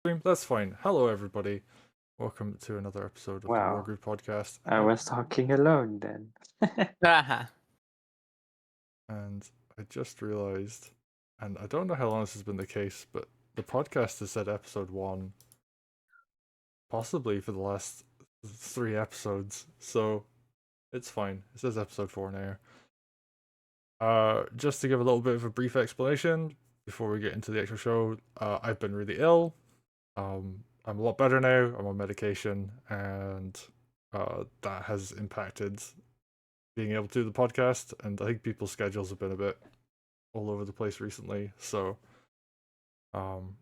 That's fine. Hello, everybody. Welcome to another episode of the Wow, Wargroove podcast. I was talking alone then. And I just realized, and I don't know how long this has been the case, but the podcast has said episode 1, possibly for the last 3 episodes. So it's fine. It says episode 4 now. Just to give a little bit of a brief explanation before we get into the actual show, I've been really ill. I'm a lot better now. I'm on medication, and that has impacted being able to do the podcast. And I think people's schedules have been a bit all over the place recently. So, um,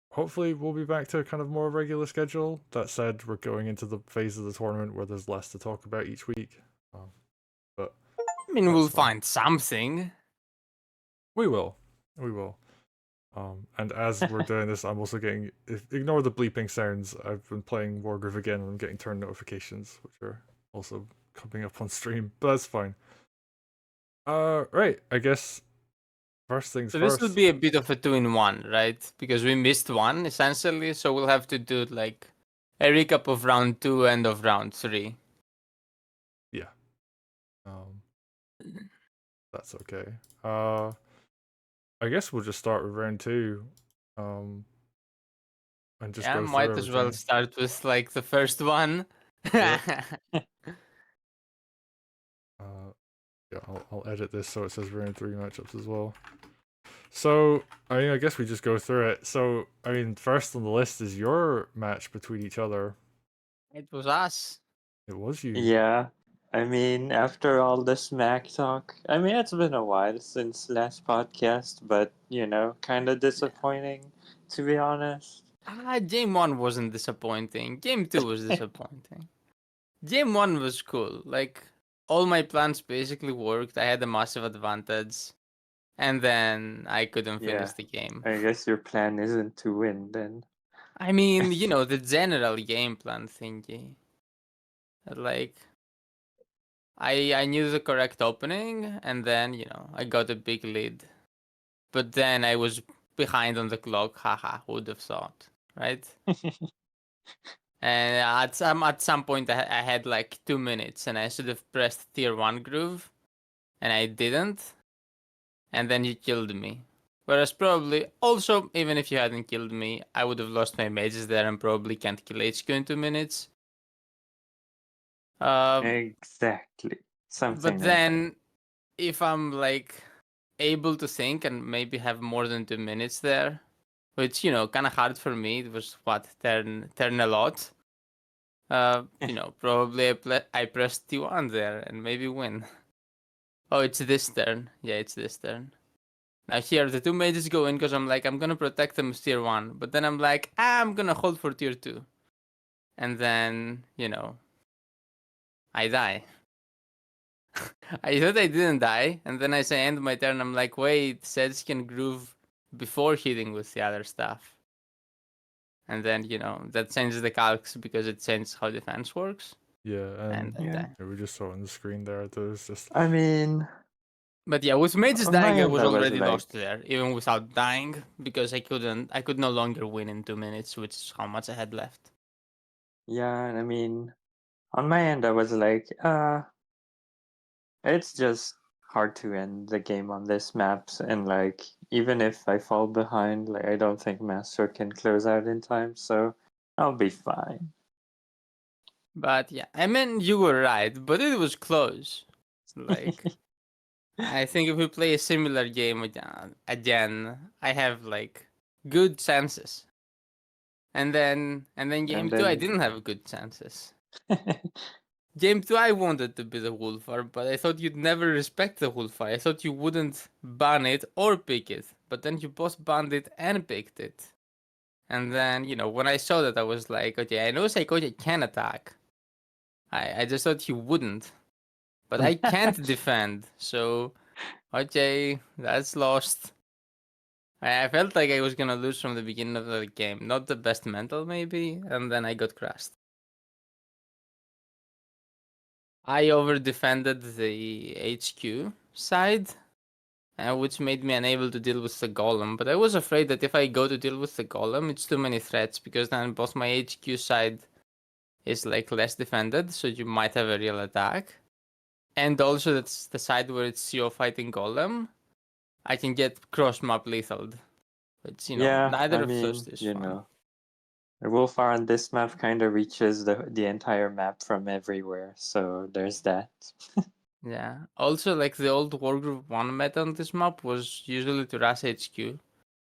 hopefully, we'll be back to a kind of more regular schedule. That said, we're going into the phase of the tournament where there's less to talk about each week. But I mean, that's we'll fine. find something. We will. We will. And as we're doing this, I'm also getting ignore the bleeping sounds. I've been playing Wargroove again, and I'm getting turn notifications, which are also coming up on stream. But that's fine. Right. I guess first things So this will first. be a bit of a 2-in-1, right? Because we missed one, essentially, so we'll have to do, like, a recap of round 2 and of round 3. Yeah. That's okay. I guess we'll just start with round 2. And just Yeah, go might through as well everything. start with, like, the first one. Yeah, I'll edit this so it says round 3 matchups as well. So, I guess we just go through it. So, first on the list is your match between each other. It was us. It was you. Yeah, after all the smack talk, it's been a while since last podcast, but kind of disappointing, to be honest. Game 1 wasn't disappointing. Game 2 was disappointing. Game 1 was cool. Like, all my plans basically worked. I had a massive advantage. And then I couldn't finish Yeah, the game. I guess your plan isn't to win then. I mean, the general game plan thingy. Like, I knew the correct opening, and then, I got a big lead. But then I was behind on the clock. Haha, who would have thought, right? And at some point I had like 2 minutes, and I should have pressed tier 1 groove, and I didn't. And then you killed me. Whereas probably, also, even if you hadn't killed me, I would have lost my mages there and probably can't kill HQ in 2 minutes. Exactly. Something But like that. then, if I'm like able to think and maybe have more than 2 minutes there, which, kind of hard for me, it was what, turn a lot. Probably I pressed T1 there and maybe win. Oh, it's this turn. Yeah, it's this turn. Now here, the 2 mages go in because I'm like, I'm gonna protect them with tier 1. But then I'm like, I'm gonna hold for tier 2. And then, I die. I thought I didn't die. And then as I end my turn, I'm like, wait, Sedge can groove before hitting with the other stuff. And then, that changes the calcs because it changes how defense works. Yeah, And I Yeah. die. we just saw it on the screen there. There's just. But yeah, with mages on my dying, I end, was I was already like, lost there, even without dying, because I could no longer win in 2 minutes, which is how much I had left. yeah, on my end, I was like, it's just hard to end the game on this maps, and like, even if I fall behind, like, I don't think Mastro can close out in time, so I'll be fine. But yeah, I mean, you were right, but it was close. Like, I think if we play a similar game again, I have like good chances. And then game 2, I didn't have good chances. Game 2, I wanted to be the Wolfar, but I thought you'd never respect the Wolfar. I thought you wouldn't ban it or pick it, but then you both banned it and picked it. And then, when I saw that, I was like, okay, I know Saykoya can attack. I just thought he wouldn't. But I can't defend, so, okay, that's lost. I felt like I was gonna lose from the beginning of the game. Not the best mental, maybe, and then I got crushed. I over defended the HQ side, which made me unable to deal with the golem. But I was afraid that if I go to deal with the golem, it's too many threats, because then both my HQ side is like less defended, so you might have a real attack. And also that's the side where it's CO fighting golem, I can get cross-map lethaled. But, Yeah, neither I of those mean, is fun. the Wolfar on this map kind of reaches the entire map from everywhere, so there's that. Yeah. Also, like, the old Wargroove 1 meta on this map was usually to rush HQ.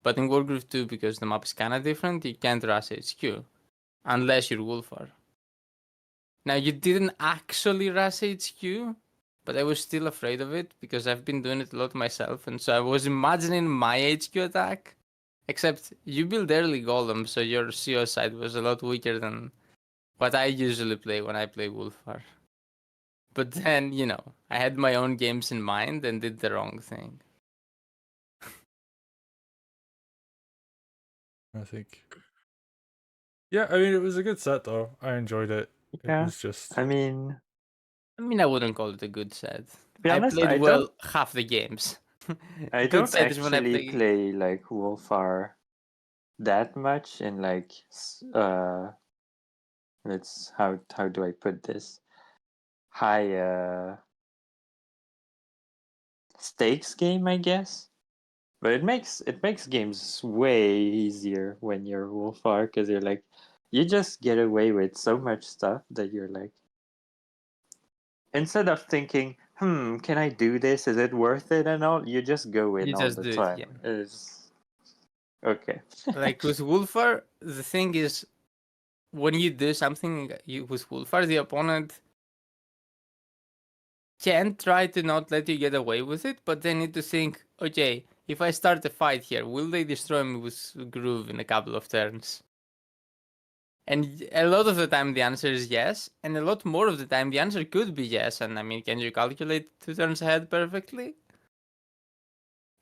But in Wargroove 2, because the map is kinda different, you can't rush HQ. Unless you're Wolfar. Now, you didn't actually rush HQ, but I was still afraid of it, because I've been doing it a lot myself, and so I was imagining my HQ attack. Except, you build early Golem, so your CO side was a lot weaker than what I usually play when I play Wolfar. But then, I had my own games in mind and did the wrong thing. I think. Yeah, I mean, it was a good set though. I enjoyed it. It Yeah, was just. I mean, I wouldn't call it a good set. to be I honest, played well half the games. I Good don't set is when I actually play. play like Wolfar that much in like let's how do I put this? High stakes game, I guess. But it makes games way easier when you're Wolfar, because you're like, you just get away with so much stuff that you're like, instead of thinking, can I do this? Is it worth it and all? You just go in You all just the do it, time. yeah. Is okay. Like with Wolfar, the thing is, when you do something with Wolfar, the opponent can try to not let you get away with it, but they need to think, okay, if I start a fight here, will they destroy me with Groove in a couple of turns? And a lot of the time the answer is yes, and a lot more of the time the answer could be yes. And can you calculate 2 turns ahead perfectly?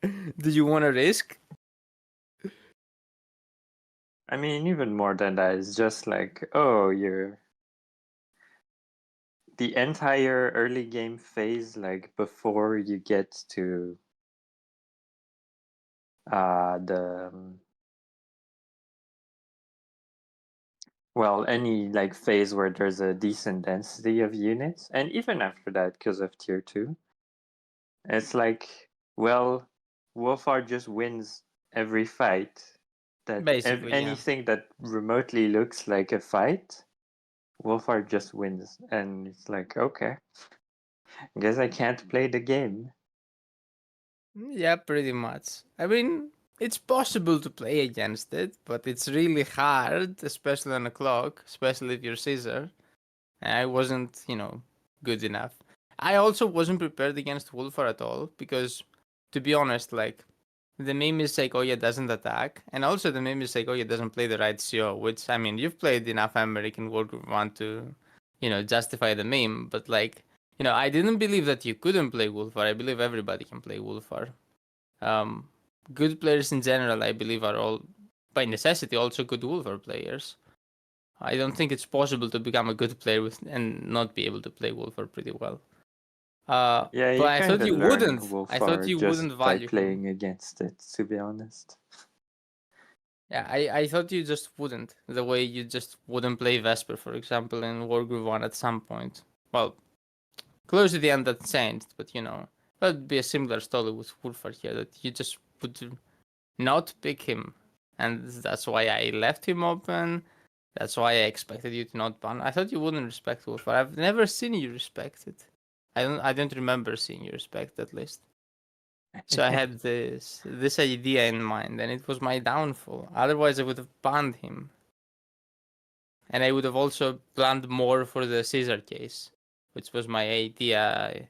Do you want to risk? I mean, even more than that, it's just like, oh, you're the entire early game phase, like before you get to the well, any like phase where there's a decent density of units, and even after that, because of tier 2, it's like, well, Wolfar just wins every fight. That Basically, yeah. anything that remotely looks like a fight, Wolfar just wins, and it's like, okay, I guess I can't play the game. Yeah, pretty much. It's possible to play against it, but it's really hard, especially on a clock, especially if you're Caesar. I wasn't, good enough. I also wasn't prepared against Wolfar at all, because, to be honest, like, the meme is Saykoya doesn't attack, and also the meme is Saykoya doesn't play the right CO, which, you've played enough American Wargroove 1 to, justify the meme, but, like, I didn't believe that you couldn't play Wolfar. I believe everybody can play Wolfar. Um, Good players in general, I believe, are all, by necessity, also good Wolfar players. I don't think it's possible to become a good player and not be able to play Wolfar pretty well. Yeah, But you I kind thought of you learn wouldn't. I thought Wolfar you just wouldn't by value him. playing against it, to be honest. Yeah, I thought you just wouldn't. The way you just wouldn't play Vesper, for example, in Wargroove 1 at some point. Well, close to the end that changed, but that'd be a similar story with Wolfar here, that you just would not pick him. And that's why I left him open. That's why I expected you to not ban. I thought you wouldn't respect Wolfar. I've never seen you respect it. I don't remember seeing you respect, at least. So I had this idea in mind, and it was my downfall. Otherwise I would have banned him. And I would have also planned more for the Caesar case, which was my idea.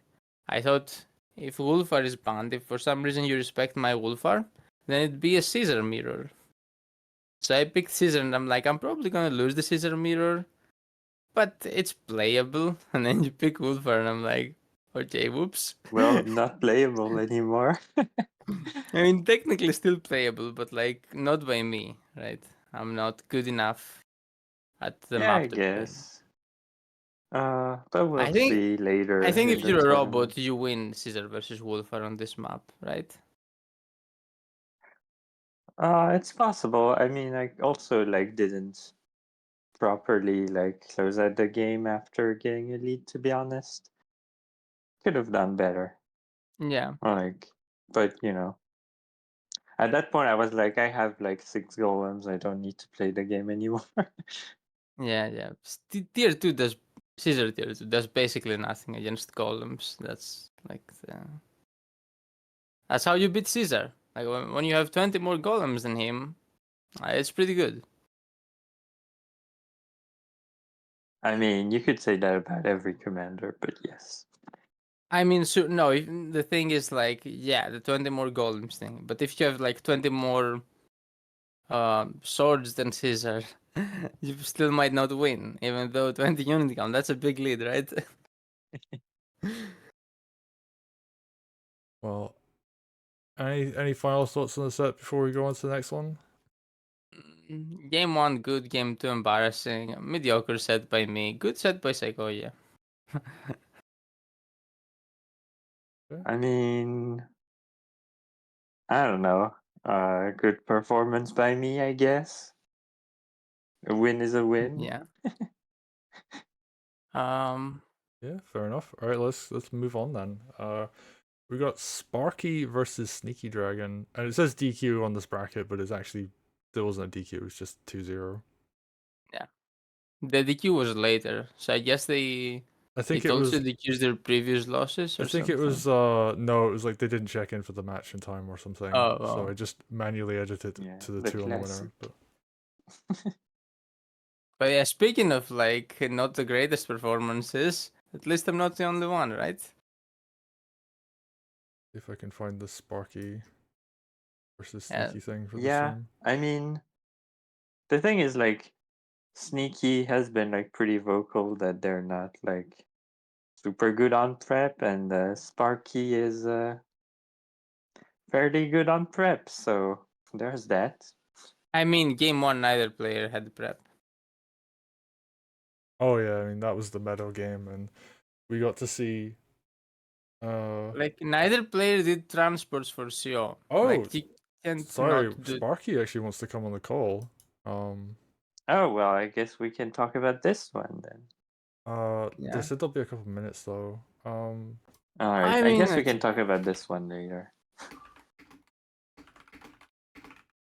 I thought, if Wolfar is banned, if for some reason you respect my Wolfar, then it'd be a Caesar mirror. So I picked Caesar, and I'm like, I'm probably gonna lose the Caesar mirror, but it's playable. And then you pick Wolfar, and I'm like, okay, whoops. Well, not playable anymore. Technically still playable, but like not by me, right? I'm not good enough at the Yeah, I map to play. guess. But we'll I think see I later think in if the you're a robot, tournament. you win Caesar versus Wolfar on this map, right? It's possible. I mean, I also like didn't properly like close out the game after getting a lead, to be honest. Could have done better. Yeah. Like, but at that point I was like, I have like 6 golems. I don't need to play the game anymore. Yeah. Tier 2 does Caesar tier 2 does basically nothing against golems. That's like that's how you beat Caesar. Like when you have 20 more golems than him, it's pretty good. I mean, you could say that about every commander, but yes. I mean, so no. The thing is, like, yeah, the 20 more golems thing. But if you have like 20 more swords than Caesar, you still might not win, even though 20 unit count. That's a big lead, right? Well, any final thoughts on the set before we go on to the next one? Game 1 good, game 2 embarrassing, mediocre set by me, good set by Saykoya. I mean, I don't know. Good performance by me, I guess. A win is a win. Yeah. Um. Yeah, fair enough. All right, let's move on then. We got Sparky versus Sneaky Dragon, and it says DQ on this bracket, but it's actually there wasn't a DQ. It's just 2-0. Yeah. The DQ was later, so I guess I think it it also was. DQs their previous losses I or think it something. was. No, it was like they didn't check in for the match in time or something. So I Oh. just manually edited Yeah, to the the 2 on the winner. classic. But But yeah, speaking of like not the greatest performances, at least I'm not the only one, right? if I can find the Sparky versus Yeah. Sneaky thing for the Yeah, stream. I mean, the thing is, like, Sneaky has been like pretty vocal that they're not like super good on prep, and Sparky is fairly good on prep, so there's that. I mean, game 1 neither player had prep. Oh yeah, I mean that was the medal game, and we got to see. Like neither player did transports for CO. Oh, Like you can't sorry, not do. Sparky actually wants to come on the call. Um, Oh well, I guess we can talk about this one then. they Yeah. said there'll be a couple minutes though. All right, I I mean, guess we can talk about this one later.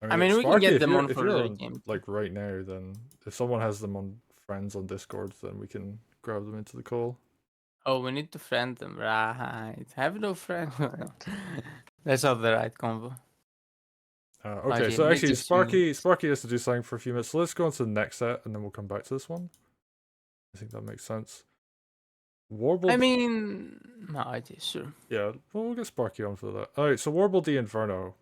I mean, we can Sparky, get if them you're on if for you're the on game. like right now, then if someone has them on friends on Discord, then we can grab them into the call. Oh, we need to friend them, right? Have no friend. No. Right. That's not the right combo. Okay, Okay, so actually, next unit. Sparky has to do something for a few minutes. So let's go on to the next set, and then we'll come back to this one. I think that makes sense. Warble. I mean, no, I just sure. Yeah, well, we'll get Sparky on for that. All right, so Warble the Inferno.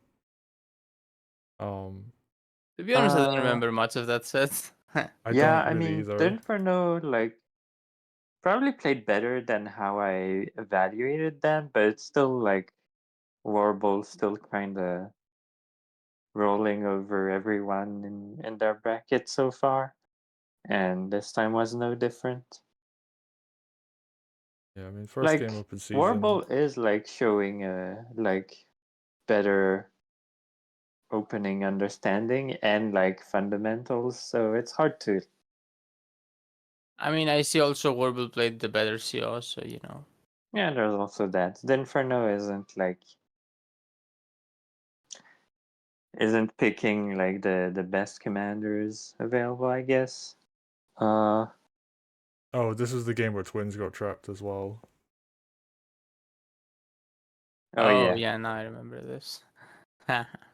To be honest, I don't Uh, remember much of that set. I yeah, don't I really mean, the either. Inferno like probably played better than how I evaluated them, but it's still like Warble still kind of rolling over everyone in their bracket so far, and this time was no different. Yeah, I mean, first game Like open season. Warble is like showing a like better opening understanding and like fundamentals, so it's hard to. I mean, I see also Warble played the better CO, so you know. Yeah, there's also that. The Inferno isn't picking like the best commanders available, I guess. Uh Oh, this is the game where twins got trapped as well. oh Oh yeah. yeah, now I remember this.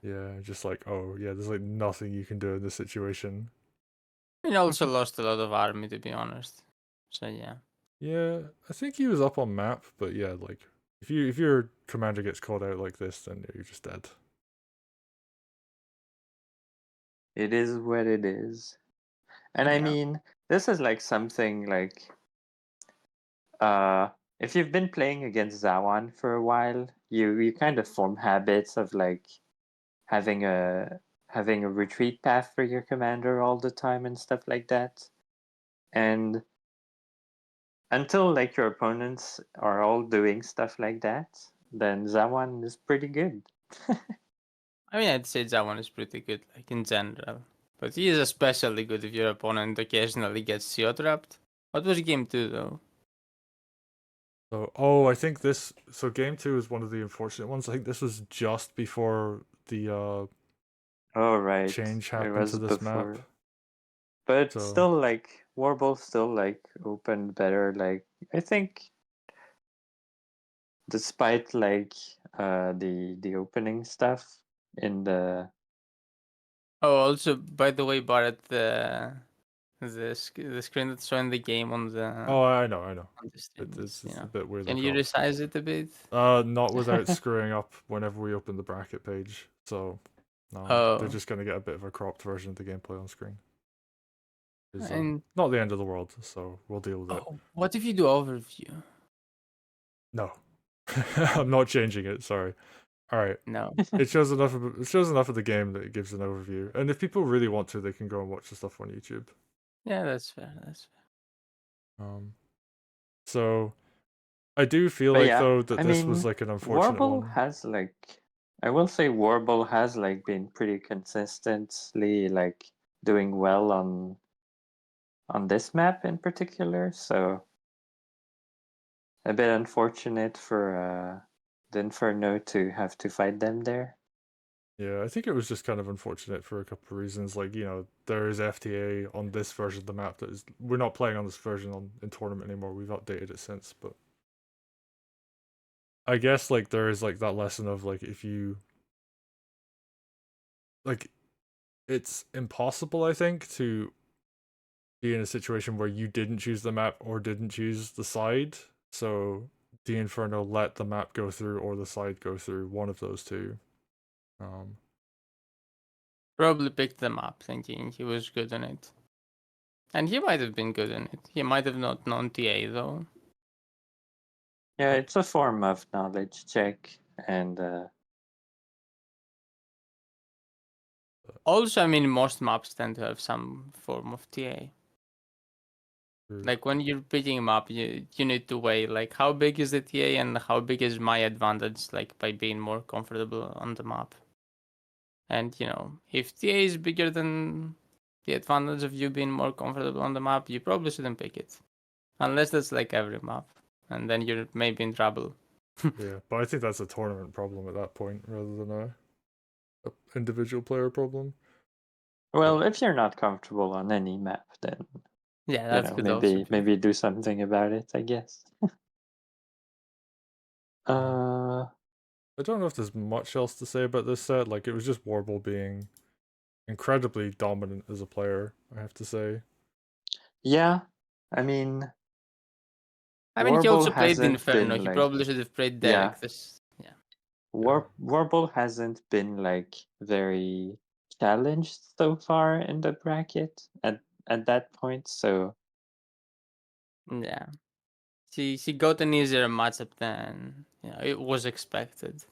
Yeah, just like, oh yeah, there's like nothing you can do in this situation. He also lost a lot of army, to be honest. So yeah. Yeah, I think he was up on map, but yeah, like if your commander gets called out like this, then you're just dead. It is what it is. And I Yeah. mean, this is like something like uh if you've been playing against Zawan for a while, you kind of form habits of like having a having a retreat path for your commander all the time and stuff like that. And until like your opponents are all doing stuff like that, then Zawan is pretty good. I mean, I'd say that one is pretty good, like in general. But he is especially good if your opponent occasionally gets CO trapped. What was game 2 though? So, I think this. So, game 2 is one of the unfortunate ones. I think this was just before the Oh right, change it happened to was this map. before. But So, still, like Warble still like opened better. Like I think, despite like the opening stuff in the Oh, also, by the way, Barrett, the screen that's showing the game on the I know. on the stream is, It's a bit weirdly Can you cropped. resize it a bit? Not without screwing up whenever we open the bracket page. So, they're Oh, just gonna get a bit of a cropped version of the gameplay on screen. It's and not the end of the world, so we'll deal with it. what if you do overview? No, I'm not changing it. Sorry. All right. No. It shows enough of the game that it gives an overview. And if people really want to, they can go and watch the stuff on YouTube. Yeah, that's fair. That's fair. So I do feel But like yeah, though that I this was mean, like an unfortunate Warble one. has like, I will say Warble has like been pretty consistently like doing well on this map in particular. So a bit unfortunate for the Inferno to have to fight them there. Yeah, I think it was just kind of unfortunate for a couple of reasons. Like, there is FTA on this version of the map that is we're not playing on this version in tournament anymore. We've updated it since, but I guess like there is like that lesson of like if you like it's impossible, I think, to be in a situation where you didn't choose the map or didn't choose the side. So the Inferno let the map go through or the side go through, one of those two. Probably picked them up thinking he was good in it. And he might have been good in it. He might have not known TA though. Yeah, it's a form of knowledge check, and Also, I mean, most maps tend to have some form of TA. Like when you're picking him up, you need to weigh like how big is the TA and how big is my advantage, like by being more comfortable on the map. And if TA is bigger than the advantage of you being more comfortable on the map, you probably shouldn't pick it, unless that's like every map, and then you're maybe in trouble. Yeah, but I think that's a tournament problem at that point rather than a individual player problem. well, if you're not comfortable on any map, then Yeah, that could also be. maybe do something about it, I guess. I don't know if there's much else to say about this set. Like, it was just Warble being incredibly dominant as a player, I have to say. Yeah, I mean, He Warble also played hasn't Inferno. been He like, probably should have played yeah, Derek. Yeah. Warble hasn't been like very challenged so far in the bracket at that point. So Yeah. She got an easier matchup than it was expected.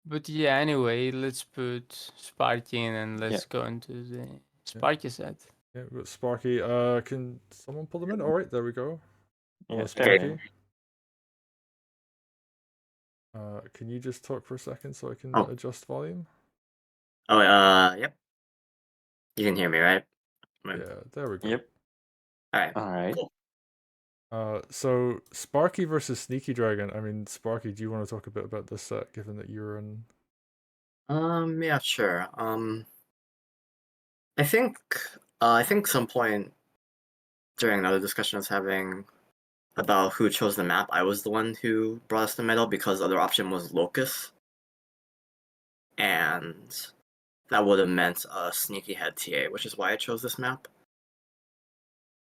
But yeah, anyway, let's put Sparky in and let's go into the Sparky set. Yeah, we've got Sparky. Can someone pull them in? All right, there we go. yeah, Sparky. Can you just talk for a second so I can adjust volume? Oh, yep. You can hear me, right? Yeah, there we go. Yep. All right. All right. Cool. So Sparky versus Sneaky Dragon. I mean, Sparky, do you want to talk a bit about this set, given that you're in? Yeah, sure. I think some point during another discussion I was having about who chose the map, I was the one who brought us the medal because the other option was Locus, and that would have meant a sneaky head TA, which is why I chose this map.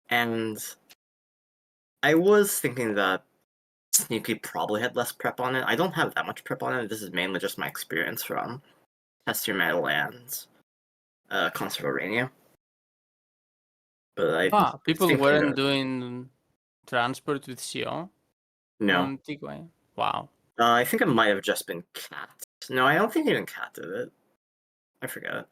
And I was thinking that Sneaky probably had less prep on it. I don't have that much prep on it. This is mainly just my experience from Test Your Metal and Concert of Arania. But people weren't doing transport with CO? No. On Tigway? Wow. I think it might have just been Cat. No, I don't think even Cat did it. I forget.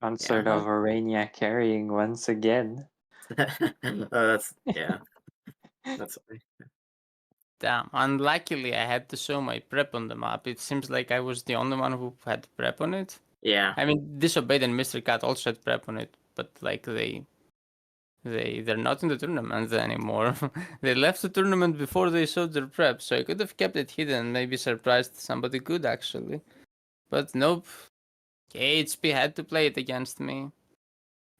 Concert of Arania carrying once again. That's funny. Damn. Unluckily, I had to show my prep on the map. It seems like I was the only one who had prep on it. Yeah. I mean, Disobeyed and Mr. Cat also had prep on it, but like they're not in the tournament anymore. They left the tournament before they showed their prep, so I could have kept it hidden, maybe surprised somebody good actually. But nope. KHP had to play it against me.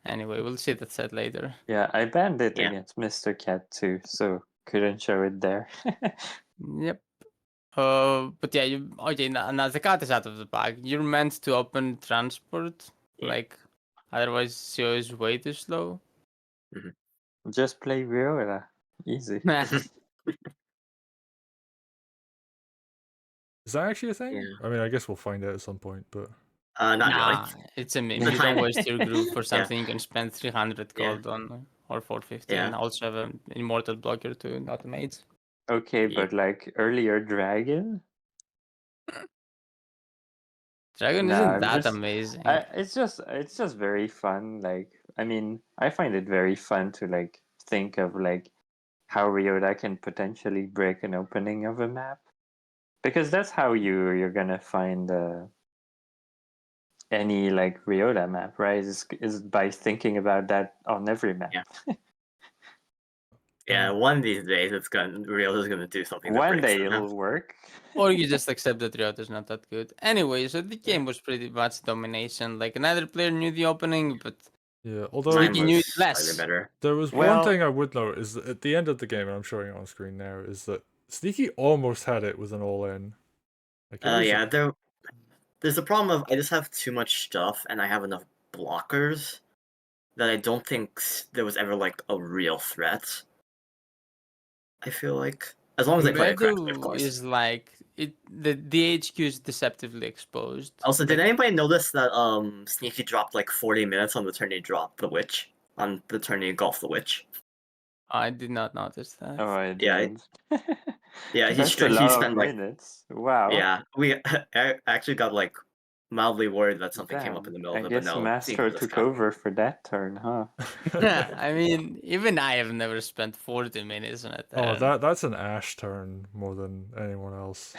Anyway, we'll see that set later. Yeah, I banned it Yeah. against Mr. Cat too, so couldn't show it there. Yep. But yeah, okay, now the cat is out of the bag. You're meant to open transport, Yeah. like otherwise CO is way too slow. Just play Viola. Easy. Is that actually a thing? Yeah. I mean, I guess we'll find out at some point, but Not Nah, really. it's a meme. The You don't timing. waste your groove for Yeah. something you can spend 300 Yeah. gold on or 450 Yeah. and also have an immortal blocker to automate. Okay, Yeah. but like earlier Dragon? Dragon No, isn't I'm that just amazing. it's just very fun. Like I mean, I find it very fun to like think of like how Ryota can potentially break an opening of a map. Because that's how you're gonna find any like Ryota map, right? Is by thinking about that on every map. Yeah. Yeah, one of these days Riota's gonna do something that One breaks day the map. it'll work. Or you just accept that Riot is not that good. Anyway, so the game was pretty much domination. Like another player knew the opening, but yeah. Although Time Sneaky knew was it slightly less. better. there was Well- one thing I would note is that at the end of the game, and I'm showing it on screen now, is that Sneaky almost had it with an all-in. Like it was, Yeah, there's a problem of I just have too much stuff and I have enough blockers that I don't think there was ever like a real threat. I feel like as long as they play it correctly, of Meadow course. is like the HQ is deceptively exposed. Also, did Like, anybody notice that Sneaky dropped like 40 minutes on the turn he dropped the witch on the turn he golfed the witch? I did not notice that. Oh, I Yeah, did. yeah, That's a he lot spent of like minutes. Wow. yeah. We I actually got like mildly worried that something came up in Damn. the middle I of it, but guess no, Mastro Sneaky just took got me. over for that turn, huh? I mean, even I have never spent 40 minutes on a turn. that's an Ash turn more than anyone else.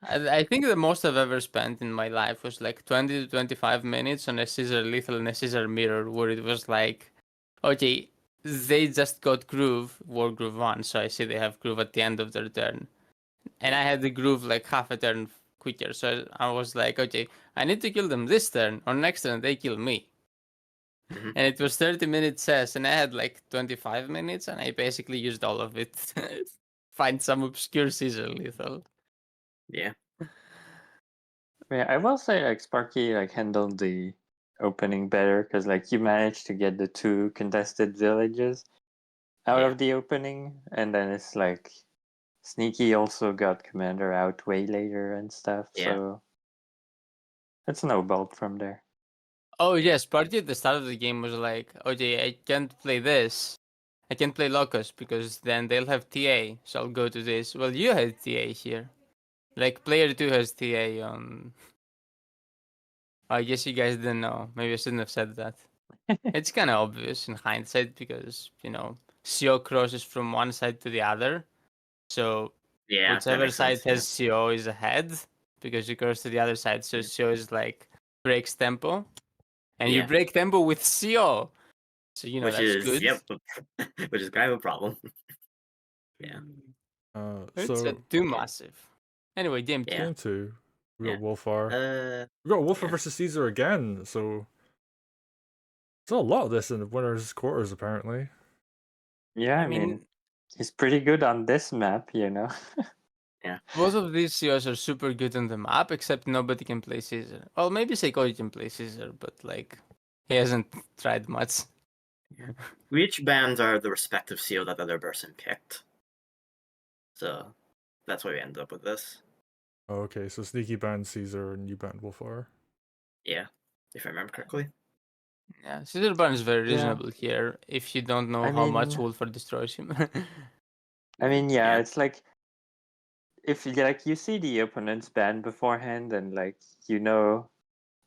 I think the most I've ever spent in my life was like 20 to 25 minutes on a scissor lethal and a scissor mirror, where it was like, okay, they just got groove, Wargroove 1, so I see they have groove at the end of their turn. And I had the groove like half a turn quicker, so I was like, okay, I need to kill them this turn, or next turn they kill me. Mhm. And it was 30 minutes cess, and I had like 25 minutes, and I basically used all of it. Find some obscure scissor lethal. Yeah. Yeah, I will say like Sparky like handled the opening better because like you managed to get the 2 contested villages out Yeah. of the opening, and then it's like Sneaky also got Commander out way later and stuff. Yeah. So it snowballed from there. Oh yes, party at the start of the game was like, okay, I can't play this. I can't play Locust because then they'll have TA, so I'll go to this. Well, you had TA here. Like, player 2 has TA on... I guess you guys didn't know. Maybe I shouldn't have said that. It's kind of obvious in hindsight because, you know, CO crosses from one side to the other. So, Yeah, that whichever makes side sense. has CO is ahead because you cross to the other side. So, CO is like, breaks tempo. And you Yeah. break tempo with CO. So, you know, Which that's is good. yep, which is kind of a problem. Yeah. It's So too massive. Anyway, game 2. Yeah. game 2, we got Yeah. Wolfar. We got Wolfar yeah. versus Caesar again. So there's a lot of this in the winners' quarters apparently. Yeah, I mean he's pretty good on this map, you know. Yeah. Both of these COs are super good on the map, except nobody can play Caesar. Well, maybe Saykoya can play Caesar, but like, he hasn't tried much. Which bands are the respective CO that the other person picked? So that's why we ended up with this. Oh, okay, so Sneaky banned Caesar and you banned Wolfar. Yeah, if I remember correctly. Yeah, Caesar ban is very Yeah. reasonable here if you don't know I how much mean- Wolfar destroys him. I mean, yeah, Yeah. it's like if you like you see the opponent's ban beforehand and like you know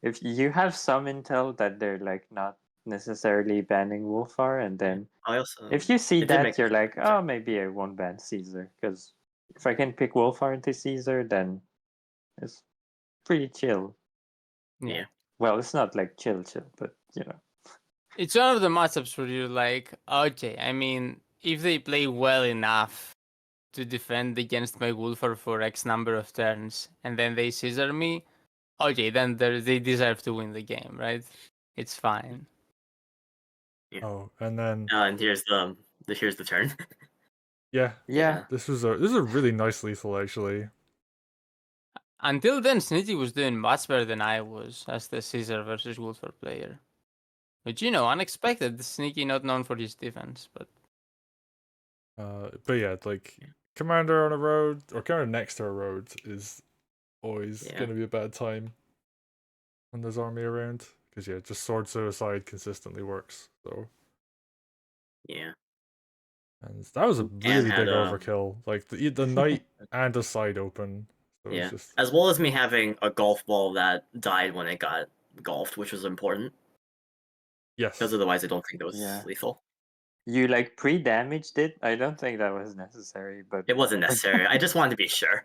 if you have some intel that they're like not necessarily banning Wolfar, and then I also if you see it did that make you're me like, concerned. oh, maybe I won't ban Caesar because if I can pick Wolfar into Caesar, then it's pretty chill. Yeah. Well, it's not like chill, but you know. It's one of the matchups where you're like, okay, I mean, if they play well enough to defend against my Wolfer for X number of turns, and then they scissor me, okay, then they deserve to win the game, right? It's fine. Oh, and then And here's the turn. yeah, Yeah. this is a really nice lethal actually. Until then, Snitty was doing much better than I was as the Caesar versus Wolfer player. But unexpected. Sneaky not known for his defense, but But yeah, like commander on a road or commander next to a road is always Yeah. gonna be a bad time when there's army around because yeah, just sword suicide consistently works. So Yeah. and that was a And really had big overkill. Like the knight and a side open. So yeah. it's just As well as me having a golf ball that died when it got golfed, which was important. yes. Because otherwise I don't think it was Yeah. lethal. You like pre-damaged it? I don't think that was necessary, but It wasn't necessary. I just wanted to be sure.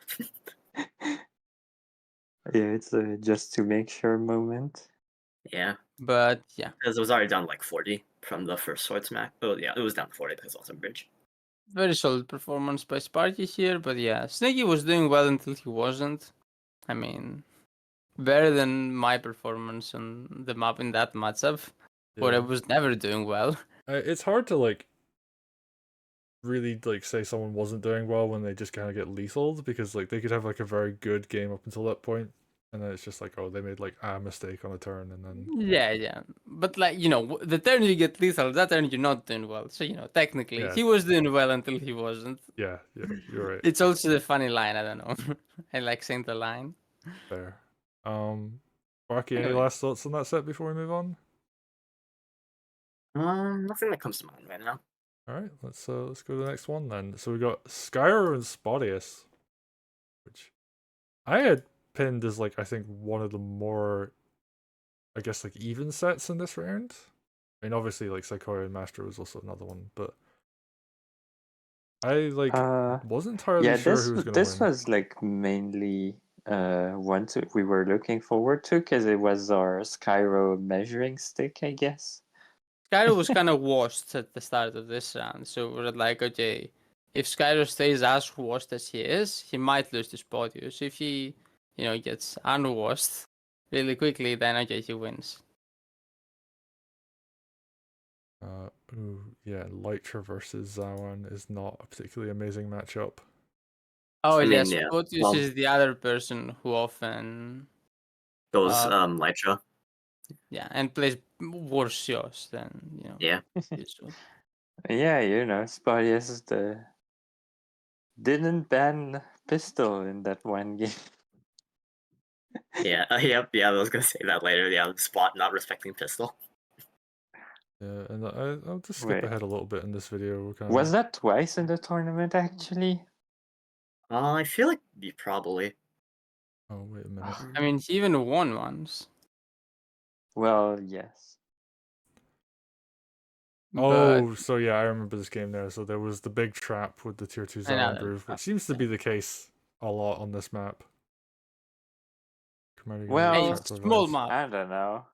yeah, it's a just to make sure moment. Yeah. yeah. Because it was already down like 40 from the first sword smack. Oh yeah, it was down to 40 because it was on bridge. Very solid performance by Sparky here, but yeah, Snaky was doing well until he wasn't. I mean, better than my performance on the map in that matchup, where I Yeah. was never doing well. It's hard to like really like say someone wasn't doing well when they just kind of get lethaled because like they could have like a very good game up until that point and then it's just like oh they made like a mistake on a turn and then Yeah. But like, the turn you get lethal, that turn you're not doing well. So, technically, Yeah. he was doing well until he wasn't. yeah you're right. It's also the funny line, I don't know. I like saying the line. Fair. Barky, any Anyway. last thoughts on that set before we move on? Nothing that comes to mind right now. All right, let's go to the next one then. So we got Skyro and Spodius, which I had pinned as like I think one of the more, I guess like even sets in this round. I mean, obviously like Saykoya and Mastro was also another one, but I like wasn't entirely Yeah, sure who was gonna this win. was like mainly one we were looking forward to because it was our Skyro measuring stick, I guess. Skyro was kind of washed at the start of this round, so we're like, okay, if Skyro stays as washed as he is, he might lose to Spodius. If he, gets unwashed really quickly, then okay, he wins. Yeah, Lytra versus Zawan is not a particularly amazing matchup. Oh, I mean, yes, yeah. Spodius Well, is the other person who often, goes Lytra. yeah, and plays worse yours than, Yeah. usual. Yeah, Sparius didn't ban pistol in that one game. Yeah. Yep. Yeah. I was gonna say that later. Yeah. Spot not respecting pistol. Yeah, and I'll just skip Wait. ahead a little bit in this video. Was that twice in the tournament actually? I feel like probably. Oh wait a minute. I mean, he even won once. Well, yes. Oh, so yeah, I remember this game now. So there was the big trap with the tier 2 I know Zawan that groove, trap, which seems to yeah. be the case a lot on this map. Well, Hey, small map. I don't know.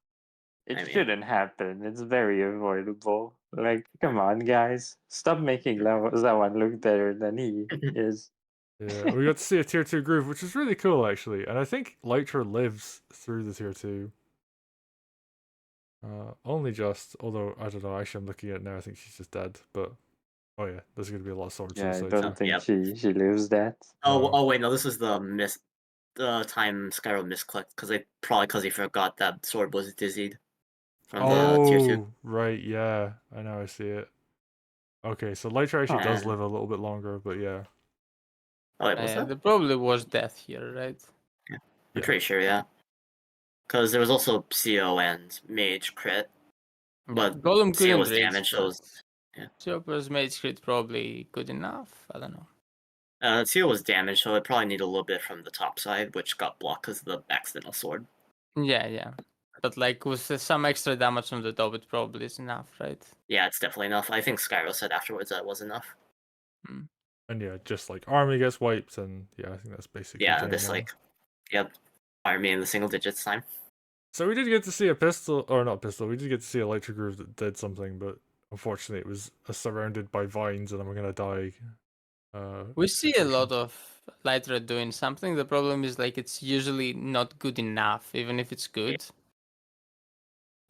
It I mean- shouldn't happen. It's very avoidable. Like, come on, guys. Stop making Zawan look better than he is. Yeah, we got to see a tier 2 groove, which is really cool actually. And I think Lytra lives through the tier 2. Only just, although I don't know, actually I'm looking at it now, I think she's just dead, but oh yeah, there's gonna be a lot of sword Yeah, I suicide don't too. think Yep. she lives that. Oh wait, no, this is the time Skyro misclicked because he forgot that sword was dizzied from the tier 2. Oh, right, yeah. I know, I see it. Okay, so Lytra actually does Huh. live a little bit longer, but yeah. Oh wait, was that? There probably was death here, right? I'm Yeah. pretty sure, yeah. Because there was also CO and Mage crit, but Golem CO couldn't was rage, damage, so but it was, yeah. Chopper's mage crit probably good enough. I don't know. CO was damage, so it probably needed a little bit from the top side, which got blocked because of the accidental sword. Yeah. But like with some extra damage from the top, it probably is enough, right? Yeah, it's definitely enough. I think Skyro said afterwards that it was enough. And yeah, just like army gets wiped, and yeah, I think that's basically Yeah, game this one. like, yep, army in the single digits time. So we did get to see a pistol, or not pistol. We did get to see a Electric Groove that did something, but unfortunately, it was surrounded by vines, and I'm gonna die. We see a situation. lot of Lytra doing something. The problem is like it's usually not good enough, even if it's good.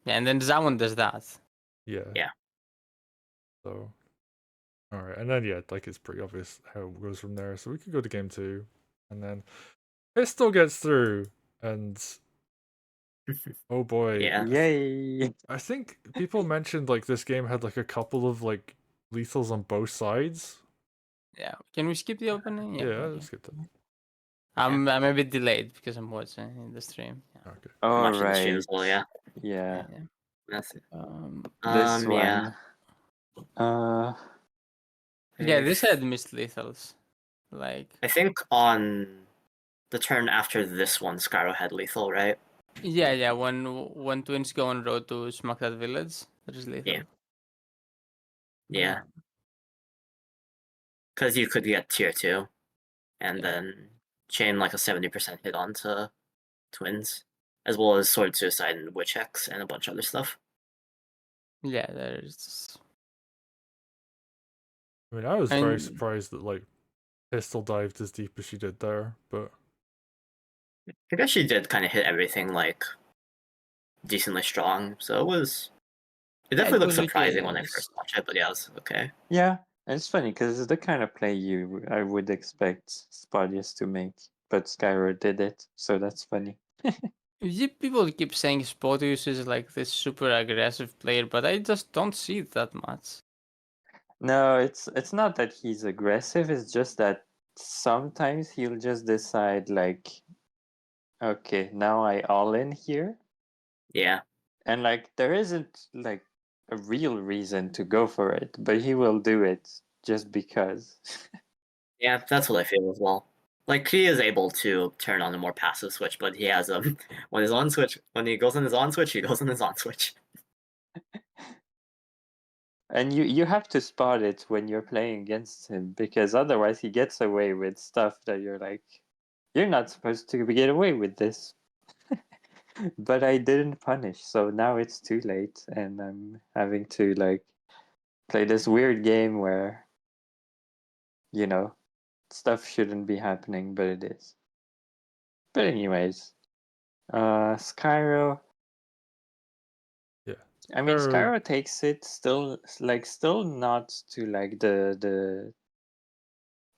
Yeah, and then Zawon does that. Yeah. Yeah. So, all right, and then yeah, like it's pretty obvious how it goes from there. So we could go to game 2, and then pistol gets through, and oh boy, Yeah. Yay! I think people mentioned like this game had like a couple of like lethals on both sides. Yeah. Can we skip the opening? Yeah, okay. let's get that. I'm a bit delayed because I'm watching the stream. Yeah. Okay. I'm All watching the stream right. as well. Yeah. Yeah. Yeah. That's it. This Yeah. one. Uh, Yeah, this If- had missed lethals. Like I think on the turn after this one, Skyro had lethal, right? yeah, when twins go on road to smack that village, that is lethal. Yeah. Yeah. Because you could get tier 2, and Yeah. then chain like a 70% hit onto twins, as well as Sword Suicide and Witch X and a bunch of other stuff. Yeah, there's I mean, I was very And- surprised that like pistol dived as deep as she did there, but I guess she did kind of hit everything like decently strong, so it was. It Yeah, definitely it looked was okay, surprising when I yes. first watched it, but yeah, it was okay. yeah. And it's funny because it's the kind of play I would expect Spadius to make, but Skyro did it, so that's funny. People keep saying Spotius is like this super aggressive player, but I just don't see it that much. No, it's not that he's aggressive, it's just that sometimes he'll just decide like, okay, now I all in here. Yeah. And like there isn't like a real reason to go for it, but he will do it just because. Yeah, that's what I feel as well. Like he is able to turn on a more passive switch, but he has when his on switch when he goes on his on switch, he goes on his on switch. And you have to spot it when you're playing against him, because otherwise he gets away with stuff that you're like, you're not supposed to get away with this. But I didn't punish, so now it's too late, and I'm having to like play this weird game where, you know, stuff shouldn't be happening, but it is. But anyways, Skyro. yeah. I mean, Skyro- Skyro takes it still not to like the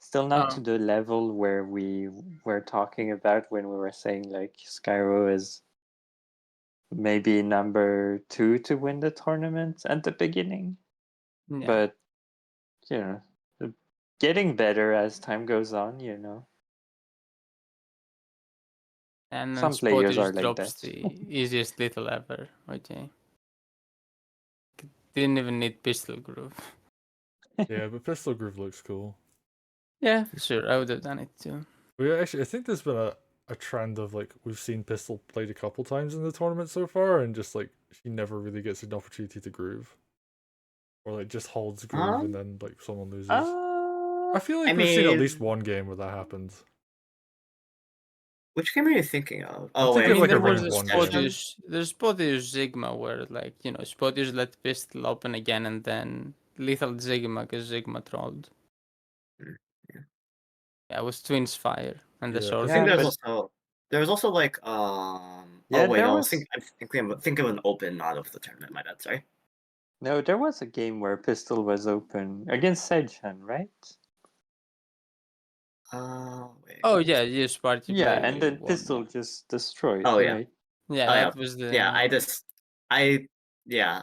still not to the level where we were talking about when we were saying like Skyro is maybe number 2 to win the tournament at the beginning. Yeah. But you know, getting better as time goes on, you know. And then Some players are Spotius like drops that. the easiest little ever. Okay. Didn't even need pistol groove. yeah, but pistol groove looks cool. Yeah, sure, I would have done it too. Well, yeah, actually, I think there's been a trend of like we've seen pistol played a couple times in the tournament so far, and just like she never really gets an opportunity to groove, or like just holds groove and then like someone loses. I feel like I we've seen at mean- least one game where that happened. Which game are you thinking of? I'm Oh thinking wait, I of, mean, like, a there Ring was of a One game. Spotius Sigma where, like, you know, Spotius let pistol open again and then lethal Sigma because Sigma trolled. Yeah, it was Twins Fire and the Yeah, sword. I think Yeah, there's also like Yeah, oh wait, there no, was I'm thinking of an open, not of the tournament. My bad. Sorry. no, there was a game where pistol was open against Sedjan, right? Wait. Oh, yeah, you Sparty Yeah, play and then one. pistol just destroyed, Oh, yeah. right? Yeah, Oh, that was the. Yeah, yeah.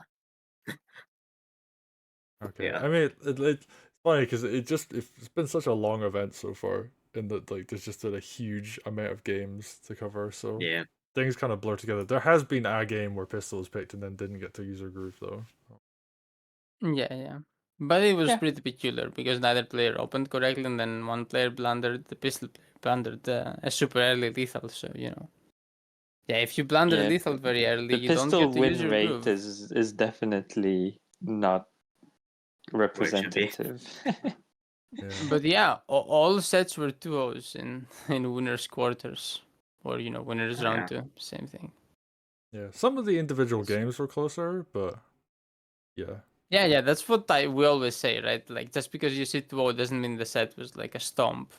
okay. Yeah. I mean, it's funny because it's been such a long event so far, in that like there's just been a huge amount of games to cover, so Yeah. things kind of blur together. There has been a game where pistol was picked and then didn't get to use her groove though. Yeah. But it was Yeah. pretty peculiar because neither player opened correctly and then one player blundered, the pistol player blundered a super early lethal, so, you know. Yeah, if you blunder Yeah, lethal very early, The you don't pistol get to use win your rate groove. is definitely not Where it should be. representative. Yeah. But yeah, all sets were 2-0s in winners quarters, or winners round Yeah. 2, same thing. Yeah. Some of the individual That's- games were closer, but yeah. Yeah, that's what we always say, right? Like, just because you see 2-0 doesn't mean the set was like a stomp.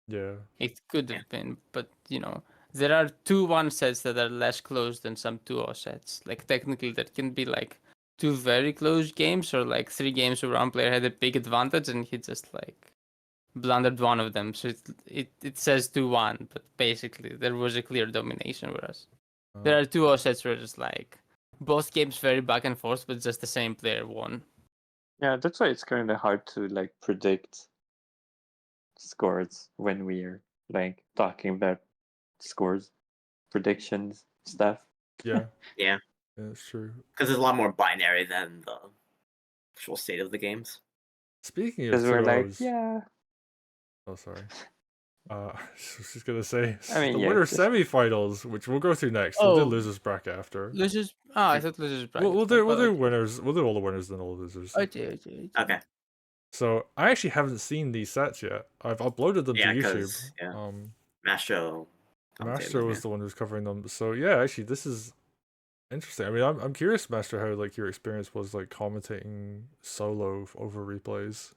Yeah. It could Yeah. have been, but there are 2-1 sets that are less close than some 2-0 sets. Like, technically, that can be like 2 very close games, or like 3 games where one player had a big advantage and he just like blundered one of them. So it says 2-1, but basically there was a clear domination. Whereas there are 2-0 sets where it's like both games very back and forth, but just the same player won. Yeah, that's why it's kind of hard to like predict scores when we're like talking about scores, predictions, stuff. Yeah. Yeah. Yeah, it's true. Because it's a lot more binary than the actual state of the games. Speaking of Because we're like, 2-0s, yeah. oh sorry. I was just gonna say I mean, the yeah, winner just- semifinals, which we'll go through next. We'll do Oh. losers bracket after. Losers. Oh, I thought losers bracket. We'll do winners. We'll do all the winners and all the losers. Okay. Okay. So I actually haven't seen these sets yet. I've uploaded them Yeah, to YouTube. 'cause, yeah. Mastro. Mastro was the one who's covering them. So yeah, actually, this is interesting. I mean, I'm curious, Master, how like your experience was like commentating solo over replays.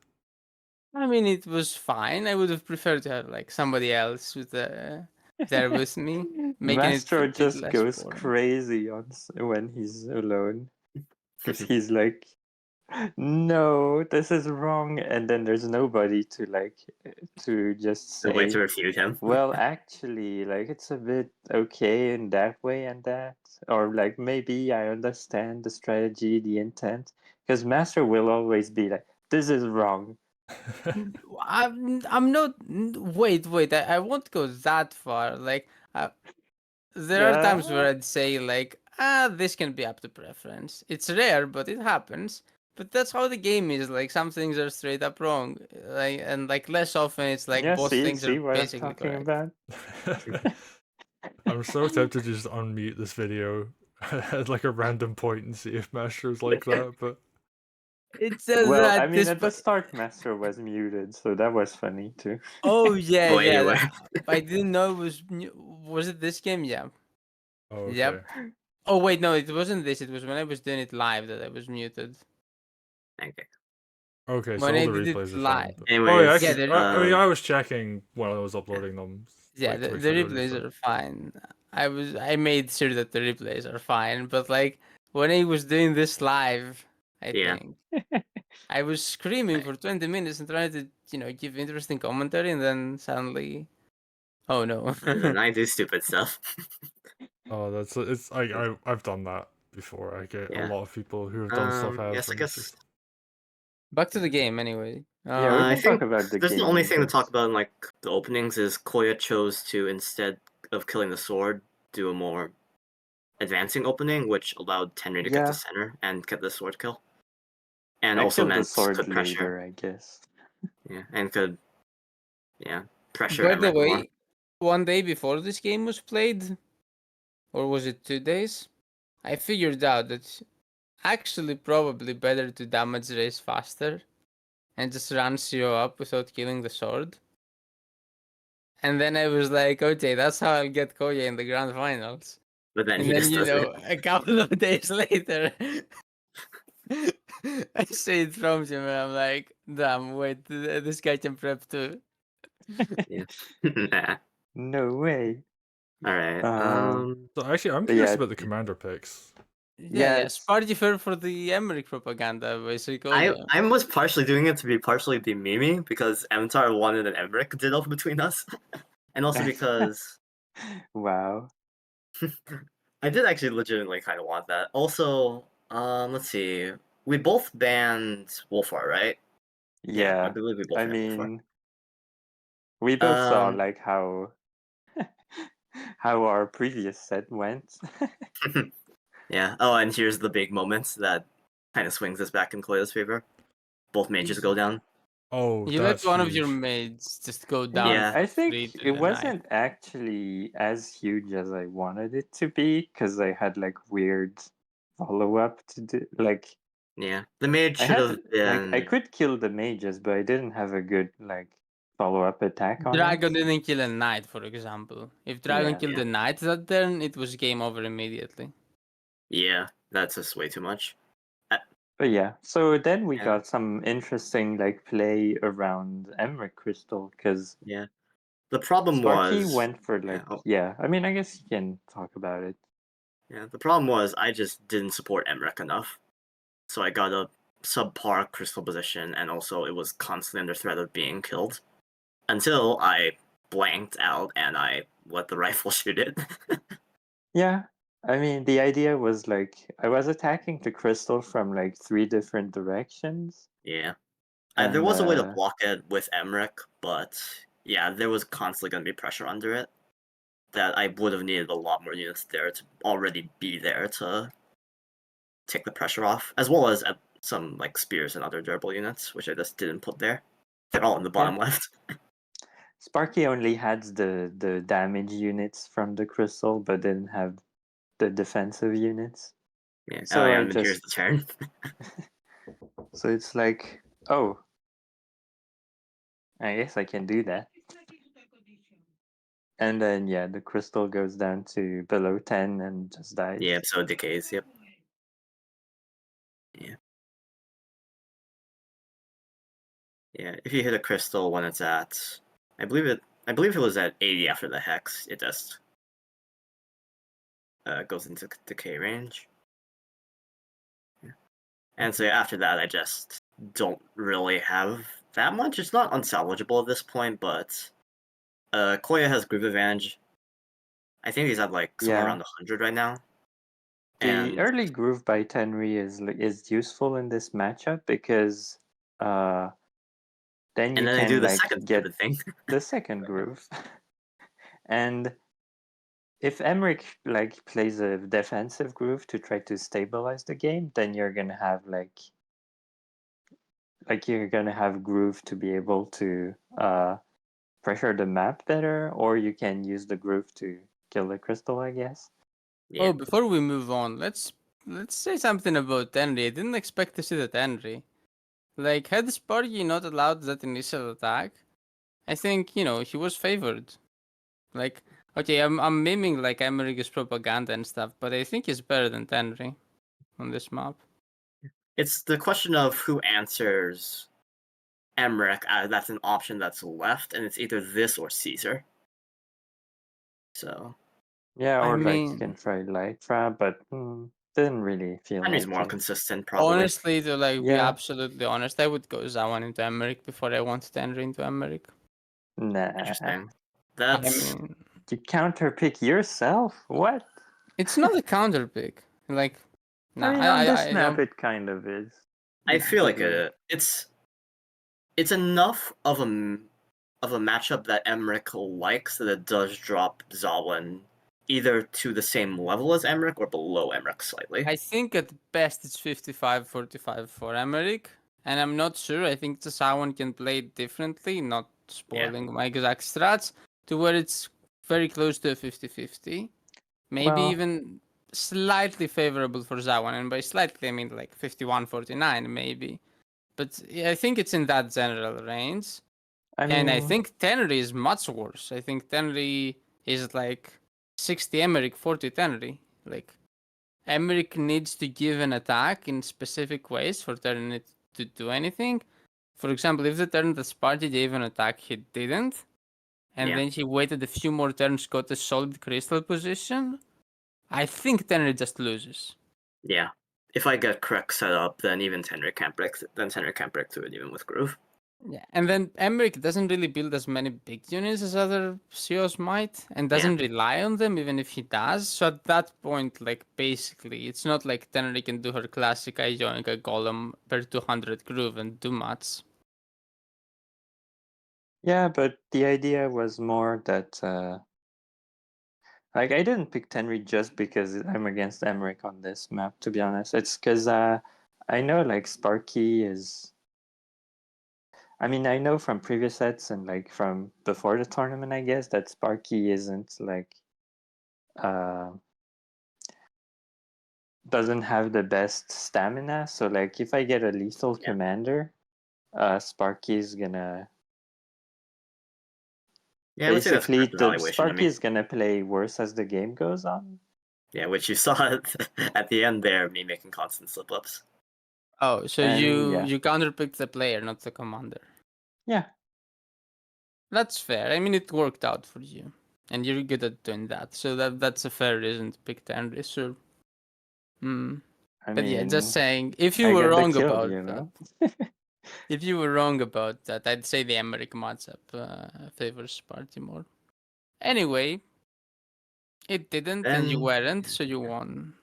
I mean, it was fine. I would have preferred to have like somebody else with there with me, making Mastro it a bit just less goes boring. crazy when he's alone. Because he's like, no, this is wrong. And then there's nobody to like, to just The way say, to refute him. well, actually, like, it's a bit okay in that way and that. Or like, maybe I understand the strategy, the intent. Because Master will always be like, this is wrong. I'm not. Wait. I won't go that far. Like, there are times where Yeah. I'd say like, this can be up to preference. It's rare, but it happens. But that's how the game is. Like, some things are straight up wrong. Like, and like less often, it's like Yeah, both things are see what I'm basically talking correct. about? I'm so tempted to just unmute this video at like a random point and see if Master's like that, but It says Well, that I mean, this. at the start, Mastro was muted, so that was funny too. Oh yeah, Oh, yeah. anyway. I didn't know it was. Was it this game? Yeah. oh, okay. Yep. Oh wait, no, it wasn't this. It was when I was doing it live that I was muted. Okay. Okay, so When all I the did it replays are live. fine. But... Anyways, oh yeah, Yeah, actually, I mean, I was checking when I was uploading them. Yeah, like, to the make sure they were replays different. are fine. I made sure that the replays are fine, but like when I was doing this live, I Yeah. think I was screaming for 20 minutes and trying to give interesting commentary, and then suddenly, oh no. And then I do stupid stuff. Oh, I've done that before. I get a Yeah. lot of people who have done stuff have. Yes, I and guess. just... Back to the game anyway. Yeah, we I can think talk about the this is the game, only thing to talk but- about in like the openings is Koya chose to, instead of killing the sword, do a more advancing opening, which allowed Tenri to get Yeah. to center and get the sword kill. And I also killed the meant sword could pressure. later, I guess. Yeah, and could pressure By the Emmerich more. way, one day before this game was played, or was it 2 days? I figured out that it's actually probably better to damage race faster and just run CO up without killing the sword. And then I was like, okay, that's how I'll get Koya in the grand finals. But then And he then, just does it. a couple of days later, I see it from him and I'm like, damn, wait, this guy can prep too. Yeah. Nah. No way. Alright. So actually, I'm But curious yeah, about the commander picks. Yeah, it's- Spargy for the Emmerich propaganda, basically. I was partially doing it to be partially be memey because Avatar wanted an Emmerich ditto between us. And also because Wow. I did actually legitimately kind of want that. Also, let's see. We both banned Wolfar, right? I Yeah. believe we both I banned Wolfar. mean, we both saw Um, like how our previous set went. Yeah. Oh, and here's the big moments that kind of swings us back in Koya's favor. Both mages go down. Oh, You let that's one of your huge. maids just go down. Yeah. I free think to it the knife. wasn't actually as huge as I wanted it to be because I had like weird follow up to do. Like Yeah, the mage I should had have like I been. could kill the mages, but I didn't have a good like follow-up attack on Dragon it. didn't kill a knight, for example. If Dragon Yeah. killed Yeah. a knight that turn, it was game over immediately. Yeah, that's just way too much. But yeah, so then we Yeah. got some interesting like play around Emerald Crystal because Yeah. The problem Sparky was. went for like I mean I guess you can talk about it. Yeah, the problem was I just didn't support Emmerich enough. So I got a subpar crystal position, and also it was constantly under threat of being killed. Until I blanked out and I let the rifle shoot it. Yeah, I mean the idea was like I was attacking the crystal from like 3 different directions. Yeah. There And was a way to block it with Emmerich, but yeah, there was constantly going to be pressure under it. That I would have needed a lot more units there to already be there to take the pressure off, as well as some like spears and other durable units, which I just didn't put there. They're all in the bottom left. Sparky only had the damage units from the crystal, but didn't have the defensive units. Yeah. So Oh yeah, I and then here's just the turn. so it's like, oh, I guess I can do that. And then yeah, the crystal goes down to below 10 and just dies. Yeah, so it decays. Yep. Yeah. Yeah. If you hit a crystal when it's at, I believe it was at 80 after the hex. It just goes into decay range. Yeah. And so after that, I just don't really have that much. It's not unsalvageable at this point, but Koya has group advantage. I think he's at like somewhere Yeah. around 100 right now. The And early groove by Tenri is useful in this matchup because then you then I can do the like second get stupid thing. the second groove. And if Emmerich like plays a defensive groove to try to stabilize the game, then you're gonna have like you're gonna have groove to be able to pressure the map better, or you can use the groove to kill the crystal, I guess. Yeah. Oh, before we move on, let's say something about Henry. I didn't expect to see that Henry. Like, had Sparky not allowed that initial attack, I think, he was favored. Like, okay, I'm miming like America's propaganda and stuff, but I think he's better than Henry on this map. It's the question of who answers Emmerich. That's an option that's left, and it's either this or Caesar. So Yeah, I or like you mean, can try Lytra, but didn't really feel Henry's like more it. consistent, probably. honestly, to like be Yeah. absolutely honest, I would go Zawan into Emmerich before I wanted Henry into Emmerich. Nah. Interesting. I That's mean, You counterpick yourself? What? it's not a counter pick. Like, I nah, mean, on this I map, don't. it kind of is. I feel like Because it's enough of a matchup that Emmerich likes that it does drop Zawin either to the same level as Emmerich or below Emmerich slightly. I think at best it's 55-45 for Emmerich, and I'm not sure. I think Zawan can play it differently, not spoiling my exact strats, to where it's very close to a 50-50. Maybe well, even slightly favorable for Zawan, and by slightly I mean like 51-49 maybe. But yeah, I think it's in that general range. I And I mean, think Tenry is much worse. I think Tenry is like 60 Emmerich, 40 Tenry. Like, Emmerich needs to give an attack in specific ways for turning it to do anything. For example, if the turn that Sparty gave an attack, he didn't, and Yeah. then he waited a few more turns, got a solid crystal position, I think Tenry just loses. Yeah. If I get correct set up, then Tenry can't break through it even with Groove. Yeah, and then Emmerich doesn't really build as many big units as other CEOs might, and doesn't rely on them even if he does. So at that point, like basically, it's not like Tenry can do her classic Ionica Golem per 200 groove and do much. yeah, but the idea was more that, like, I didn't pick Tenry just because I'm against Emmerich on this map, to be honest. It's because I know, like, Sparky is. I mean, I know from previous sets and, like, from before the tournament, I guess, that Sparky isn't, like, doesn't have the best stamina. So like if I get a lethal commander, Sparky's gonna Yeah, I would say that's basically correct evaluation. I mean, Sparky's gonna play worse as the game goes on. yeah, which you saw at the end there, me making constant slip ups. Oh, so And yeah. you counterpicked the player, not the commander. Yeah. That's fair. I mean, it worked out for you, and you're good at doing that. So that's a fair reason to pick Henry. Sure. Hmm. I But yeah, just mean, saying, if you I were get the wrong kill, about you that, know. if you were wrong about that, I'd say the Emmerich matchup favors Sparty more. Anyway, it didn't, and you Then weren't, so you won.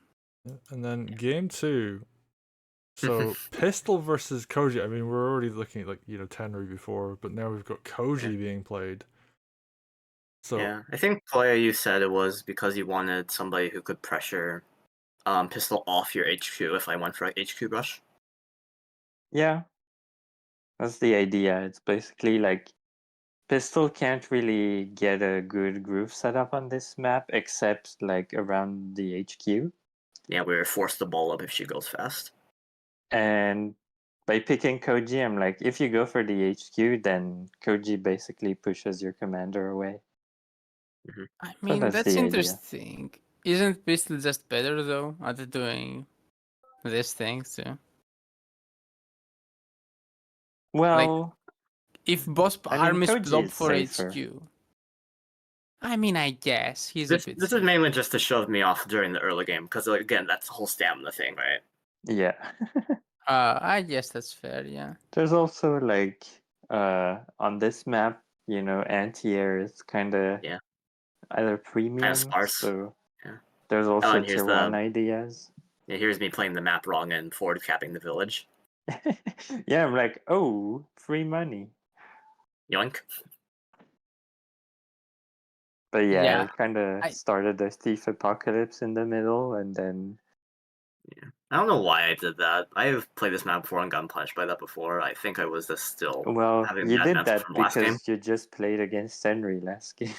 And then game 2. So Pistol versus Koji. I mean, we're already looking at Tenry before, but now we've got Koji being played. So yeah, I think Koya, you said it was because you wanted somebody who could pressure pistol off your HQ if I went for a HQ rush. Yeah. That's the idea. It's basically like Pistol can't really get a good groove set up on this map except like around the HQ. Yeah, we were forced to ball up if she goes fast. And by picking Koji, I'm like, if you go for the HQ, then Koji basically pushes your commander away. I So mean, that's that's the idea. interesting. Isn't Pistol just better though at doing this thing too? Well, If both I mean, armies Koji flop is for safer. HQ, I mean, I guess he's a bit. This is mainly just to shove me off during the early game because again, that's the whole stamina thing, right? Yeah. I guess that's fair. Yeah. There's also like on this map, anti-air is kind of Yeah. either premium, sparse. so Yeah. there's also and here's tier 1 ideas. Yeah, here's me playing the map wrong and forward capping the village. Yeah, I'm like, oh, free money. Yoink. But yeah, Yeah, it kind of I- started the Thief Apocalypse in the middle, and then I don't know why I did that. I have played this map before and gotten punished by that before. I think I was just still well, having you bad did mental that from last game. because you just played against Henry last game.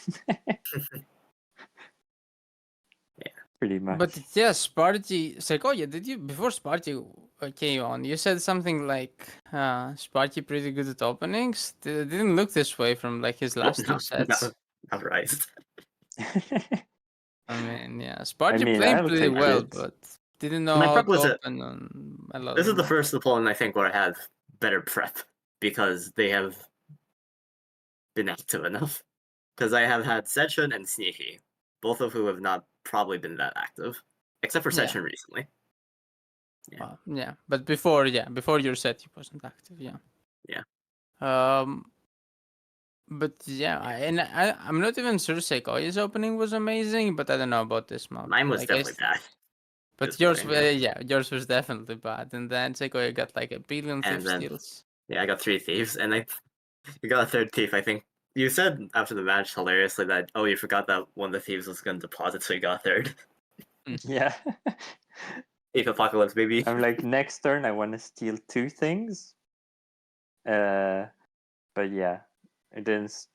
Pretty much. but yeah, Sparty, Saykoya, did you before Sparty came on? You said something like Sparty pretty good at openings. It didn't look this way from like his last two sets. Not right. I mean, yeah, Sparty mean, played I'll pretty take well, it. but didn't know My how prep to was open on a lot This of is the maps. first opponent I think where I had better prep because they have been active enough. Because I have had Session and Sneaky, both of who have not probably been that active, except for Yeah. Session recently. Yeah, but before your set, he wasn't active. Yeah. Yeah. But yeah, I'm not even sure Saykoya's opening was amazing, but I don't know about this map. Mine was Like, definitely bad. But Is the yours, thing, yeah. yours was definitely bad. And then Saykoya got like a billion thief And then- steals. Yeah, I got 3 thieves, and you got a third thief. I think you said after the match hilariously that you forgot that one of the thieves was going to deposit, so you got a third. Yeah. Thief Apocalypse, baby. I'm like, next turn I want to steal 2 things. But yeah, I didn't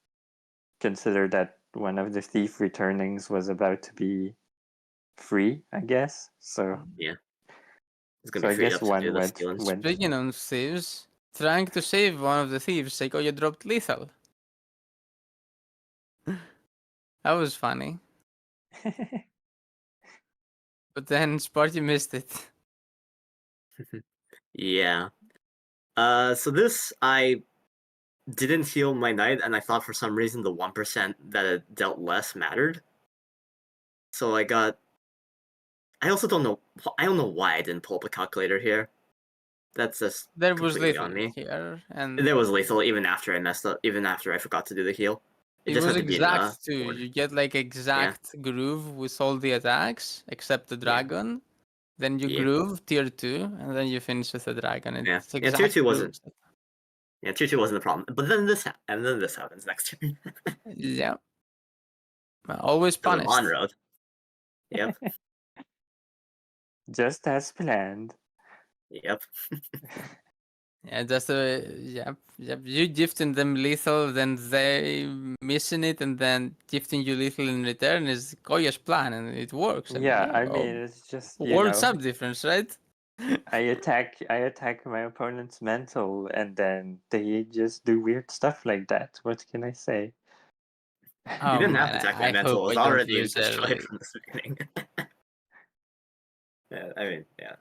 consider that one of the thief returnings was about to be free, I guess. So Yeah. It's so gonna I be freed guess up to one do the went. stealing. Speaking of thieves, trying to save one of the thieves, Saykoya dropped lethal. That was funny. But then Sparty missed it. Yeah. So this I didn't heal my knight, and I thought for some reason the 1% that it dealt less mattered. So I got. I also don't know. I don't know why I didn't pull up a calculator here. That's just There was completely lethal on me. here, and There was lethal even after I messed up. Even after I forgot to do the heal. it just was had to be in the exact too. board. You get like exact groove with all the attacks except the dragon. Then you Yeah. groove tier 2, and then you finish with the dragon. It's Yeah, tier 2 wasn't. grooves. Yeah, tier 2 wasn't the problem. But then this happens next turn. Yeah. Always So the punished. on road. Yep. Just as planned. Yep. Yeah, just yep. You gifting them lethal, then they missing it, and then gifting you lethal in return is Koya's plan, and it works. I mean, Yeah, yeah, I mean, it's just, world sub difference, right? I attack my opponent's mental, and then they just do weird stuff like that. What can I say? You Oh didn't have man, to attack my I mental. hope It was I don't already lose destroyed early. from the beginning. yeah.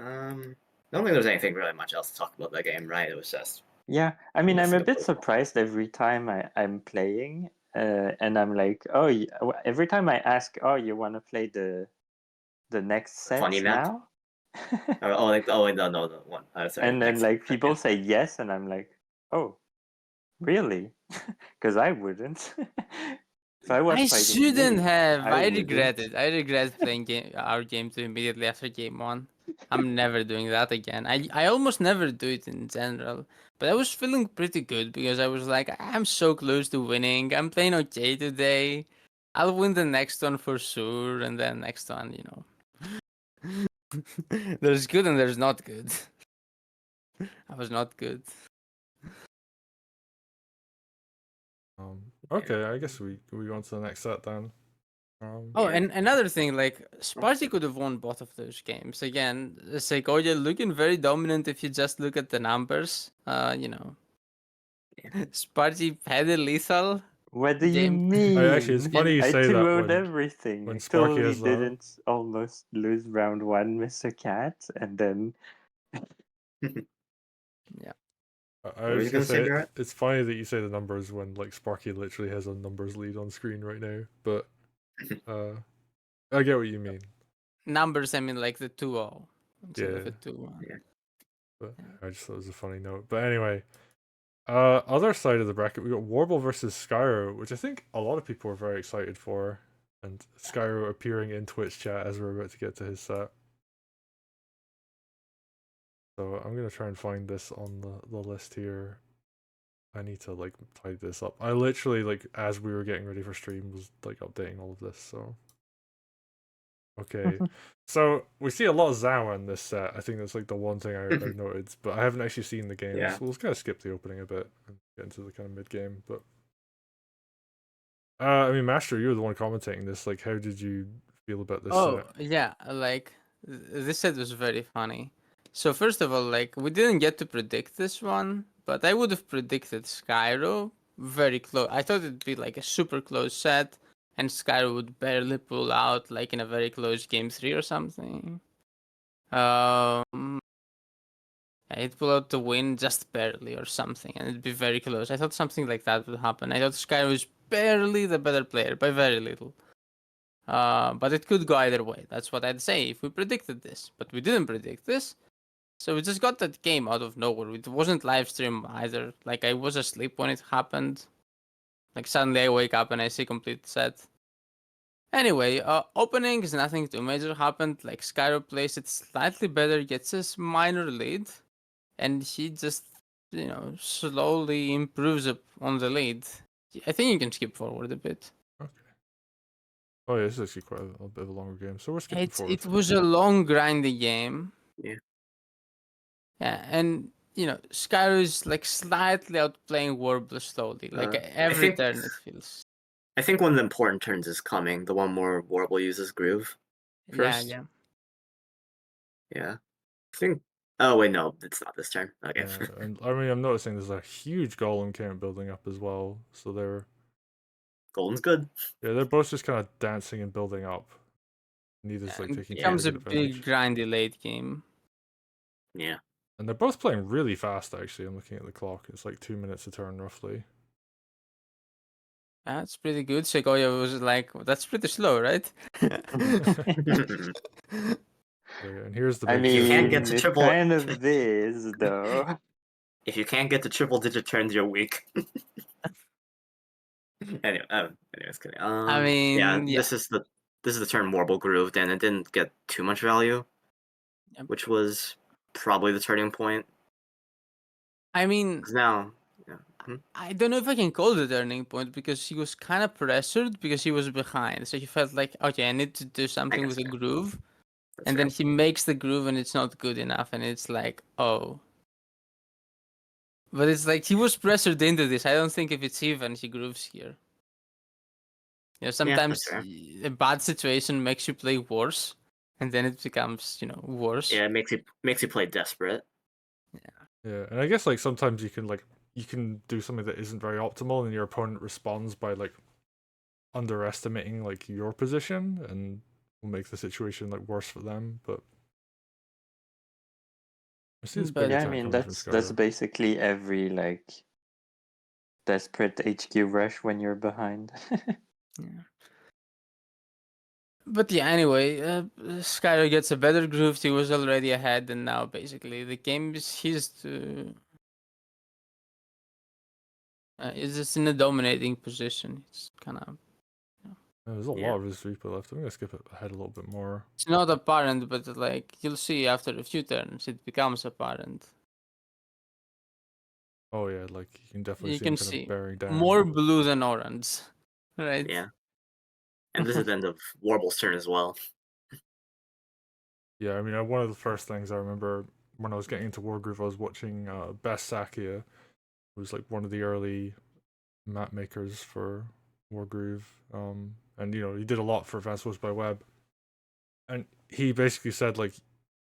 I don't think there's anything really much else to talk about that game, right? It was just Yeah, I mean, I'm a bit Mostly. surprised every time I'm playing, and I'm like, oh, every time I ask, oh, you want to play the next funny sets map. now? No, the one. Sorry, And then next like one. people say yes, and I'm like, oh, really? Because I wouldn't. If I was I fighting shouldn't you, have. I I wouldn't. regret it. I regret playing our game 2 immediately after game 1. I'm never doing that again. I almost never do it in general. But I was feeling pretty good because I was like, I'm so close to winning. I'm playing okay today. I'll win the next one for sure. And then next one, there's good and there's not good. I was not good. Okay, I guess we go on to the next set then. Oh, Yeah. and another thing, like Sparty could have won both of those games. Again, Saykoya looking very dominant if you just look at the numbers. Sparty had a lethal What do you game. Actually, it's mean? funny you I say that 2-0'd when everything Sparky till he has that. didn't almost lose round 1, Mr. Cat, and then Yeah. I What were was you just gonna gonna say, say Barrett? it's funny that you say the numbers when like Sparky literally has a numbers lead on screen right now, but I get what you mean. Numbers, I mean like the 2-0 instead of Yeah, a 2-1. Yeah. but I just thought it was a funny note. But anyway, other side of the bracket, we got Warble versus Skyro, which I think a lot of people were very excited for, and Skyro appearing in Twitch chat as we're about to get to his set. So I'm gonna try and find this on the list here. I need to like tidy this up. I literally like as we were getting ready for stream was like updating all of this. So okay, so we see a lot of Zawa in this set. I think that's like the one thing I noted, but I haven't actually seen the games. Yeah. We'll kind of skip the opening a bit and get into the kind of mid game. But I mean, Mastro, you were the one commentating this. Like, how did you feel about this Oh, set? yeah, like this set was very funny. So first of all, like we didn't get to predict this one, but I would have predicted Skyro very close. I thought it'd be like a super close set, and Skyro would barely pull out like in a very close game 3 or something. He'd pull out the win just barely or something, and it'd be very close. I thought something like that would happen. I thought Skyro was barely the better player by very little. But it could go either way. That's what I'd say if we predicted this. But we didn't predict this. So we just got that game out of nowhere. It wasn't live stream either. Like I was asleep when it happened. Like suddenly I wake up and I see complete set. Anyway, opening is nothing too major happened. Like Skyro plays it slightly better, gets a minor lead, and he just slowly improves up on the lead. I think you can skip forward a bit. Okay. Oh yeah, this is actually quite a bit of a longer game, so we're skipping forward. It was a long grindy game. Yeah. Yeah, and Skyro is like slightly outplaying Warble slowly. Like every turn it feels. I think one of the important turns is coming. The one where Warble uses Groove first. Yeah. Yeah. I think. Oh wait, no, it's not this turn. Okay. Yeah, and I mean, I'm noticing there's a huge golem count building up as well. So Golden's good. they're both just kind of dancing and building up. Neither's like It taking becomes too a good big advantage. grindy late game. Yeah. And they're both playing really fast. Actually, I'm looking at the clock. It's like 2 minutes a turn roughly. That's pretty good. Saykoya was like, that's pretty slow, right? And here's the I big. If you can't get mean, to it triple, kind of is though. if you can't get to triple digit turns, you're weak. Anyways, kidding. I mean, yeah. This is the turn Warble grooved, and it didn't get too much value, Yep. which was probably the turning point. I mean, 'Cause now, I don't know if I can call the turning point because he was kind of pressured because he was behind. So he felt like, okay, I need to do something guess, with a yeah. groove. That's and fair. then he makes the groove and it's not good enough, and it's like, oh. But it's like he was pressured into this. I don't think if it's even, he grooves here. You know, that's sometimes fair. a bad situation makes you play worse, and then it becomes, worse. Yeah, it makes you play desperate. Yeah, and I guess like sometimes you can do something that isn't very optimal, and your opponent responds by like underestimating like your position, and will make the situation like worse for them. But I see this But big Yeah, I attack mean coming from that's Skyro. basically every like desperate HQ rush when you're behind. Yeah. But yeah, anyway, Skyro gets a better groove. He was already ahead, and now basically the game is his to. It's just in a dominating position. It's kind of. There's a Yeah. lot of his replay left. I'm gonna skip it ahead a little bit more. It's not apparent, but like you'll see after a few turns, it becomes apparent. Oh yeah, like you can definitely You see him can kind see of bearing down. more blue than orange, right? Yeah. And this is the end of Warble's turn as well. Yeah, I mean, one of the first things I remember when I was getting into Wargroove, I was watching Best Sakia, who was like one of the early map makers for Wargroove. And he did a lot for Advanced Wars by Web. And he basically said like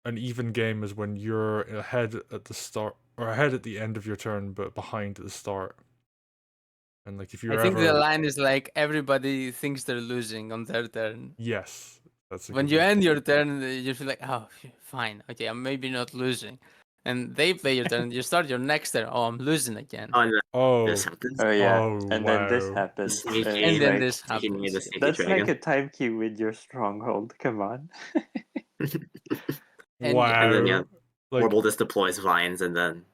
an even game is when you're ahead at the start or ahead at the end of your turn, but behind at the start. And like if I you're think the ever line is like everybody thinks they're losing on their turn. yes, that's a When good you one. end your turn, you feel like, oh, fine, okay, I'm maybe not losing. And they play your turn, you start your next turn, oh, I'm losing again. Oh, and then Oh, this happens. Oh yeah, oh and then this wow. happens. Sneaky, And And it's then like this Sneaky made happens. the sneaky that's like dragon. a time cue with your stronghold. Come on. And yeah. And then yeah, Wow. Like Warble just deploys vines, and then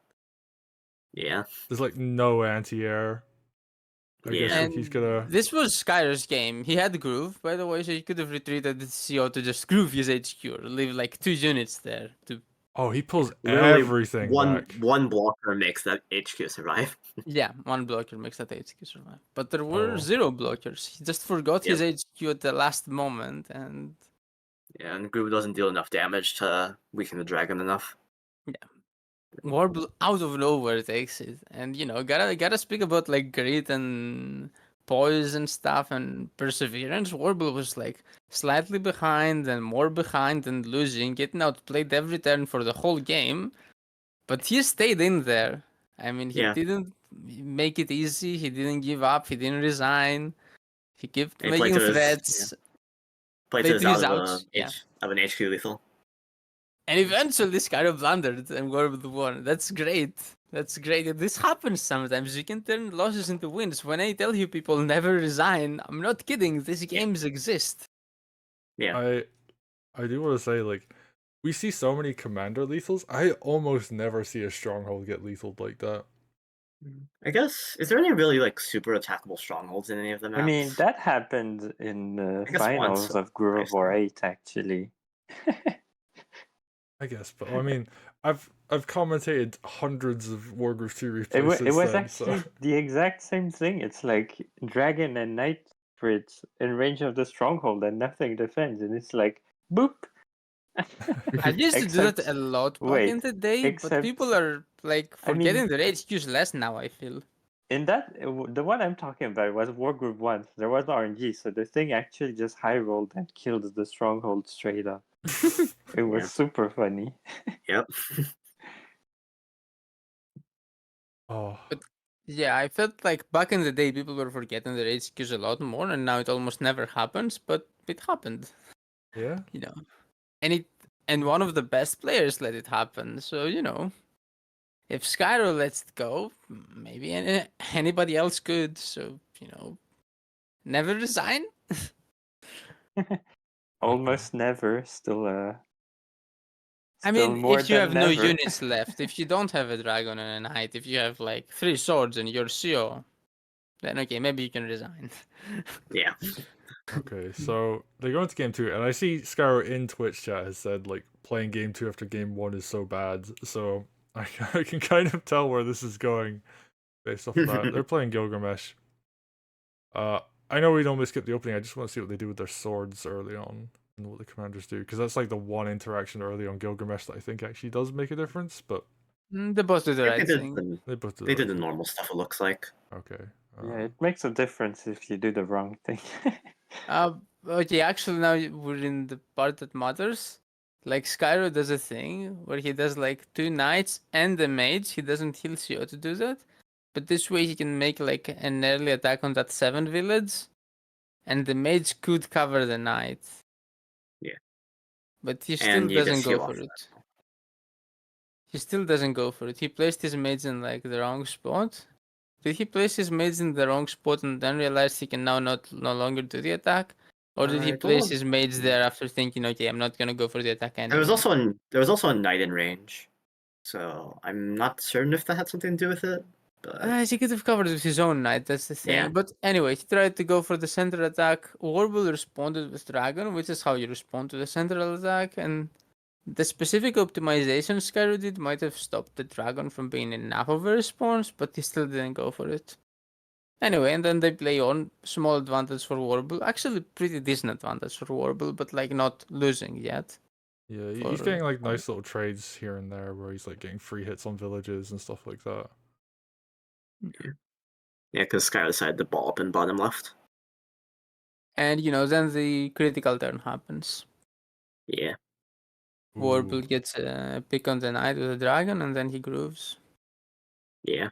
yeah, there's like no anti-air. I guess yeah, like he's And gonna. this was Skyro's game. He had groove, by the way, so he could have retreated the CO to just groove his HQ or leave like 2 units there to. Oh, he pulls literally everything one back. one blocker makes that HQ survive. Yeah, one blocker makes that HQ survive. But there were Oh, 0 blockers. He just forgot Yep. his HQ at the last moment, and Yeah, and Groove doesn't deal enough damage to weaken the dragon enough. Warble out of nowhere takes it. And gotta speak about like grit and poise and stuff and perseverance. Warble was like slightly behind and more behind and losing, getting outplayed every turn for the whole game. But he stayed in there. I mean, he Yeah. didn't make it easy. He didn't give up. He didn't resign. He kept And he played making to his threats. played to Played his to his out of outs. Yeah. of an HQ lethal. And eventually, this kind of blundered and Warble won. That's great. That's great. This happens sometimes. You can turn losses into wins. When I tell you people never resign, I'm not kidding. These games exist. Yeah. I do want to say like we see so many commander lethals. I almost never see a stronghold get lethal like that. I guess is there any really like super attackable strongholds in any of the maps? I mean, that happened in the I guess finals once, of Groove of I War see. 8, actually. I guess, but I mean, I've commentated hundreds of Wargroove 2 It, replays it since was then, actually so the exact same thing. It's like Dragon and Knight Spirits in range of the stronghold and nothing defends, and it's like boop. I used to do that Except, a lot back in wait, the day, but people except are like I mean, forgetting their HQs less now, I feel. in that the one I'm talking about was Wargroove 1. There was RNG, so the thing actually just high rolled and killed the stronghold straight up. It was Yeah. super funny. Yep. oh Yeah, I felt like back in the day people were forgetting their HQs a lot more, and now it almost never happens, but it happened, yeah. you know. And one of the best players let it happen, so if Skyro lets it go, maybe anybody else could. So never resign. Almost never, still I still mean, more if you than have no never. units left, if you don't have a dragon and a knight, if you have like 3 swords and you're CO, then okay, maybe you can resign. Yeah. Okay, so they go into game 2, and I see Skyro in Twitch chat has said like playing game 2 after game 1 is so bad. So I can kind of tell where this is going based off of that. They're playing Gilgamesh. I know we normally skip the opening. I just want to see what they do with their swords early on. and what the commanders do, because that's like the one interaction early on Gilgamesh that I think actually does make a difference. But They both do the They right did thing. the they both do they the did right the thing. normal stuff. It looks like. Okay. Yeah, it makes a difference if you do the wrong thing. Okay, actually now we're in the part that matters. Like Skyro does a thing where he does like 2 knights and the mage. He doesn't heal CO to do that. But this way he can make like an early attack on that 7 village. And the mage could cover the knight. Yeah. But he still And you doesn't just go heal for off it. He still doesn't go for it. He placed his mage in like the wrong spot. Did he place his mage in the wrong spot and then realize he can now no longer do the attack? Or did he I don't place know. his mage there after thinking, okay, I'm not gonna go for the attack There was anyway? also a knight in range, so I'm not certain if that had something to do with it. But He could have covered with his own knight, that's the thing. yeah, But anyway, he tried to go for the central attack. Warble responded with Dragon, which is how you respond to the central attack. And the specific optimization Skyro did might have stopped the Dragon from being enough of a response, but he still didn't go for it. Anyway, and then they play on. Small advantage for Warble. Actually, pretty decent advantage for Warble, but like not losing yet. Yeah, he's For getting like nice little trades here and there where he's like getting free hits on villages and stuff like that. yeah, because Sky decided to ball up in bottom left. And then the critical turn happens. Yeah, Warble Ooh. gets a pick on the knight with a dragon, and then he grooves. yeah.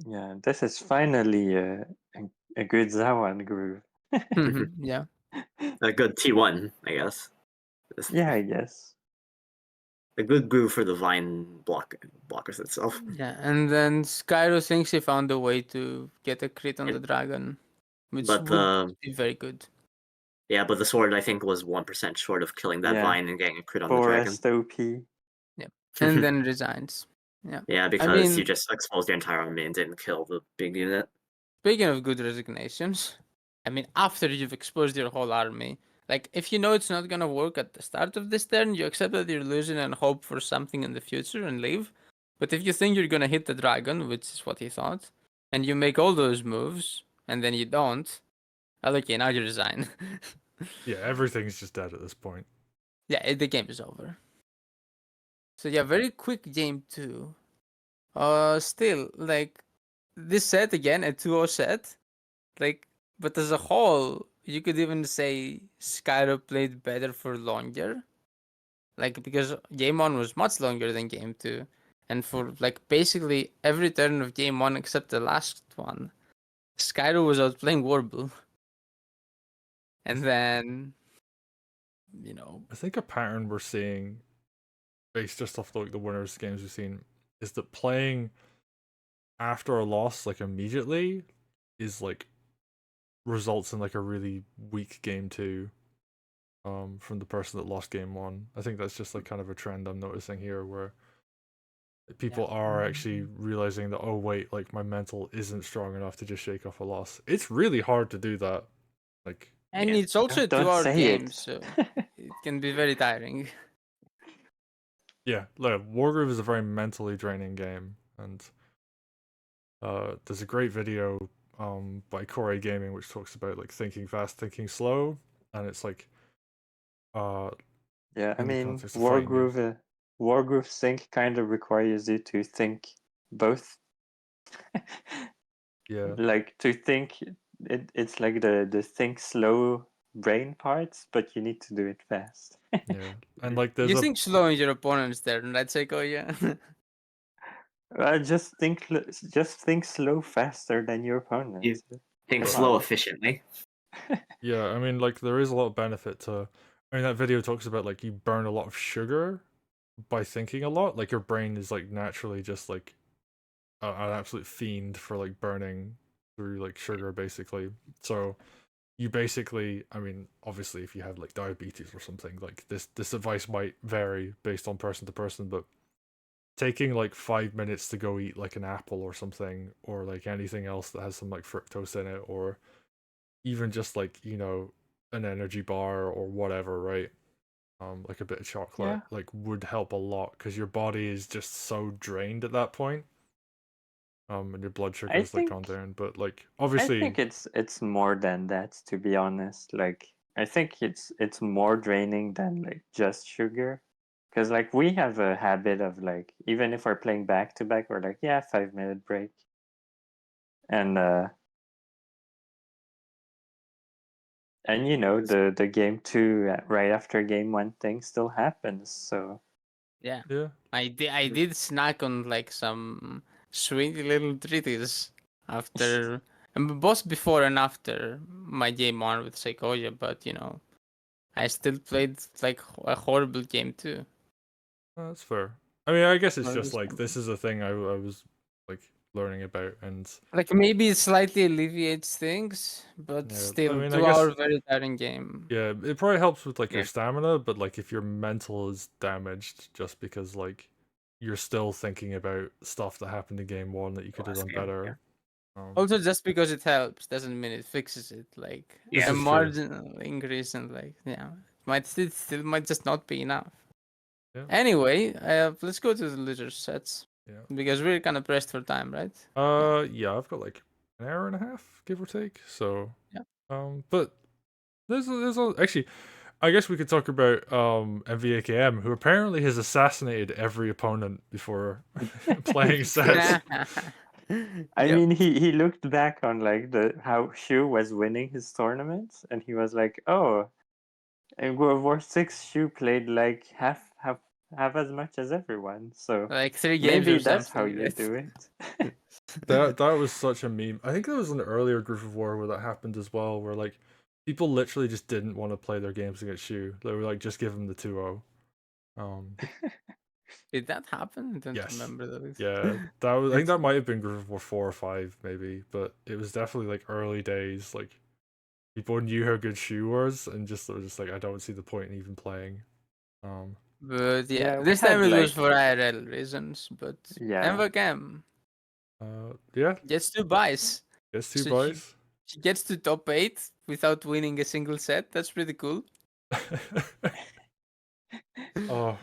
Yeah, this is finally a good Zawan groove. Yeah. A good T1, I guess. Yeah, I guess. A good groove for the vine blockers itself. Yeah, and then Skyro thinks he found a way to get a crit on the dragon, which But would be very good. but the sword I think was 1% short of killing that Yeah. vine and getting a crit on the dragon. Forest OP. Yeah, and then resigns. Yeah. Yeah, because I mean, you just exposed your entire army and didn't kill the big unit. speaking of good resignations, I mean, after you've exposed your whole army, like if you know it's not gonna work at the start of this turn, you accept that you're losing and hope for something in the future and leave. But if you think you're gonna hit the dragon, which is what he thought, and you make all those moves, and then you don't, well, okay, now you resign. Yeah, everything's just dead at this point. Yeah, the game is over. So yeah, very quick game too. Still, like, this set again, a 2-0 set, like, but as a whole, you could even say Skyro played better for longer. Like, because game 1 was much longer than game 2. And for, like, basically every turn of game 1 except the last one, Skyro was outplaying Warble. And then, I think a pattern we're seeing, based just off like the winners games we've seen, is that playing after a loss like immediately is like results in like a really weak game 2 from the person that lost game 1. I think that's just like kind of a trend I'm noticing here where people are actually realizing that, oh wait, like my mental isn't strong enough to just shake off a loss. It's really hard to do that. Like, and Yeah. it's also a Don't 2-hour say game, it. so it can be very tiring. yeah, look, Wargroove is a very mentally draining game, and there's a great video by Core Gaming which talks about like thinking fast, thinking slow, and it's like Yeah, I in the mean, context of fighting games. Wargroove Sync kind of requires you to think both. Yeah, Like to think, it's like the think slow brain parts, but you need to do it fast. yeah, and like there's You a think slowing your opponent's turn, right, Saykoya? Just think slow faster than your opponent. You think But- slow efficiently. yeah, I mean like there is a lot of benefit to. I mean that video talks about like you burn a lot of sugar by thinking a lot. Like your brain is like naturally just like an absolute fiend for like burning through like sugar basically. So you basically, I mean, obviously if you have like diabetes or something, like this advice might vary based on person to person, but taking like 5 minutes to go eat like an apple or something, or like anything else that has some like fructose in it, or even just like, an energy bar or whatever, right? Like a bit of chocolate, Yeah. like would help a lot because your body is just so drained at that point. And your blood sugar's like gone down. But like I obviously think it's more than that, to be honest. Like I think it's more draining than like just sugar, because like we have a habit of like even if we're playing back to back, we're like 5 minute break, and you know the game two right after game one thing still happens. So Yeah. Yeah. I did snack on like some sweet little treaties after, and both before and after my game on with Saykoya, but you know, I still played like a horrible game too. That's fair. I mean, I guess it's just like Understandable. this is a thing I was like learning about, and Like maybe it slightly alleviates things, but yeah. I still mean, I 2 hour guess very tiring game. yeah, it probably helps with like your Yeah. stamina, but like if your mental is damaged just because like you're still thinking about stuff that happened in game one that you could have Last done game, better. Also, just because it helps doesn't mean it fixes it. Like This a is true. marginal increase, and like still might just not be enough. Yeah. Anyway, let's go to the leisure sets Yeah. because we're kind of pressed for time, right? Yeah, I've got like an hour and a half, give or take. So, Yeah. but actually, I guess we could talk about MVAKM, who apparently has assassinated every opponent before playing sets. I Yep. mean, he looked back on like the how Shu was winning his tournaments, and he was like, "Oh, in World War Six, Shu played like half as much as everyone." So Like 3 games maybe or that's how something, you right? do it. That was such a meme. I think there was an earlier Group of War where that happened as well, where like people literally just didn't want to play their games against Shu. They were like, just give him the 2-0. Did that happen? I don't Yes. remember those. Yeah, that was. I think that might have been Group of War 4 or 5, maybe, but it was definitely like early days. Like people knew how good Shu was, and just they were just like, I don't see the point in even playing. But yeah, Yeah, we this time had it was like for IRL reasons. But yeah. Envagam Yeah, gets 2 buys. gets two So buys. she gets to top 8 without winning a single set. That's pretty cool. Oh,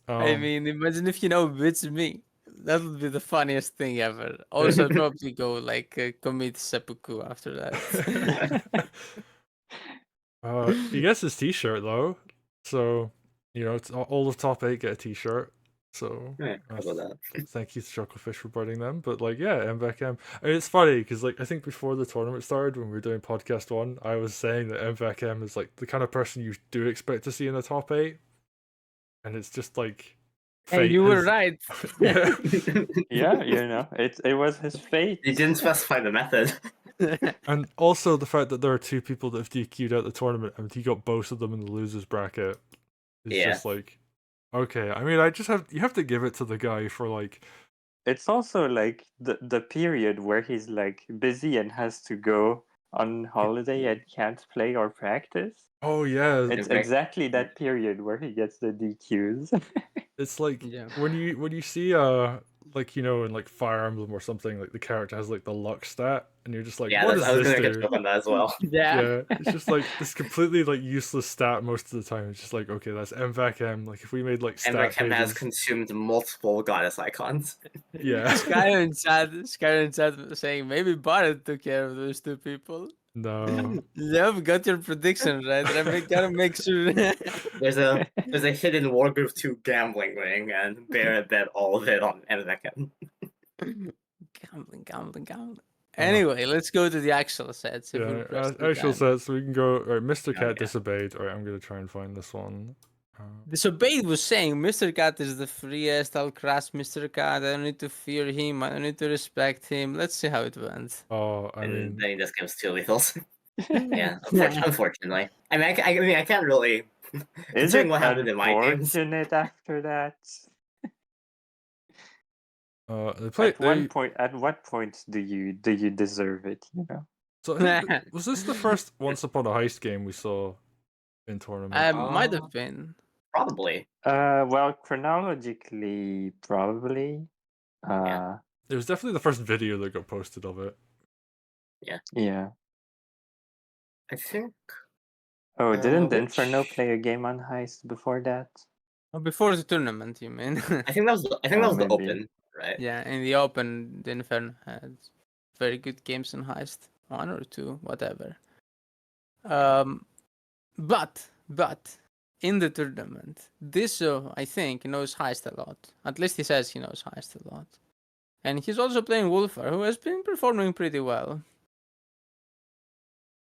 I mean, imagine if beats me. That would be the funniest thing ever. Also, I'd probably go like commit seppuku after that. he gets his T-shirt though, so it's all the top 8 get a T-shirt. So Yeah, how about that? thank you to Chucklefish for buying them. But like, yeah, MVACM. I mean, it's funny because like I think before the tournament started, when we were doing podcast one, I was saying that MVACM is like the kind of person you do expect to see in the top 8, and it's just like And fate you were has. right. Yeah. Yeah, it was his fate. They didn't specify the method. And also the fact that there are 2 people that have DQ'd out the tournament, and he got both of them in the losers bracket is Yeah. just like, okay. I mean, you have to give it to the guy for like. It's also like the period where he's like busy and has to go on holiday and can't play or practice. Oh yeah, It's Okay. exactly that period where he gets the DQs. it's like Yeah. when you see like in like Fire Emblem or something, like the character has like the luck stat, and you're just like, Yeah, what I does was this gonna get do? up on that as well. Yeah. Yeah, it's just like this completely like useless stat most of the time. It's just like, okay, that's MVACM. Like if we made like And stat Chem has pages, consumed multiple goddess icons. yeah, Skyrim chat saying maybe Barrett took care of those 2 people. no, Yep, got your prediction right. Gotta make sure. There's a hidden Wargroove 2 gambling ring, and Barrett bet all of it on Envechem. Gambling. Anyway, let's go to the actual sets if we're yeah. pressed for Actual time. sets, so we can go. All right, Mr. Cat Okay. disobeyed. All right, I'm gonna try and find this one. Disobeyed was saying Mr. Cat is the freest. I'll crush Mr. Cat. I don't need to fear him. I don't need to respect him. Let's see how it went. Oh, I And mean, then he just gives 2 lethals. Yeah, Yeah. unfortunately. I mean, I can't really. Is Considering it what happened in my games. unfortunate after that? they play. At what point do you deserve it? So I think was this the first Once Upon a Heist game we saw in tournament? Might have been. Probably. Well, chronologically, probably. Yeah. It was definitely the first video that got posted of it. Yeah. I think. Oh, didn't which- Inferno play a game on Heist before that? Oh, before the tournament, you mean? I think that was the maybe. open, right? Yeah, in the open, the Inferno had very good games in Heist. 1 or 2, whatever. But in the tournament, Disso, I think, knows Heist a lot. At least he says he knows Heist a lot. And he's also playing Wolfar, who has been performing pretty well.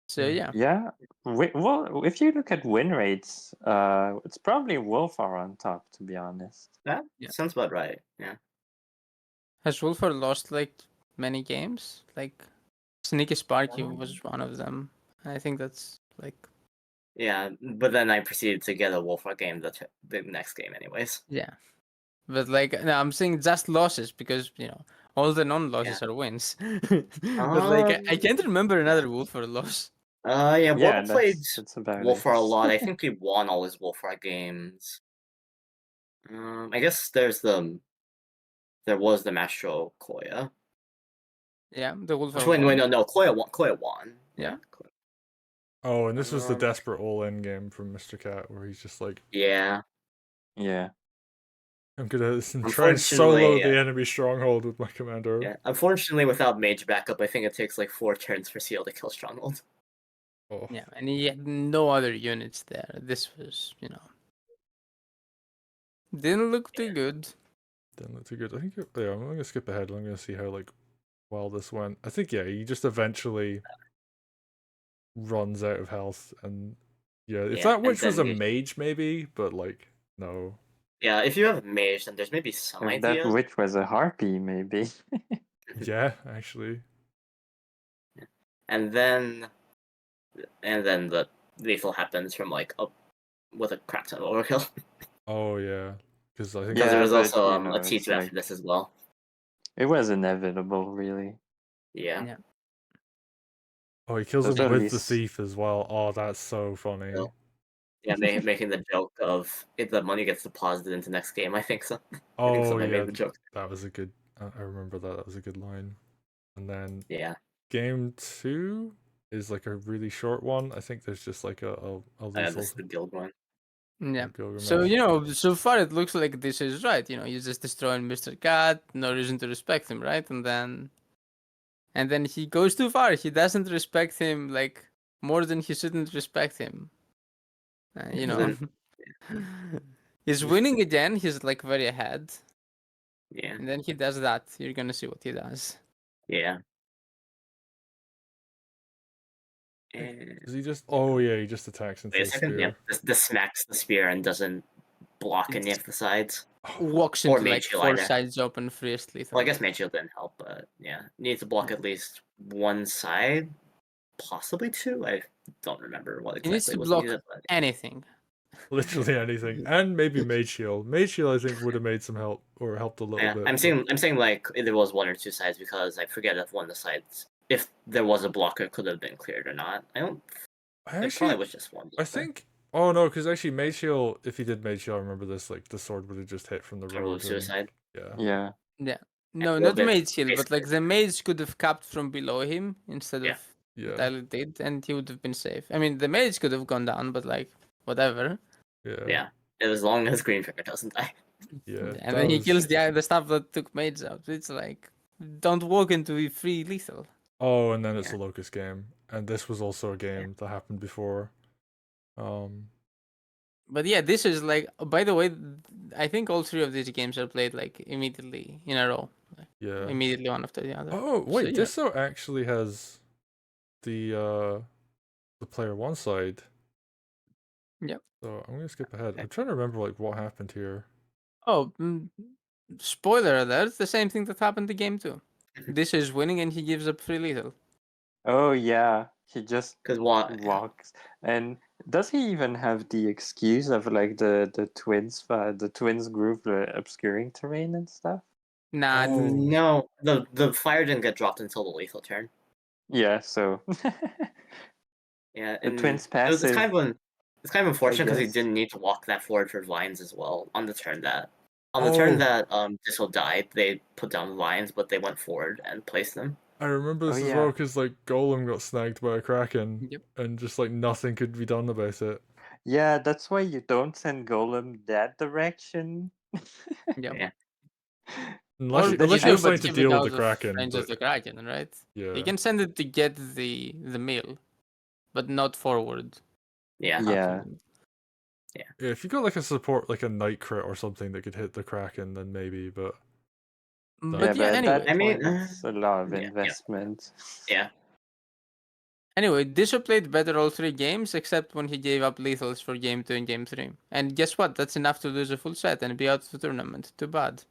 So yeah. Yeah. Well, if you look at win rates, it's probably Wolfar on top, to be honest. That Yeah. sounds about right. Yeah. Has Wolfar lost like many games? Like Sneaky Sparky was one of them. I think that's like Yeah, but then I proceeded to get a Wolfrock game the next game, anyways. yeah. But like no, I'm saying just losses because all the non-losses are wins. But like I can't remember another Wolfar loss. Yeah, Yeah, Wargroove played that's about it. Wolfrock a lot. I think he won all his Wolfrock games. I guess there was the Mastro Koya. Yeah, the Wolfar. Wait, no, Koya won. Yeah. Koya. Oh, and this was the Um, desperate all-in game from Mr. Cat, where he's just like, Yeah. Yeah. I'm gonna try and solo Unfortunately, the enemy stronghold with my commander. Yeah. Unfortunately, without mage backup, I think it takes like 4 turns for Seal to kill Stronghold. Oh, Yeah, and he had no other units there. This was, didn't look too good. didn't look too good. I think, yeah, I'm gonna skip ahead. I'm gonna see how like well this went. I think he just eventually runs out of health, and if that witch was a mage, maybe, but like no. Yeah, if you have mage, then there's maybe some If idea. that witch was a harpy, maybe. Yeah, actually. And then the lethal happens from like with a crap ton of overkill. Oh yeah, because I think Because there was but, also a it's T2 after like- this as well. It was inevitable, really. Yeah. he kills There's him at with the least- thief as well. Oh, that's so funny. Yeah. Yeah, making the joke of if the money gets deposited into next game. I think so. I think Oh somebody yeah, made the joke. that was a good. I remember that. That was a good line. And then Yeah. game 2 is like a really short one. I think there's just like a lethal. This is the guild one. Yeah. Gilgamesh. So, so far it looks like this is right. He's just destroying Mr. Cat, no reason to respect him, right? And then he goes too far. He doesn't respect him like more than he shouldn't respect him. He's winning again. He's like very ahead. Yeah. And then he does that. You're gonna see what he does. Yeah. And Does he just? Oh yeah, he just attacks into wait a the second. spear. Yeah. This smacks the spear and doesn't block any It's- of the sides. Walks Or into like Mage Heal 4 either. sides open, freest lethal. Well, I guess Mage Shield didn't help, but yeah, needs to block at least one side, possibly 2. I don't remember what He needs exactly to was block needed. But anything. Literally anything, and maybe Mage Shield. Mage Shield, I think, would have made some help or helped a little yeah, bit. I'm but- saying like if there was 1 or 2 sides because I forget if one of the sides, if there was a blocker, could have been cleared or not. I don't. I It actually, probably was just one. I think. Oh no, because actually, Mage Shield. If he did Mage Shield, I remember this. Like the sword would have just hit from the Total road. of suicide. Yeah. Yeah. No, a not little bit, mage heal, but like basically. the mage could have capped from below him instead Yeah. of Yeah. what Tyler did, and he would have been safe. I mean, the mage could have gone down, but like whatever. Yeah, as long as Greenfinger doesn't die. Yeah. And that then he was- kills the stuff that took mage out. It's like don't walk into free lethal. Oh, and then it's Yeah. a Locust game, and this was also a game that happened before. But yeah, this is like. By the way, I think all 3 of these games are played like immediately in a row, Yeah. immediately one after the other. Oh wait, yeah. Disso actually has the player 1 side. Yep. So I'm gonna skip ahead. I'm trying to remember like what happened here. Oh, spoiler alert! It's the same thing that happened to game 2. This is winning, and he gives up free lethal. Oh, yeah. He just Because what? walks. And does he even have the excuse of like the twins group obscuring terrain and stuff? Nah, Oh. No, the fire didn't get dropped until the lethal turn. Yeah, so Yeah, the and twins it's passive. kind of unfortunate because he guess. didn't need to walk that forward for vines as well on the turn that Disso died. They put down vines, but they went forward and placed them. I remember this Oh, as yeah. well because like Golem got snagged by a Kraken, Yep. and just like nothing could be done about it. Yeah, that's why you don't send Golem that direction. Yep. Yeah. Unless, Or you, unless you you're do, trying but to keep it deal out with the of Kraken. range of But, the Kraken, right? yeah. You can send it to get the mill, but not forward. Yeah. Yeah. Yeah, if you got like a support, like a night crit or something that could hit the Kraken, then maybe. But But Yeah, yeah, but at anyway. that I mean, point, it's a lot of yeah, yeah. investment. Yeah. Anyway, Disho played better all 3 games, except when he gave up lethals for game 2 and game 3. And guess what? That's enough to lose a full set and be out of the tournament. Too bad.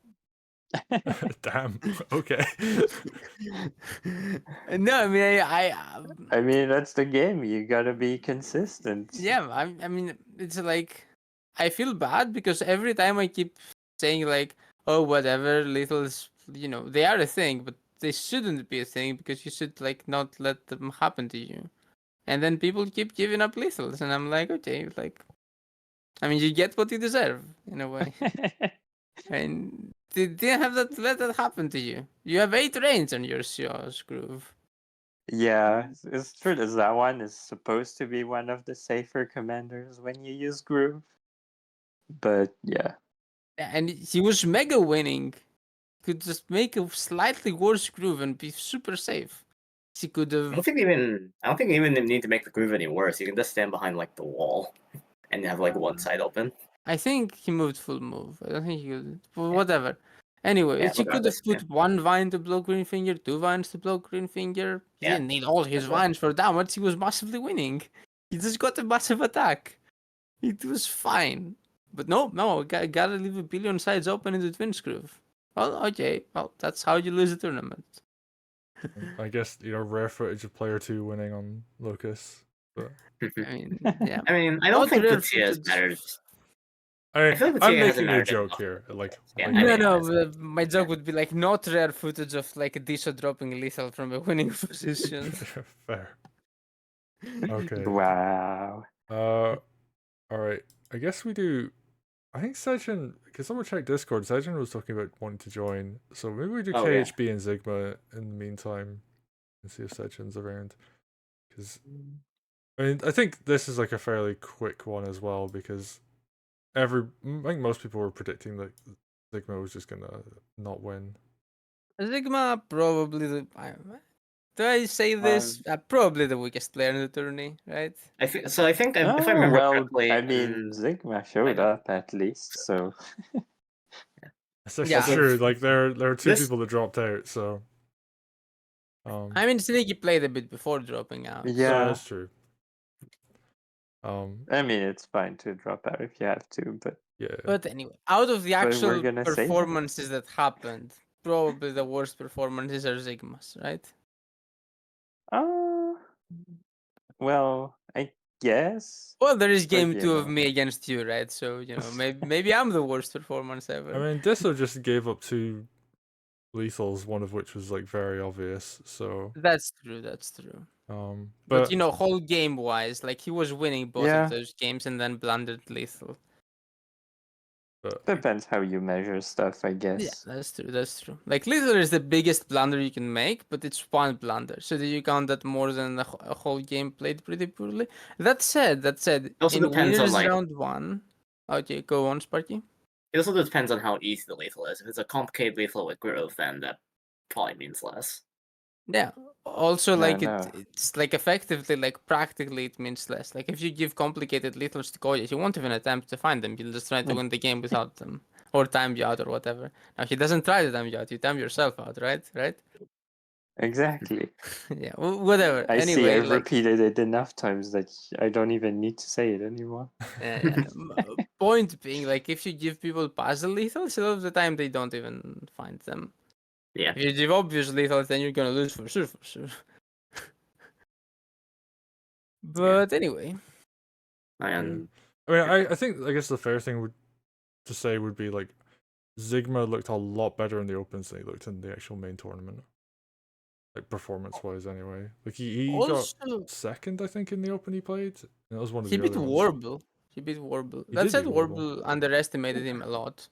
damn. Okay. No, I mean, I mean, that's the game. You gotta be consistent. yeah, I mean, it's like, I feel bad because every time I keep saying like, oh, whatever, lethals, they are a thing, but they shouldn't be a thing because you should like not let them happen to you. And then people keep giving up lethals, and I'm like, okay, like, I mean, you get what you deserve in a way. And they didn't have that let that happen to you. You have 8 reigns on your show's groove. Yeah, it's true that that one is supposed to be one of the safer commanders when you use Groove. But yeah. And he was mega winning. Could just make a slightly worse groove and be super safe. He could I have. don't think even need to make the groove any worse. You can just stand behind like the wall and have like one side open. I think he moved full move. I don't think he could. Well, whatever. Anyway, Yeah, he could have regardless, put 1 vine to block green finger, 2 vines to block green finger. He Yeah, didn't need all his as well. vines for damage. He was massively winning. He just got a massive attack. It was fine. But no, gotta leave a billion sides open in the twin groove. Well, okay. Well, that's how you lose a tournament. I guess rare footage of player 2 winning on Locus. But I mean, yeah. I mean, I don't Not think the rare TS footage. matters. I feel like the I'm TA hasn't making a mattered joke enough. here. Like, Yeah, like I mean, No, my joke would be like not rare footage of like a Disho dropping lethal from a winning position. fair. Okay. Wow. All right. I guess we do. I think Sejin, because someone checked Discord. Sejin was talking about wanting to join, so maybe we do Oh, yeah. KHB and Sigma in the meantime, and see if Sejin's around. Because I mean, I think this is like a fairly quick one as well, because I think most people were predicting that Sigma was just gonna not win. Sigma probably do I say this? Probably the weakest player in the tourney, right? I think if I remember well, correctly, I mean, Sigma showed up at least, so. That's Yeah. true. Like there are 2 This- people that dropped out, so. I mean, Sneaky played a bit before dropping out. Yeah. That's true. I mean, it's fine to drop out if you have to, but Yeah. But anyway, out of the But we're actual gonna say that. performances that happened, probably the worst performances are Sigma's, right? Well, I guess. Well, there is But, game you 2 of know. me against you, right? So, maybe I'm the worst performance ever. I mean, Disso just gave up 2 lethals, one of which was like very obvious. So That's true. That's true. but Whole game wise, like he was winning both Yeah. of those games and then blundered lethal. Depends how you measure stuff, I guess. Yeah, that's true. That's true. Like lethal is the biggest blunder you can make, but it's 1 blunder. So do you count that more than a whole game played pretty poorly? That said, also in depends on, winners like- round 1. Okay, go on, Sparky. It also depends on how easy the lethal is. If it's a complicated lethal with Groove, then that probably means less. Yeah. Also, Yeah, like no. it's like effectively, like practically, it means less. Like if you give complicated lethals to Koya, he won't even attempt to find them. He'll just try to win the game without them, or time you out, or whatever. Now he doesn't try to time you out. You time yourself out, right? Right? Exactly. Yeah. Whatever. I see. Anyway, I've repeated it enough times that I don't even need to say it anymore. yeah. Point being, like if you give people puzzle lethals, a lot of the time they don't even find them. Yeah. If you give obvious lethals, then you're gonna lose for sure. For sure. But anyway. And I mean, I guess the fair thing to say would be like Sigma looked a lot better in the opens than he looked in the actual main tournament. Like performance wise, anyway. Like he Also, got second, I think, in the open he played. And that was one of he the beat other ones. Warble. He beat Warble. That did said, beat Warble. Warble underestimated him a lot.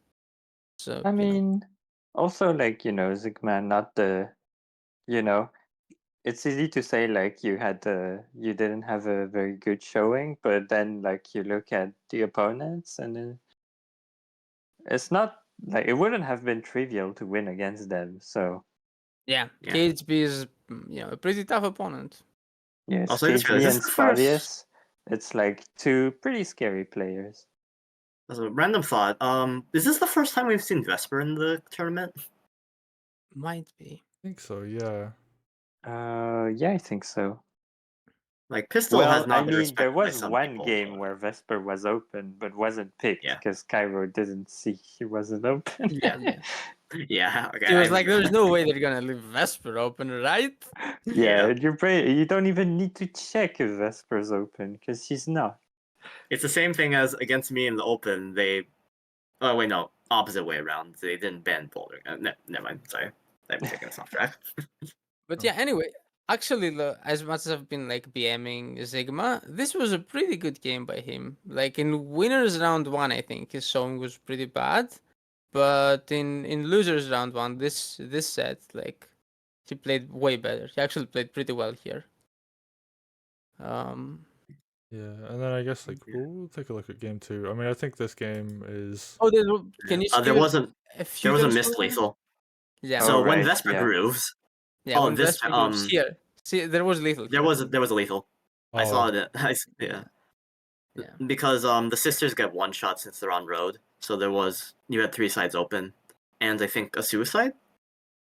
So I mean, also, like, Zigman, not the, it's easy to say, like, you didn't have a very good showing, but then, like, you look at the opponents, and then it's not, like, it wouldn't have been trivial to win against them, so. yeah, Yeah. KHB is a pretty tough opponent. Yes, Also, I just KHB realized and this is the first- Spadius, It's like two pretty scary players. As a random thought, is this the first time we've seen Vesper in the tournament? Might be. I think so, yeah. Yeah, I think so. Like Pistol has Well, I not been mean, there respected by was some one people. game where Vesper was open but wasn't picked Yeah. because Cairo didn't see he wasn't open. Yeah, yeah. Yeah, okay. He I was like, remember "There's that. no way they're gonna leave Vesper open, right?" Yeah, Yeah. you don't even need to check if Vesper's open because she's not. It's the same thing as against me in the open. Oh wait, no, opposite way around. They didn't ban Boulder. Never mind. Sorry, I'm taking this off track. But Oh. yeah, anyway, actually, as much as I've been like BMing Sigma, this was a pretty good game by him. Like in winners round one, I think his song was pretty bad, but in losers round one, this set, like he played way better. He actually played pretty well here. Yeah, and then I guess like we'll take a look at game 2. I mean, I think this game is Oh, can you there give was a a few missed lethal. Yeah. So Oh, when right, Vesper yeah. grooves, Yeah, oh when this Vesper grooves here. See, there was lethal. there here. was a lethal. I saw it. Yeah. Yeah. Because the sisters get one shot since they're on road. So you had 3 sides open, and I think a suicide,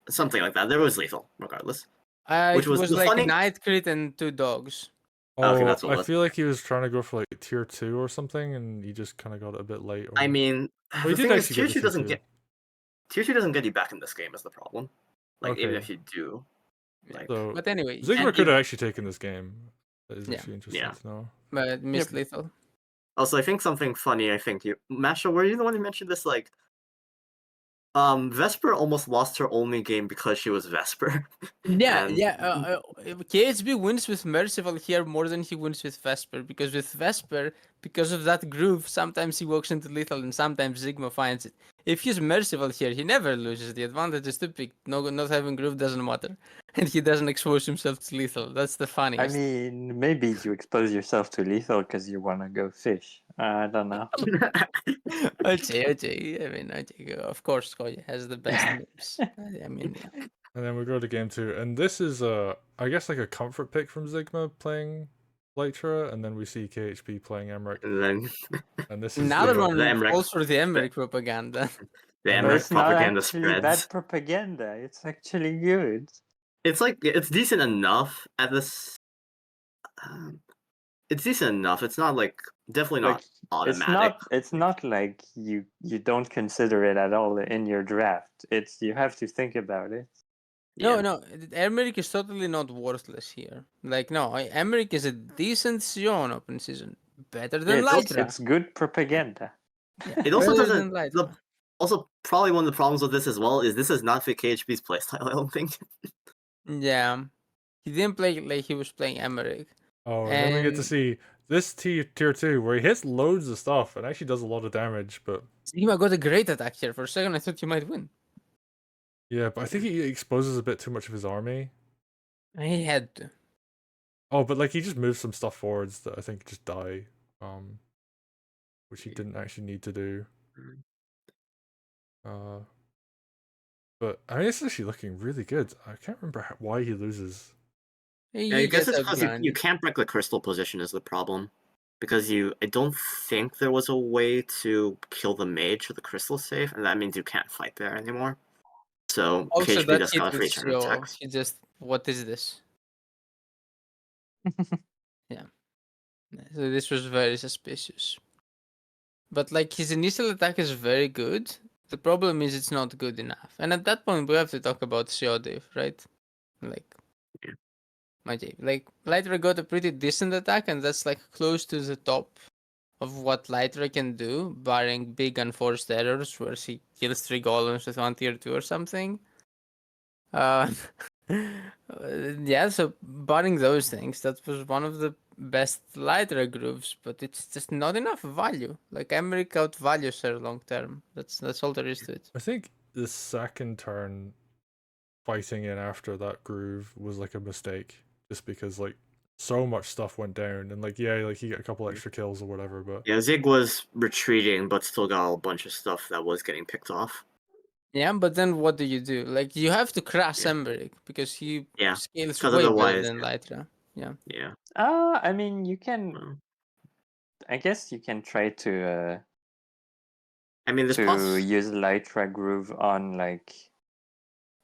something like that. There was lethal regardless. Which It was was the like funny. night crit and 2 dogs. Okay, Oh, that's what I it was. feel like he was trying to go for like tier 2 or something, and he just kind of got it a bit late. Or... I mean, Oh, he the did thing is, actually tier get the 2 tier doesn't 2. get tier 2 doesn't get you back in this game is the problem. Like even Okay. if you do, like So But anyway, Zigma and could have you- actually taken this game. That is Yeah. actually interesting Yeah. to know. but missed lethal. also I think something funny. I think Mastro, were you the one who mentioned this? Like, Vesper almost lost her only game because she was Vesper. Yeah, And- yeah. KHB wins with Merciful here more than he wins with Vesper, because with Vesper, because of that groove, sometimes he walks into lethal and sometimes Sigma finds it. If he's Merciful here, he never loses. The advantage is too big. No, not having groove doesn't matter, and he doesn't expose himself to lethal. That's the I funniest. mean, maybe you expose yourself to lethal because you want to go fish. I don't know. OJ. I mean, OJ, of course, Koya has the best names. I mean, yeah. And then we go to game 2, and this is I guess like a comfort pick from Zigma playing Lytra, and then we see KHP playing Emmerich, and then and this is Another the, one the Emmerich- falls for the Emmerich propaganda. the And But Emmerich it's not propaganda actually spreads. bad propaganda. It's actually good. It's like it's decent enough at this. It's decent enough. It's not like definitely not Like, automatic. It's not like you don't consider it at all in your draft. It's you have to think about it. Yeah. No, Emmerich is totally not worthless here. Like, no, Emmerich is a decent Sion open season. Better than Lytra. It's good propaganda. Yeah, It also better doesn't. than Lytra. Also, probably one of the problems with this as well is this is not fit KHP's playstyle. I don't think. Yeah. He didn't play like he was playing Emmerich. oh, and then we get to And see this tier 2 where he hits loads of stuff and actually does a lot of damage, but Sigma got a great attack here. For a second, I thought you might win. yeah, but I think he exposes a bit too much of his army. He had to. Oh, but like he just moves some stuff forwards that I think just die, which he didn't actually need to do. But I mean, it's actually looking really good. I can't remember why he loses. He I guess gets it's because outgunned. you can't break the crystal position is the problem. Because I don't think there was a way to kill the mage with the crystal safe, and that means you can't fight there anymore. So Also, KHP that just hit got a free with turn of Sio, attacks. he just, what is this? Yeah. So this was very suspicious. But like his initial attack is very good. The problem is it's not good enough. And at that point we have to talk about Seodiv, right? Like Yeah. my J. Like Lytra got a pretty decent attack, and that's like close to the top of what Lytra can do, barring big unforced errors where she kills 3 golems with 1 tier 2 or something. Yeah, so barring those things, that was one of the best Lytra grooves, but it's just not enough value. Like Emmerich outvalues her long term. That's all there is to it. I think the second turn fighting in after that groove was like a mistake, just because like so much stuff went down, and like yeah, like he got a couple extra kills or whatever, but Yeah, Zig was retreating, but still got a bunch of stuff that was getting picked off. Yeah, but then what do you do? Like you have to crash Yeah. Emmerich because he Yeah, scales 'cause way better otherwise- than Lytra. Yeah. Yeah. I mean, you can Well, I guess you can try to I mean, use Lytra Groove on like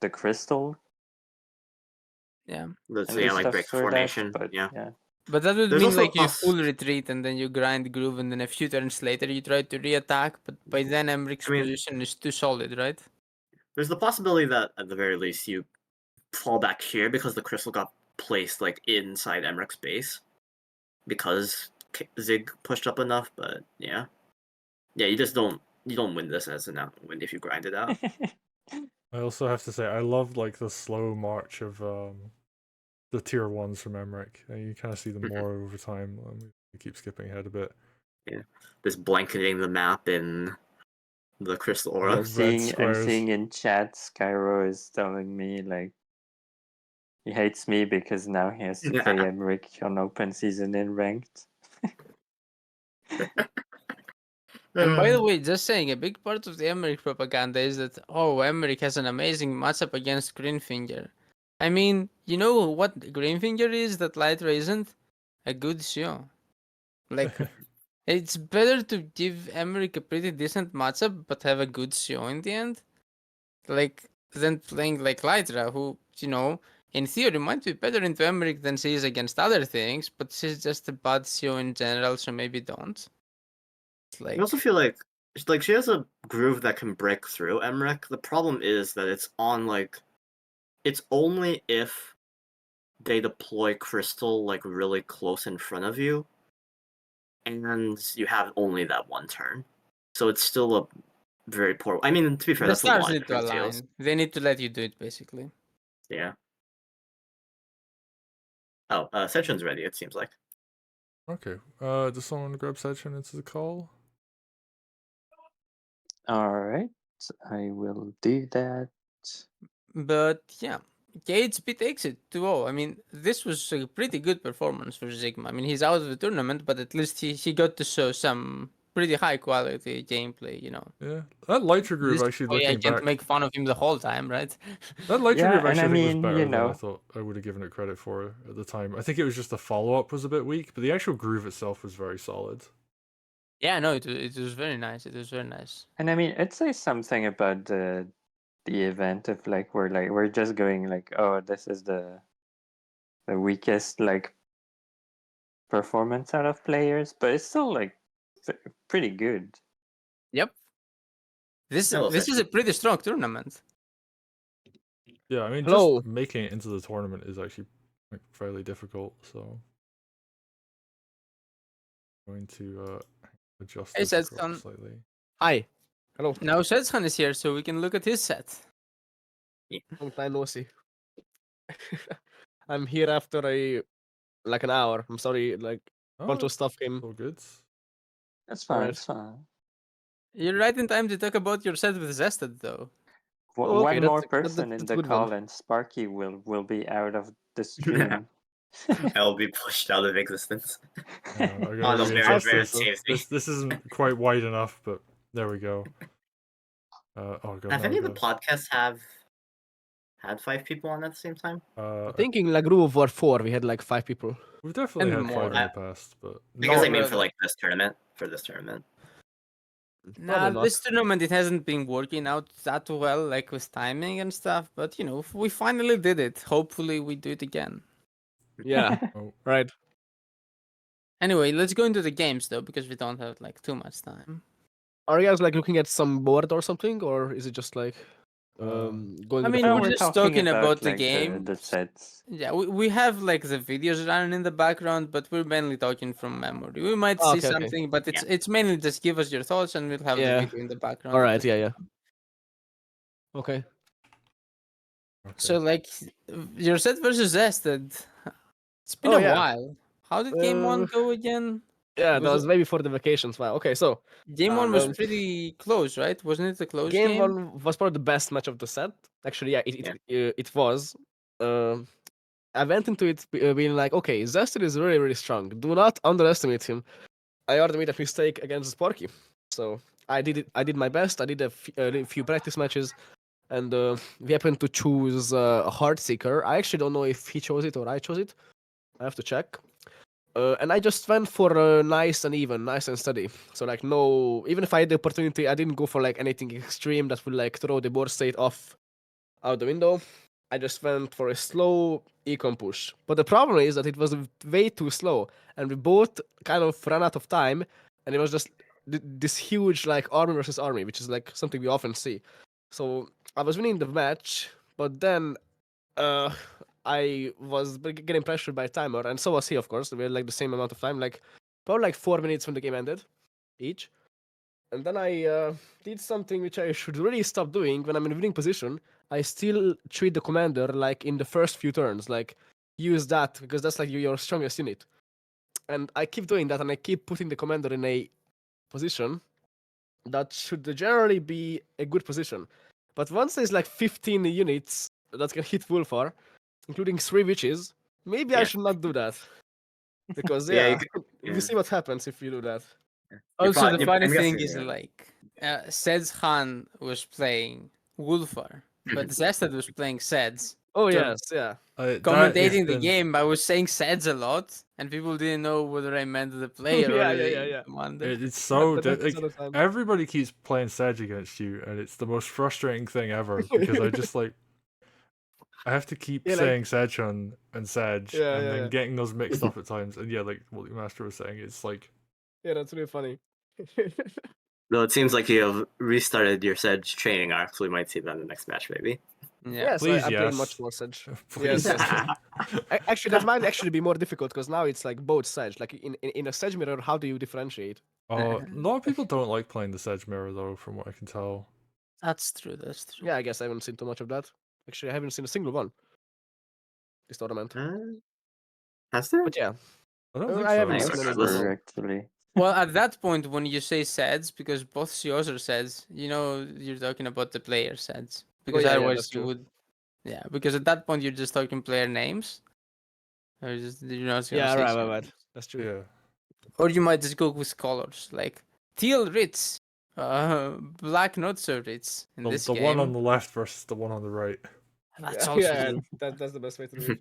the crystal Yeah. let's and say, do like stuff break for that. formation. But Yeah. But that would There's mean also a like you full retreat and then you grind groove and then a few turns later you try to re-attack, but by then Emmeric's I mean- position is too solid, right? There's the possibility that at the very least you fall back here because the crystal got placed like inside Emmeric's base because Zig pushed up enough. But yeah, you just don't win this as an win if you grind it out. I also have to say I love like the slow march of the tier ones from Emmerich. You kind of see them more over time. We keep skipping ahead a bit. Yeah, this blanketing the map in the crystal aura. Yeah. I'm seeing squares. in chat Skyro is telling me like he hates me because now he has to play Emmerich on open season in ranked. And by the way, just saying, a big part of the Emmerich propaganda is that, oh, Emmerich has an amazing matchup against Greenfinger. I mean, you know what Greenfinger is that Lytra isn't? A good show. Like, it's better to give Emmerich a pretty decent matchup, but have a good show in the end. Like, than playing like Lytra, who, you know, in theory might be better into Emmerich than she is against other things, but she's just a bad show in general, so maybe don't. It's like... I also feel like she has a groove that can break through Emmerich. The problem is that it's on like it's only if they deploy crystal like really close in front of you, and you have only that one turn. So it's still a very poor. I mean, to be fair, The that's what a stars lot of need to different align. deals. They need to let you do it, basically. Yeah. Oh, Section's ready. It seems like. Okay. Does someone grab Section into the call? Alright, I will do that. But yeah, KHP takes it 2-0. I mean, this was a pretty good performance for Sigma. I mean, he's out of the tournament, but at least he got to show some pretty high quality gameplay, you know. Yeah. That Lytra groove This actually way I looking can't back. make fun of him the whole time, right? That Lytra Yeah, groove and actually I I think was mean, better you than I know, thought I would have given it credit for at the time. I think it was just the follow up was a bit weak, but the actual groove itself was very solid. Yeah, no, it was very nice. It was very nice. and I mean, it says something about the event if like we're just going like, oh, this is the weakest like performance out of players, but it's still like pretty good. Yep. This Hello, is a Section. pretty strong tournament. Yeah, I mean, Hello. just making it into the tournament is actually like, fairly difficult. So, I'm going to adjust Hey, this Setsun. slightly. Hi. Hello. Now Setsun is here, so we can look at his set. Long time no see. I'm here after like an hour. I'm sorry, like a bunch Oh, of stuff came. all good. That's fine. Alright. It's fine. You're right in time to talk about your set with Zested, though. Oh, okay, One more that's person in a the good call one. and Sparky will be out of the stream. I'll be pushed out of existence. I gotta Oh, no, readjust Barrett this. saves me. This isn't quite wide enough, but there we go. Oh god. Have now any I of the gotta- podcasts had 5 people on at the same time? I think in La Groove War 4 we had like 5 people. We've definitely And had 5 in more. the past, but Because I not mean no, for like this tournament. For this tournament. Nah, Probably not. this tournament it hasn't been working out that well, like with timing and stuff. But you know, we finally did it. Hopefully, we do it again. Yeah, Oh, right. Anyway, let's go into the games though, because we don't have like too much time. Are you guys like looking at some board or something, or is it just like going I with the mean, flow? we're we're just talking about the like game. the sets. Yeah, we have like the videos running in the background, but we're mainly talking from memory. We might Oh, see okay. something, but it's mainly just give us your thoughts, and we'll have the Yeah. video in the background. All at right. the Yeah. same time. Okay. okay. So like your set versus Zested. It's been Oh, a yeah. while. How did game one go again? Yeah, that Was was maybe for the vacations. Wow. Okay, so Game one was Um, pretty close, right? Wasn't it a close game game? one was probably the best match of the set. Actually, yeah, it was. I went into it being like, okay, Zester is really, really strong. Do not underestimate him. I already made a mistake against Sparky, so I did it. I did my best. I did a few practice matches, and we happened to choose Heartseeker. I actually don't know if he chose it or I chose it. I have to check. And I just went for nice and even, nice and steady. So like no, even if I had the opportunity, I didn't go for like anything extreme that would like throw the board state off out the window. I just went for a slow econ push. But the problem is that it was way too slow, and we both kind of ran out of time, and it was just this huge like army versus army, which is like something we often see. So I was winning the match, but then uh, I was getting pressured by timer, and so was he, of course. We had like the same amount of time, like probably like 4 minutes when the game ended, each. And then I did something which I should really stop doing when I'm in a winning position. I still treat the commander like in the first few turns, like use that because that's like your strongest unit. And I keep doing that, and I keep putting the commander in a position that should generally be a good position. But once there's like 15 units that can hit Wolfar, including 3 witches, maybe I Yeah. should not do that. Because Yeah, you yeah, could- we yeah. see what happens if you do that. Also, the funny I'm thing guessing, is yeah. like Seds Khan was playing Wolfar, but Zestad was playing Seds. Oh So- yes, yeah. That has Commentating the been- game, I was saying Seds a lot, and people didn't know whether I meant the player Yeah, or yeah, the yeah. commander. It's so That happens all the time. everybody keeps playing Sedge against you, and it's the most frustrating thing ever because I just like I have to keep Yeah, like- saying Sedge and Sedge, Yeah, and yeah, then yeah. getting those mixed up at times. And yeah, like what the Master was saying, it's like Yeah, that's really funny. Though it seems like you have restarted your Sedge training arc, so we might see that in the next match, maybe. Yeah. Yes, please, I play much yes. more Sedge. Please. Yes, yes. Actually, that might actually be more difficult because now it's like both Sedge. Like in a Sedge mirror, how do you differentiate? A lot of people don't like playing the Sedge mirror though, from what I can tell. That's true. That's true. Yeah, I guess I haven't seen too much of that. Actually, I haven't seen a single one this tournament. Has there? But yeah, I don't I think haven't so. Nice. seen any Let's- more. actually. Well, at that point, when you say Seds, because both CEOs are Seds, you know you're talking about the player Seds. Because yeah, otherwise that's you true. would. Yeah, because at that point you're just talking player names. Or just, you're not gonna Yeah, say right. surnames. That's true. Yeah. Or you might just go with colors, like teal Ritz, black not so Ritz in The, this the game. one on the left versus the one on the right. That's Yeah, also yeah, true. that's the best way to do it.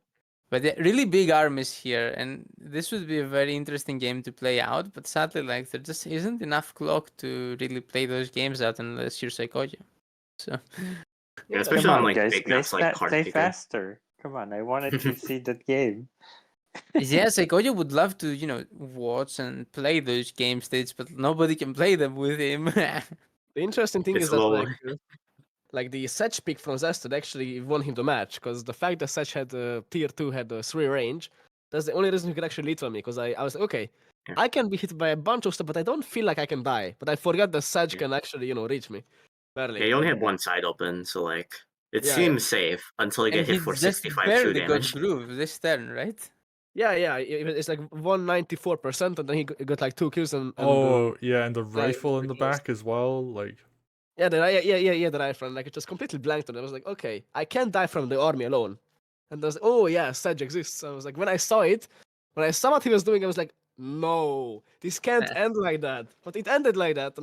But yeah, really big armies here, and this would be a very interesting game to play out. But sadly, like there just isn't enough clock to really play those games out unless you're Saykoya. So Yeah, especially on like big maps like play Heartbeat. faster. Come on, I wanted to see that game. yeah, Saykoya would love to, watch and play those game states, but nobody can play them with him. The interesting thing It's is that lower. like the Sedge pick from Zested actually won him the match because the fact that Sedge had tier 2 had 3 range, that's the only reason he could actually lead for me because I was like, okay, Yeah. I can be hit by a bunch of stuff, but I don't feel like I can die. But I forgot that Sedge Yeah. can actually, reach me. Barely. Yeah, you only had one side open, so like it Yeah, seems safe until you and get hit he for just 65 true barely got damage. groove this turn, right? Yeah, it's like 194%, and then he got like 2 kills and Oh yeah, and the it's rifle in the ridiculous. back as well. Like yeah, the rifle. Like it just completely blanked on it. I was like, okay, I can't die from the army alone. And I was, oh yeah, Sedge exists. I was like, when I saw what he was doing, I was like, no, this can't end like that. But it ended like that,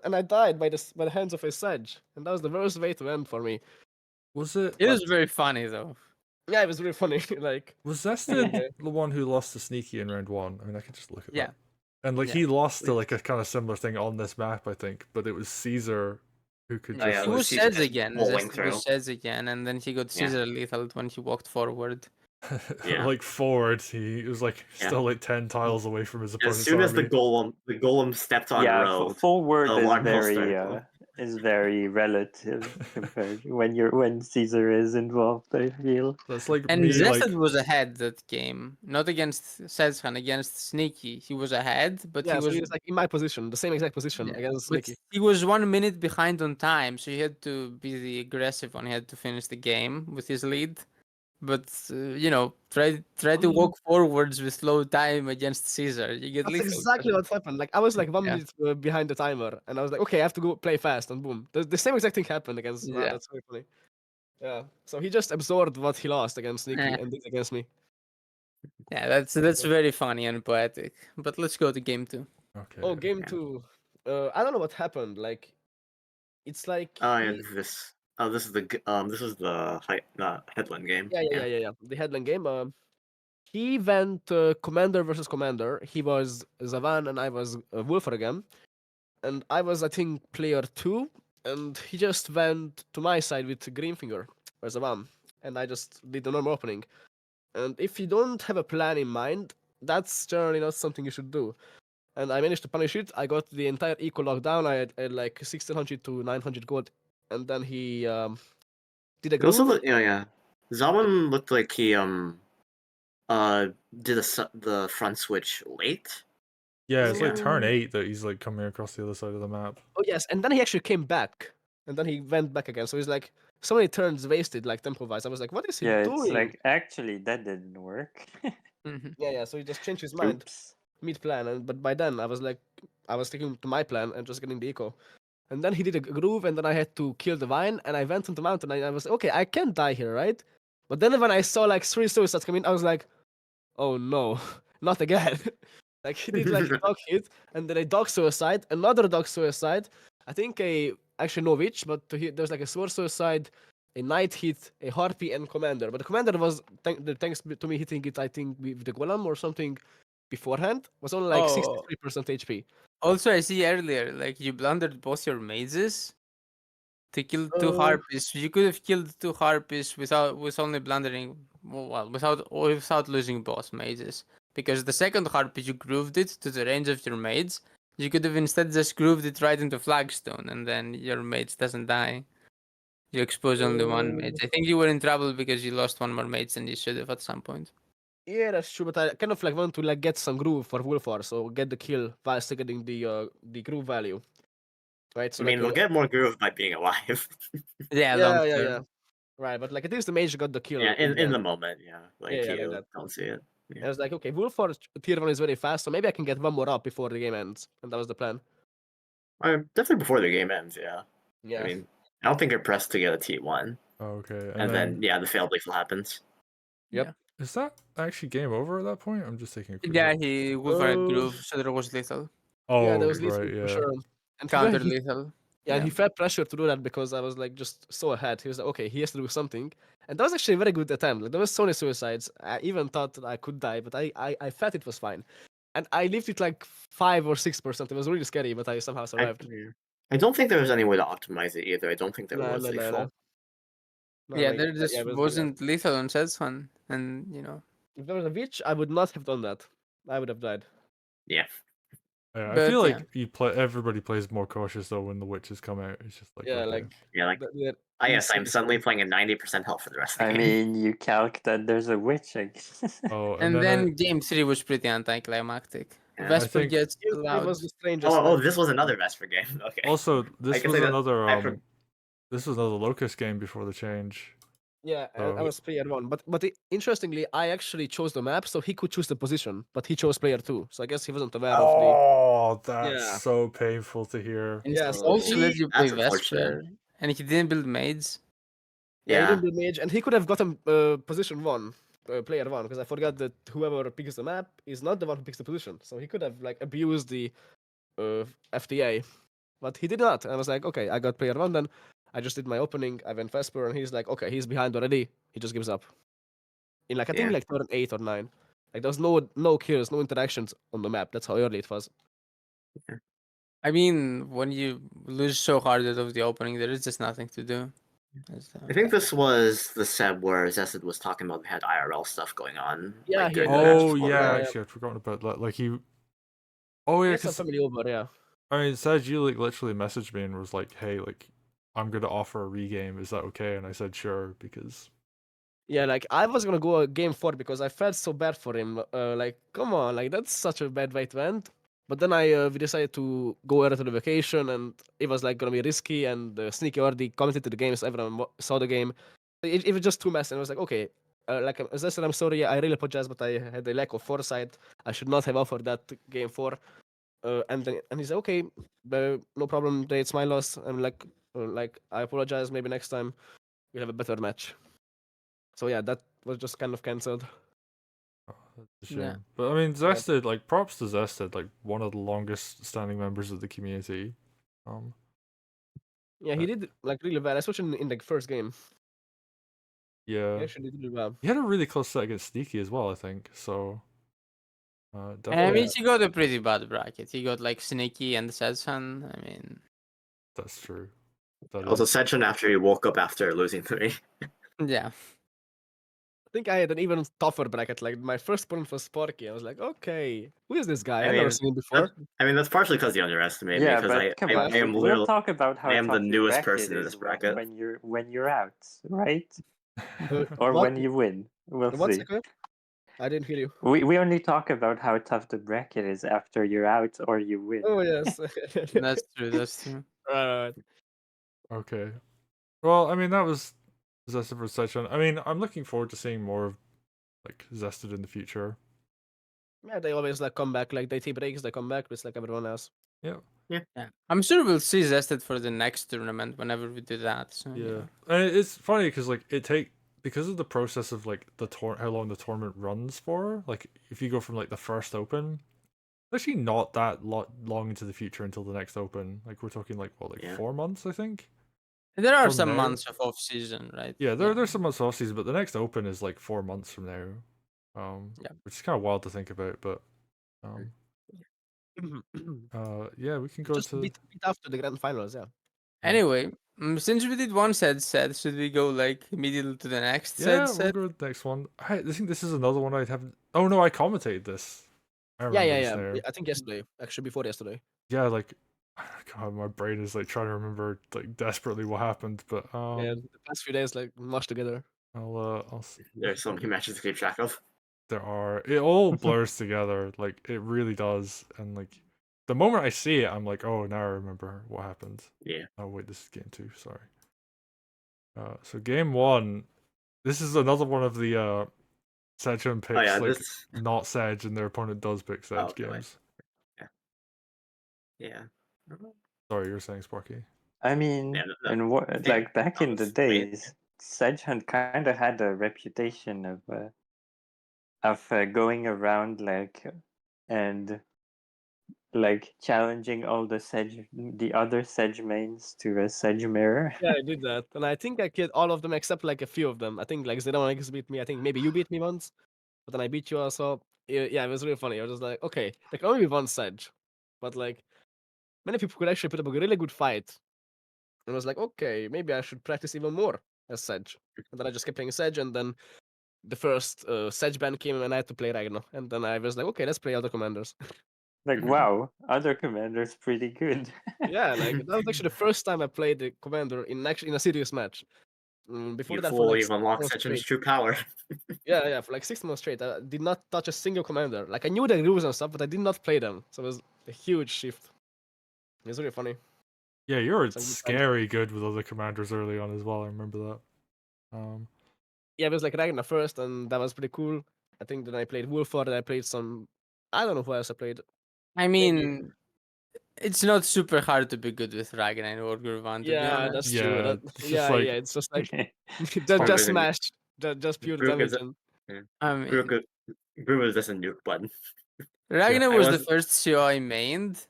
and I died by the hands of a Sedge, and that was the worst way to end for me. was it? It was very funny though. Yeah, it was really funny. Like, Was Zested the one who lost to Sneaky in round one? I mean, I could just look at Yeah. that. And like Yeah. he lost to like a kind of similar thing on this map, I think. But it was Caesar who could Oh, yeah, just He it like, was Caesar Seds just again. bowling Zested was through. Seds again, and then he got Yeah. Caesar lethal when he walked forward. Yeah. like forward. He was like Yeah. still like 10 tiles away from his opponent's As soon as the army. golem stepped on Yeah, road, forward the is alarm bells very started going. is very relative compared to when Caesar is involved. I feel. That's like And me Zested like was ahead that game, not against Sedzhan, against Sneaky. He was ahead, but yeah, he so was he was like in my position, the same exact position Yeah. against but Sneaky. he was 1 minute behind on time, so he had to be the aggressive one. He had to finish the game with his lead. But try to walk forwards with low time against Caesar. You get That's lethal. exactly what happened. Like I was like 1 Yeah. minute behind the timer, and I was like, okay, I have to go play fast, and boom, the same exact thing happened against. Wow, Yeah. that's very funny. Yeah, so he just absorbed what he lost against Sneaky Eh. and did against me. Yeah, that's very funny and poetic. But let's go to game 2. okay. Oh, game Yeah. 2. I don't know what happened. Like, it's like Oh yeah, he- this is the headland game. yeah. The headline game. he went commander versus commander. He was Zavan and I was Wolfer again. And I was, I think, player 2. And he just went to my side with Greenfinger or Zavan. And I just did the normal opening. And if you don't have a plan in mind, that's generally not something you should do. And I managed to punish it. I got the entire eco locked down. I had like 1600 to 900 gold. And then he did a It also groove. yeah. Zaman looked like he did the front switch late. Yeah, it's like turn Yeah. 8 that he's like coming across the other side of the map. Oh yes, and then he actually came back, and then he went back again. So he's like so many turns wasted, like tempo wise. I was like, what is he Yeah, doing? it's like actually that didn't work. Mhm. Yeah. So he just changed his mind Oops. mid plan, and but by then I was like, I was sticking to my plan and just getting the eco. And then he did a groove, and then I had to kill the vine, and I went on the mountain. And I was okay, I can't die here, right? But then when I saw like 3 suicides coming, I was like, oh no, not again. Like he did like a dog hit, and then a dog suicide, another dog suicide. I think a actually no witch, but there's like a sword suicide, a knight hit, a harpy, and commander. But the commander was thanks to me hitting it, I think with the golem or something beforehand, was only like Oh, 63% HP. also I see earlier, like you blundered both your mazes to kill 2 Uh, harpies. You could have killed 2 harpies with only blundering, well, without losing both mazes. Because the second harpy you grooved it to the range of your mates. You could have instead just grooved it right into flagstone, and then your mates doesn't die. You expose only one mate. I think you were in trouble because you lost one more mate than you should have at some point. yeah, that's true. But I kind of like want to like get some groove for Wolfar, so get the kill while still getting the groove value, right? I So like mean, we'll get more groove by being alive. Yeah, long yeah, term. right. But like at least the mage got the kill Yeah, in the in the end. moment, yeah. Like Yeah, like you that. don't see it. I was like, okay, Wolfar tier 1 is very fast, so maybe I can get one more up before the game ends. And that was the plan. Definitely before the game ends, yeah. Yeah. I mean, I don't think you're pressed to get a T1. Okay, And then yeah, the failed lethal happens. Yep. Yeah. is that actually game over at that point? I'm just taking a quick Yeah, look. he Wolfhard Uh, groove, so there was lethal. yeah, there Oh, was lethal right, for yeah. sure. And Counter lethal. yeah, and Yeah. he felt pressure to do that because I was like just so ahead. He was like, okay, he has to do something. And that was actually a very good attempt. Like there was so many suicides. I even thought that I could die, but I felt it was fine. And I lived it like 5 or 6%. It was really scary, but I somehow survived. I don't think there was any way to optimize it either. I don't think there No, was no, no, lethal. no. No, Yeah, like, there yeah, just it was really bad. wasn't lethal on Setswan. And, If there was a witch, I would not have done that. I would have died. Yeah. Yeah, I But feel yeah. like everybody plays more cautious though when the witches come out. It's just like Yeah, okay. like Yeah, like they're yes, I'm insanely suddenly slow. playing at 90% health for the rest of I the game. mean, you calc that there's a witch. Oh, And then then game 3 was pretty anticlimactic. Yeah. Vesper think- gets It allowed. was the strangest. Oh, like, this was another Vesper game. Okay. also I this can was say that another I for- this was another Locust game before the change. yeah, I Oh. was player 1, but interestingly, I actually chose the map, so he could choose the position, but he chose player 2. So I guess he wasn't aware of the. Oh, that's Yeah. so painful to hear. And Yeah, he so also let he- you play That's unfortunate. Vesper. And he didn't build maids. Yeah, he Yeah. didn't build mage, and he could have gotten position 1, player 1, because I forgot that whoever picks the map is not the one who picks the position. So he could have like abused the FTA, but he did not. And I was like, okay, I got player 1 then. I just did my opening. I went Vesper, and he's like, okay, he's behind already. He just gives up. In like I think Yeah. like turn 8 or 9. Like there was no kills, no interactions on the map. That's how early it was. I mean, when you lose so hard out of the opening, there is just nothing to do. I think this was the set where Zesed was talking about they had IRL stuff going on. Yeah, like, he during had the match Oh before yeah, that. actually I'd forgotten about that. Like he. Oh yeah, He had some because family over, yeah. I mean, Saj, you like literally messaged me and was like, "Hey, like, I'm gonna offer a regame. Is that okay?" And I said, "Sure," because Yeah, like I was gonna go game 4 because I felt so bad for him. Like, come on, like that's such a bad way to end. But then we decided to go early to the vacation, and it was like gonna be risky. And Sneaky already commented to the game, so everyone saw the game. It was just too messy. And I was like, okay, like as I said, I'm sorry. I really apologize, but I had a lack of foresight. I should not have offered that game 4. And he said, okay, no problem. It's my loss. I'm like I apologize. Maybe next time we'll have a better match. So yeah, that was just kind of cancelled. oh, that's a shame. Yeah. But I mean, Zested, like, props to Zested, like one of the longest standing members of the community. Yeah, he did like really well, especially in the first game. He Yeah. actually did really well. He had a really close set against Sneaky as well, I think. So I definitely mean, he got a pretty bad bracket. He got like Sneaky and Sezhan. I mean, that's true. That Also, is. Session after he woke up after losing 3. yeah. I think I had an even tougher bracket. Like my first opponent was Sparky. I was like, okay, who is this guy? I I've never mean, seen him before. that's partially because you underestimate me, Yeah, because but come Yeah. on, I am we'll literally talk about how I am the tough your newest bracket person in is this bracket. when you're out, right? Or What? when you win. We'll What's see. it called? I didn't hear you. We only talk about how tough the bracket is after you're out or you win. Oh yes. That's true. That's true. Right. Okay. Well, I mean, that was Zested for Session. I mean, I'm looking forward to seeing more of like Zested in the future. Yeah, they always like come back. Like they take breaks, they come back, just like everyone else. Yeah. Yeah. I'm sure we'll see Zested for the next tournament whenever we do that. So, Yeah. And it's funny because like because of the process of like how long the tournament runs for. Like if you go from like the first open, it's actually not that long into the future until the next open. Like we're talking like what, like Yeah. 4 months, I think. There are From some there- months of off season, right? Yeah, there's some months off season, but the next open is like 4 months from now. Yeah. Which is kind of wild to think about, but yeah, we can go Just to beat after the grand finals. Yeah. Anyway, since we did one set, should we go like immediately to the next yeah, set? we'll go to the next one. I think this is another one I haven't. Oh no, I commentated this. I remember this now. I think yesterday, actually before yesterday. Yeah, like God, my brain is like trying to remember like desperately what happened, but Yeah, the past few days like mashed together. I'll There's so many matches to keep track of. there are it all blurs together, like it really does, and like the moment I see it, I'm like, oh, now I remember what happened. Yeah. Oh wait, this is game 2. Sorry. So game 1, this is another one of the Sejun picks, Oh yeah, like this. not Sedge, and their opponent does pick Sedge Oh, okay, games. Yeah. Sorry, you're saying Sparky. I mean, Yeah, and what yeah, like back that in the was great. days, Sedgehunt kind of had a reputation of going around like and like challenging all the other Sedge mains to a Sedge mirror. Yeah, I did that, and I think I killed all of them except like a few of them. I think like Zeronex beat me. I think maybe you beat me once, but then I beat you also. Yeah, it was really funny. I was just like, okay, there can only be one Sedge, but like many people could actually put up a really good fight. And I was like, okay, maybe I should practice even more as Sedge. And then I just kept playing Sedge, and then the first Sedge ban came, and I had to play Ragnar. And then I was like, okay, let's play other commanders. Like wow, other commander's pretty good. Yeah, like that was actually the first time I played the commander in a serious match. Before You that, for fool, like you've 6 unlocked months Session's straight. true power. Yeah, for like 6 months straight, I did not touch a single commander. Like I knew the rules and stuff, but I did not play them. So it was a huge shift. It was really funny. Yeah, you were Some good times. scary good with other commanders early on as well. I remember that. Yeah, it was like Ragnar first, and that was pretty cool. I think then I played Wolford, and I played some. I don't know who else I played. I mean, it's not super hard to be good with Ragnar and Wargroove, to be Yeah, honest. that's Yeah, true. it's just Yeah, like- it's just like Probably just the- smash, just pure Groove damage. is And I mean, Groove is just a nuke button. Ragnar I was the was- first CO I mained,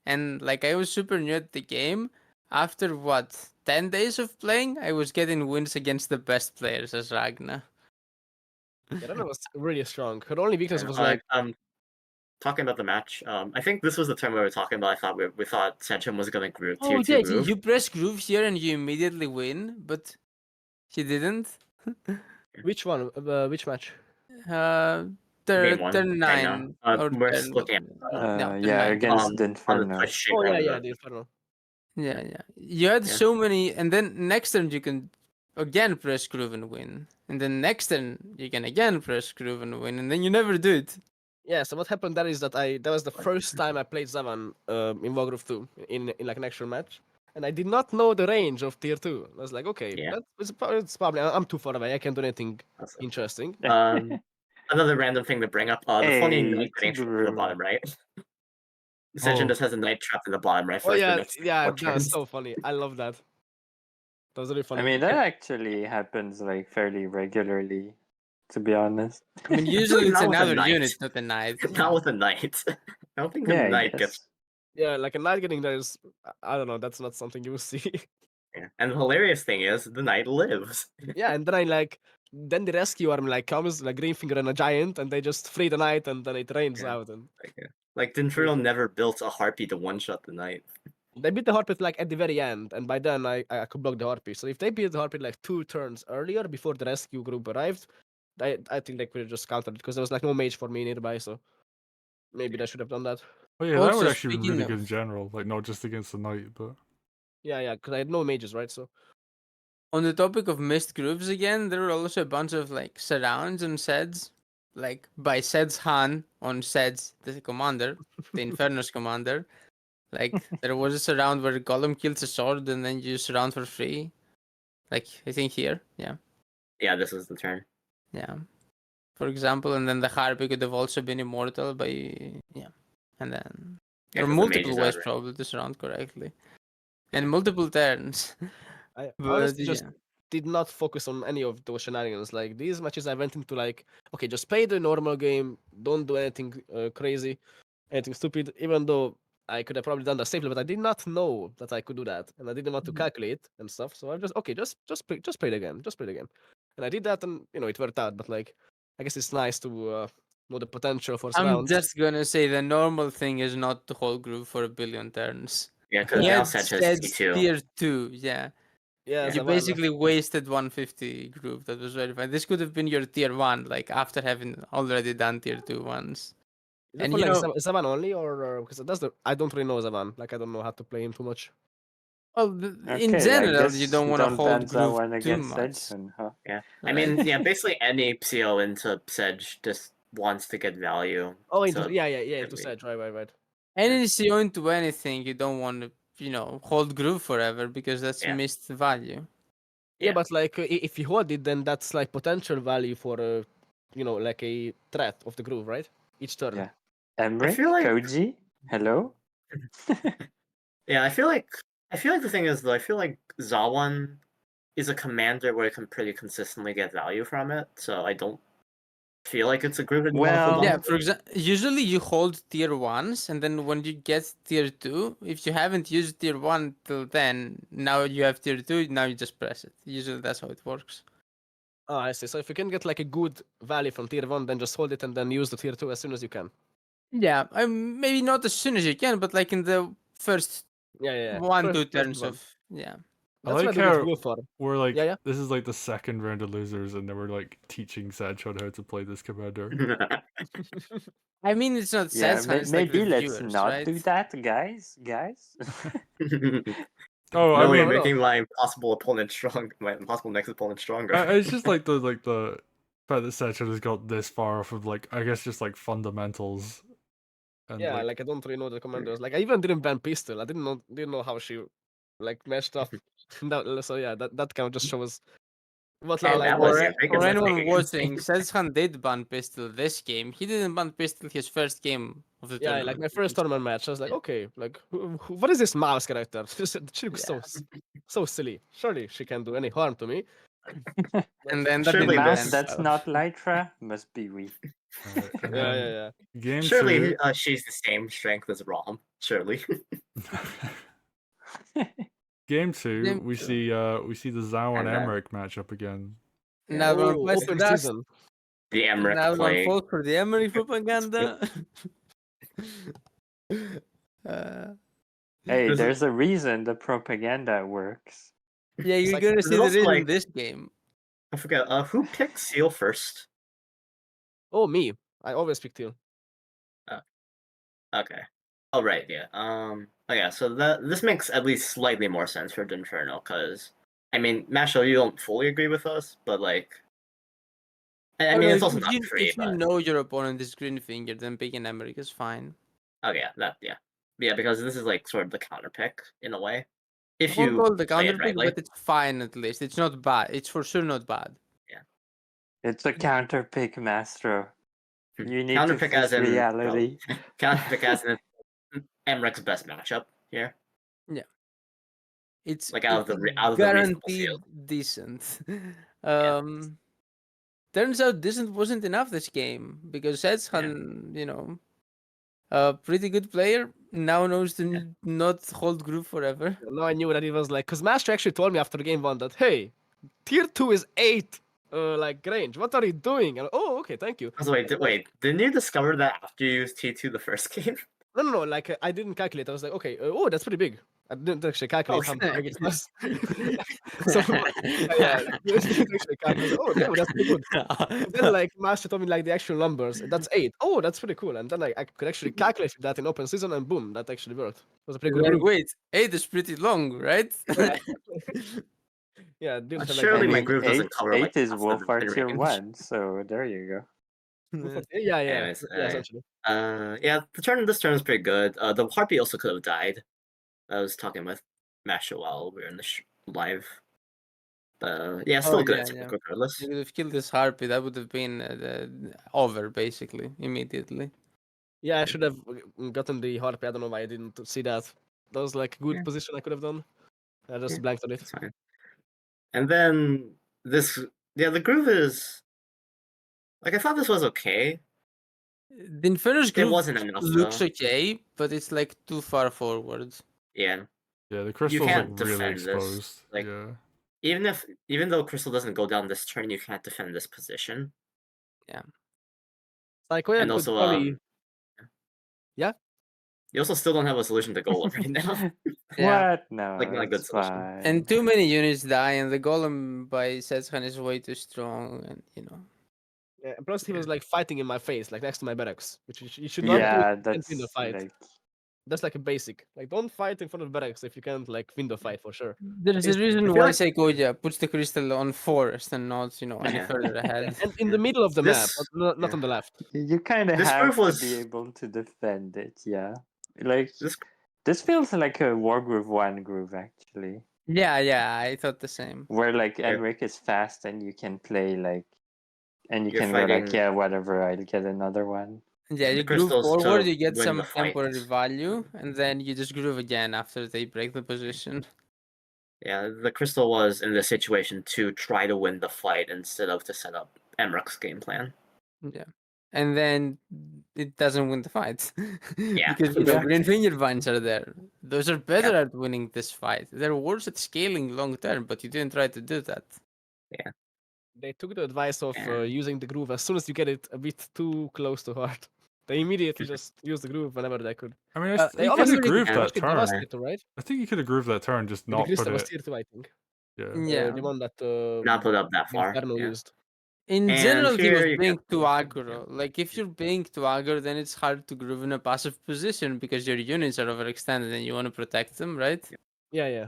and like I was super new at the game. After what 10 days of playing, I was getting wins against the best players as Ragnar. yeah, Ragnar was really strong. Her only weakness And, was like, talking about the match, I think this was the time we were talking about. I thought we thought Sejun was gonna groove Oh tier yeah, 2 groove. you press groove here and you immediately win, but he didn't. which one? Which match? They're Game 1 turn right 9 now. or We're 10. just looking at No, turn Yeah, 9. against on the Inferno. Twitch stream. Oh or yeah, the- the Inferno. Yeah. You had Yeah. so many, and then next turn you can again press groove and win, and then next turn you can again press groove and win, and then you never do it. Yeah, so what happened there is that that was the first time I played Zavan in Wargroove 2 in like an actual match, and I did not know the range of tier 2. I was like, okay, Yeah. it's probably I'm too far away. I can't do anything That's- interesting. Another random thing to bring up: the funny Hey, knight getting trapped in the Tigrew. bottom right. Sejun Oh. just has a knight trapped in the bottom right for Oh like the yeah, next yeah, 4 that was turns. so funny. I love that. That was really funny. I mean, that actually happens like fairly regularly, to be honest. I mean, usually it's Not with a another knight. unit, not a knight. Not with a knight. I don't think a Yeah, I knight guess. gets. Yeah, like a knight getting there is, I don't know, that's not something you will see. Yeah. And the hilarious thing is, the knight lives. Yeah, and then the rescue arm comes like Greenfinger and a giant, and they just free the knight, and then it rains Yeah. out. And Like Dinferno never built a harpy to one-shot the knight. they beat the Harpy at the very end, and by then I could block the Harpy. So if they beat the Harpy 2 turns earlier before the rescue group arrived, I think they could have just countered it because there was no mage for me nearby. So maybe they should have done that. Oh yeah, that would Also, actually been speaking really good in of- general. Like not just against the knight, but Yeah, because I had no mages, right? So On the topic of missed grooves again, there were also a bunch of surrounds and Seds, by Sed's Han on Sed's the commander, the Inferno's commander. There was a surround where Golem kills a sword and then you surround for free. I think here, yeah. Yeah, this is the turn. Yeah. For example, and then the Harpy could have also been immortal by and then Yeah, there are 'cause the mage multiple is ways out, right? probably to surround correctly. And multiple turns. I But honestly just yeah. did not focus on any of those shenanigans. Like these matches, I went into okay, just play the normal game. Don't do anything crazy, anything stupid. Even though I could have probably done that safely, but I did not know that I could do that, and I didn't want to calculate and stuff. So I'm just okay, just play the game, just play the game, and I did that, and it worked out. But I guess it's nice to know the potential for I'm surrounds. just gonna say the normal thing is not to hold groove for a billion turns. Yeah, because He now had Sedge has Sed's C2. tier 2, yeah. Yeah, You Zavala. basically wasted 150 groove. That was very fine. This could have been your tier 1, after having already done tier 2 once. Is it And for you know, Zavan only, or because I don't really know Zavan. I don't know how to play him too much. well, in Okay, I general, you guess don't want to don't hold ban groove one too against much. Sedgeson, huh? Yeah. I Like- mean, yeah, basically any CO into Sedge just wants to get value. Oh, to- yeah, into be- Sedge, right. Any CO into anything, you don't want to, hold groove forever because that's Yeah. missed value. Yeah, Yeah. but if you hold it, then that's potential value for a threat of the groove, right? Each turn. Yeah. Emmerich, feel like- Koji, hello? Yeah, I feel like the thing is though, I feel like Zawan is a commander where you can pretty consistently get value from it, so I don't feel like it's a group that you want to hold Well- on Yeah, to. for example, usually you hold tier 1s, and then when you get tier 2, if you haven't used tier 1 till then, now you have tier 2, now you just press it. Usually that's how it works. Oh, I see. So if you can get a good value from tier 1, then just hold it and then use the tier 2 as soon as you can. Yeah, maybe not as soon as you can, but in the first Yeah. 1-2 First turns one. of yeah. I That's like what I do how with Wolfar. we're Yeah. this is the second round of losers, and then we're teaching Sedge on how to play this commander. I mean, it's not Yeah, Setshan, it's maybe the let's viewers, not right? do that, guys. Oh, I No, mean, you're making my impossible opponent strong. My impossible next opponent stronger. it's just the fact that Sedge has got this far off of I guess just fundamentals. And Yeah, I don't really know the commanders. I even didn't ban pistol. I didn't know how she matched up. So yeah, that kind of just shows what level I that was. was your biggest For anyone mistake against me. watching, Setshan did ban pistol this game. He didn't ban pistol his first game of the Yeah, tournament. my first tournament match, I was okay, what is this mouse character? She looks so silly. Surely she can't do any harm to me. And then that Surely didn't Mouse ban, that's so- not Lytra must be we. Alright, and Yeah, then yeah. game Surely two. she's the same strength as Rom. Surely. Game two, Game we two. see the Zhao and And then- Emmerich matchup again. Now everyone Oh, plays open Dust, season. The and Emmerich now everyone plague. falls for the Emery propaganda. Hey, There's a- there's a reason the propaganda works. Yeah, you're like- gonna there's see the also, reason like- this game. I forget. Who picked Seal first? Oh, me. I always pick teal. Okay. Oh right, yeah. Okay, so this makes at least slightly more sense for Dinferno, because I mean, Mastro, you don't fully agree with us, but I mean, it's also if not you, free, if you but know your opponent is green finger, then picking Emmerich is fine. okay, yeah, because this is sort of the counter pick in a way. If I won't you call it the play counter it pick, rightly. but it's fine at least. It's not bad. It's for sure not bad. It's a counter pick, Mastro. You need Counter to pick face as in reality. counter pick as in Emrich's best matchup here. It's Out of the reasonable guaranteed field. decent. Turns out decent wasn't enough this game because Setshan, A pretty good player. Now knows to not hold groove forever. Now I knew that it was like, because Mastro actually told me after game 1 that, hey, tier 2 is 8 like range. What are you doing? And, oh, okay, thank you. So wait, didn't you discover that after you used T2 the first game? No, like I didn't calculate. I was like, okay, oh, that's pretty big. I didn't actually calculate how big it was. So yeah, didn't actually calculate. I was like, oh, damn, that's pretty good. And then like Master told me like the actual numbers. That's 8. Oh, that's pretty cool. And then like I could actually calculate that in open season, and boom, that actually worked. It was a pretty good Like, group. wait, 8 is pretty long, right? Yeah, didn't have, like, Surely that my much. group doesn't cover like 8 is half the Wolfar win tier range. 1, so there you go. Yeah. Anyways, Yeah, essentially. yeah, this turn is pretty good. The Harpy also could have died. I was talking with Mastro while we were in the live. Yeah, still good attack regardless. You could have killed this harpy. That would have been over basically immediately. Yeah, I should have gotten the Harpy. I don't know why I didn't see that. That was like a good position I could have done. I just blanked on it. It's fine. And then the groove is like I thought this was okay. The Inferno's It groove wasn't enough looks though. okay, but it's like too far forward. Yeah. Yeah, the crystal's can't like really defend this, exposed. like- Yeah. Even though Crystal doesn't go down this turn, you can't defend this position. Saykoya And could also, probably... Yeah? You also still don't have a solution to Golem right now. Yeah. What? No, Like, not a good it's solution. fine. And too many units die, and the golem by Setsuhan is way too strong, and Yeah, and plus he was like fighting in my face, like next to my barracks, which you should not do Yeah, if you can't win the that's fight. like That's like a basic. Like, don't fight in front of barracks if you can't like win the fight for sure. There's a It's- reason I feel why like- Saykoya puts the crystal on forest and not, any Yeah. further ahead. And in the middle of the map, This- not yeah. on the left. you kind of This have groove to was- be able to defend it. Yeah, like This- this feels like a Wargroove 1 groove actually, Yeah, I thought the same. where like Yeah. Emric is fast and you can play like, and you You're can go like, fighting- yeah, whatever, I'll get another one. Yeah, The you groove crystals forward, to you get win some the fight. temporary value, and then you just groove again after they break the position. Yeah, the Crystal was in this situation to try to win the fight instead of to set up Emric's game plan. Yeah. And then it doesn't win the fight. Yeah. Because Yeah. green finger vines are there. Those are better at winning this fight. They're worse at scaling long term, but you didn't try to do that. They took the advice of Yeah. using the groove as soon as you get it a bit too close to heart. They immediately just use the groove whenever they could. I mean, They you could honestly have grooved yeah, that It was turn. tier 2, right? I think you could have grooved that turn, just The not put crystal was it. tier 2, I think. Yeah. Yeah. The one that Not put up that far. Inferno Yeah. used. In And general, he here was you being get- too aggro. Like, if you're being too aggro, then it's hard to groove in a passive position because your units are overextended and you want to protect them, right? Yeah.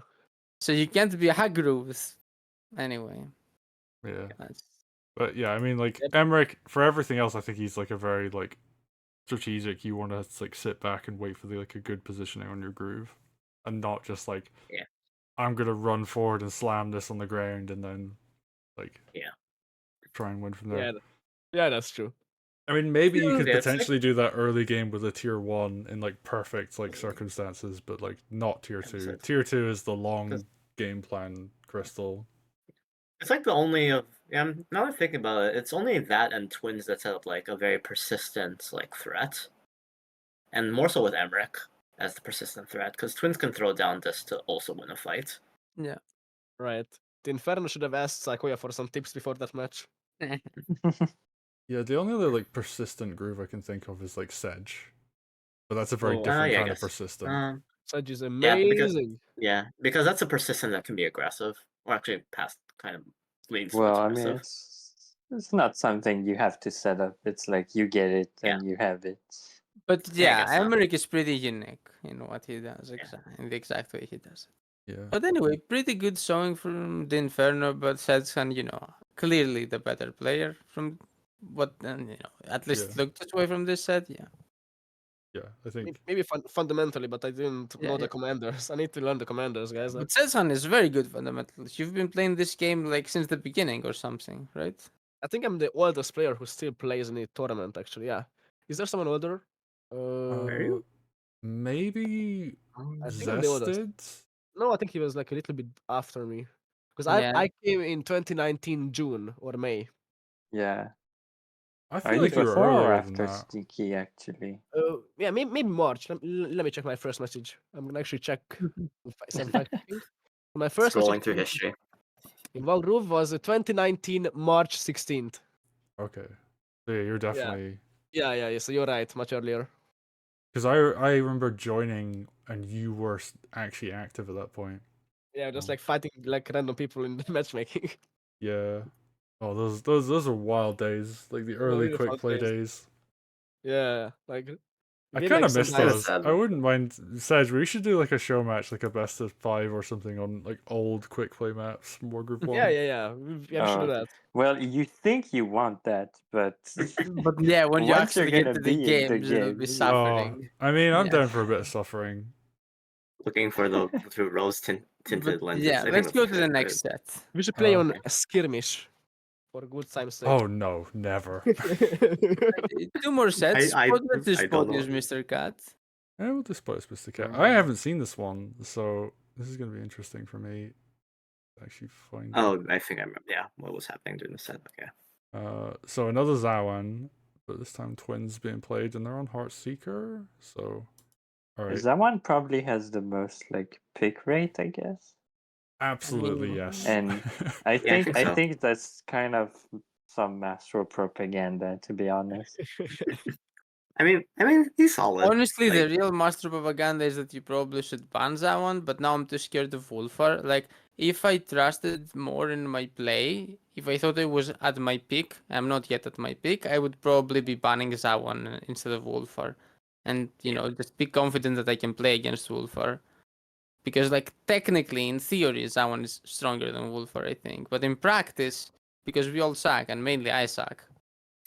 So you can't be aggro with... Anyway. Yeah. That's... But yeah, I mean, like Yep. Emmerich, for everything else, I think he's like a very like strategic. You want to like sit back and wait for the like a good positioning on your groove, and not just like, Yeah. I'm gonna run forward and slam this on the ground and then like try and win from there. Yeah, that's true. I mean, maybe you Yeah, could it's like- potentially do that early game with a tier 1 in like perfect like circumstances, but like not tier 2. Episodes. Tier 2 is the long Because- game plan crystal. It's like the only of now that I'm thinking about it, it's only that and Twins that set up like a very persistent like threat, and more so with Emmerich as the persistent threat because Twins can throw down this to also win a fight. Yeah. Right. The Inferno should have asked Saykoya for some tips before that match. Yeah, the only other like persistent groove I can think of is like Sedge, but that's a very Oh. different Yeah, I kind of guess. persistent. Sedge is Yeah, because- amazing. Because that's a persistent that can be aggressive, or actually past kind of leads Well, to I mean, aggressive. it's not something you have to set up. It's like you get it and you have it. But Yeah, I yeah, guess so. Emmerich is pretty unique in what he does, in the exact way he does it. Yeah. But anyway, pretty good showing from the Inferno, but Setsuhan, clearly the better player from what, at least Yeah. looked this way from this set, yeah. Yeah, I think. Maybe fundamentally, but I didn't Yeah, know yeah. the commanders. I need to learn the commanders, guys. But Setsuhan is very good fundamentals. You've been playing this game like since the beginning or something, right? I think I'm the oldest player who still plays in the tournament, actually, yeah. Is there someone older? you? Maybe I think I'm the oldest. Zested? No, I think he was like a little bit after me. Because Yeah. I came in 2019 June or May. Yeah. I Are feel you like you were before or earlier than after that. Sneaky, actually? Yeah, maybe March. Let me check my first message. I'm gonna actually check some fact checking. My first message Scrolling through history. in Wargroove was 2019 March 16th. Okay. So yeah, you're definitely Yeah. So you're right, much earlier. because I remember joining and you were actually active at that point. Yeah, just Oh. like fighting like random people in matchmaking. Yeah. Oh, those are wild days, like the They were early really quick fun play days. days. Yeah, like I we kind like of miss Kinda sometimes. those. sad. I wouldn't mind, Sedge. We should do like a show match, like a best of 5 or something on like old quick play maps from War Group One. Yeah. We should do that. Well, you think you want that, but But yeah, when you once you're actually get gonna to the be in the games, it'll be game, suffering. I mean, I'm Yeah. down for a bit of suffering. Looking for the through rose But tinted lenses. yeah, I think let's that's go what to the I next put. set. We should play on Okay. a skirmish for good time's sake. Oh no, never. Two more sets. I What was this I don't know. spot, Mr. Cat? I will despise Mr. Cat. I haven't seen this one, so this is gonna be interesting for me to actually find it. Oh, I think I remember. Yeah, what was happening during the set? Okay. So another Zawan, but this time twins being played, and they're on Heartseeker. So, all right, that one probably has the most like pick rate, I guess. absolutely yes. And I Yeah, I think think I so. think that's kind of some Mastro propaganda, to be honest. I mean, he's solid. Honestly, the Like, real master propaganda is that you probably should ban that one, but now I'm too scared of Wolfar. Like, if I trusted more in my play, if I thought I was at my peak, I'm not yet at my peak, I would probably be banning that one instead of Wolfar. And, you know, just be confident that I can play against Wolfar. Because, like, technically, in theory, that one is stronger than Wolfar, I think. But in practice, because we all suck, and mainly I suck,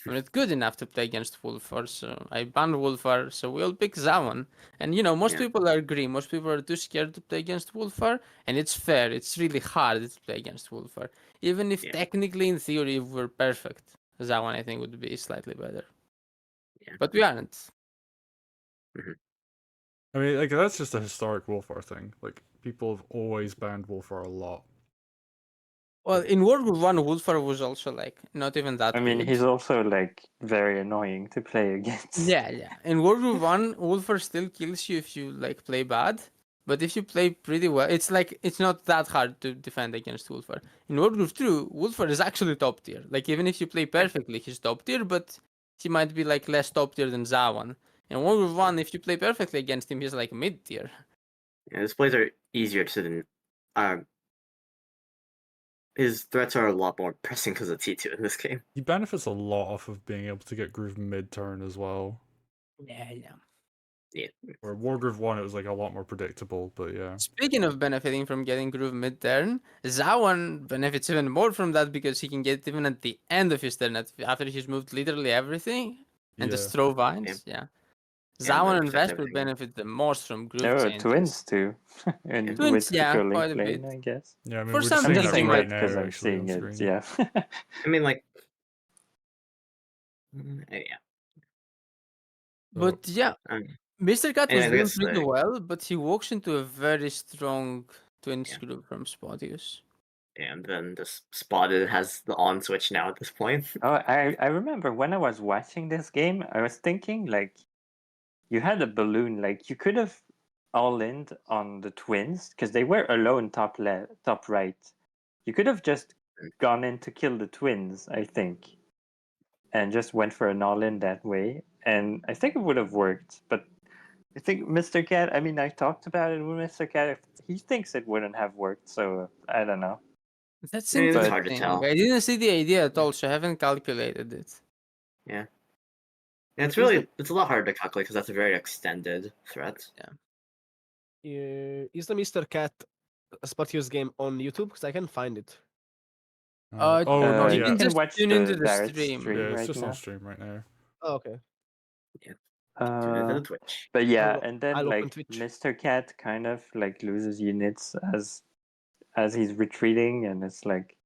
I'm not good enough to play against Wolfar, so I banned Wolfar, so we'll pick Zawan. And you know, most Yeah. people agree, most people are too scared to play against Wolfar, and it's fair, it's really hard to play against Wolfar. Even if Yeah. technically, in theory, if we're perfect, Zawan I think would be slightly better. Yeah. But we aren't. I mean, like that's just a historic Wolfar thing. Like people have always banned Wolfar a lot. Well, in World War 1, Wolfar was also like not even that I mean, good. he's also like very annoying to play against. Yeah. In World War 1, Wolfar still kills you if you like play bad. But if you play pretty well, it's like it's not that hard to defend against Wolfar. In World War 2, Wolfar is actually top tier. Like even if you play perfectly, he's top tier, but he might be like less top tier than Zawan. In World War 1, if you play perfectly against him, he's like mid tier. Yeah, his plays are easier to. His threats are a lot more pressing because of T2 in this game. He benefits a lot off of being able to get groove mid turn as well. Yeah. Yeah. Where Wargroove 1 it was like a lot more predictable, but yeah. Speaking of benefiting from getting groove mid turn, Zawan benefits even more from that because he can get even at the end of his turn after he's moved literally everything and just throw vines. Yeah. And Zawan then and protect Vesper everything. benefit the most from groove There are changes. twins too, and Twins, with yeah, controlling quite a plane, bit. I guess. Yeah, I mean For we're some just I'm seeing just that saying right that now because I'm actually seeing on it. screen. Yeah. I mean, like, yeah. But yeah, Um, Mr. Cat was I doing guess pretty well, but he walks into a very strong twins Yeah. group from Spotius. and then this spotted has the on switch now at this point. Oh, I remember when I was watching this game, I was thinking like, you had a balloon, like you could have all-in on the twins because they were alone top right. You could have just gone in to kill the twins, I think, and just went for an all-in that way, and I think it would have worked. But I think Mr. Cat. I mean, I talked about it with Mr. Cat. He thinks it wouldn't have worked, so I don't know. That's I mean, it's interesting. hard to tell. I didn't see the idea at all, so I haven't calculated it. Yeah, But it's a lot harder to calculate because that's a very extended threat. Is the Mr. Cat Spartius game on YouTube? Because I can find it. Oh no, you yeah. can can just watch tune the into the Barrett stream. stream Yeah, it's right just on now. stream right now. Oh, okay. Tune into the Twitch. But yeah, I'll- and then I'll open like Twitch. Mr. Cat kind of like loses units as he's retreating, and it's like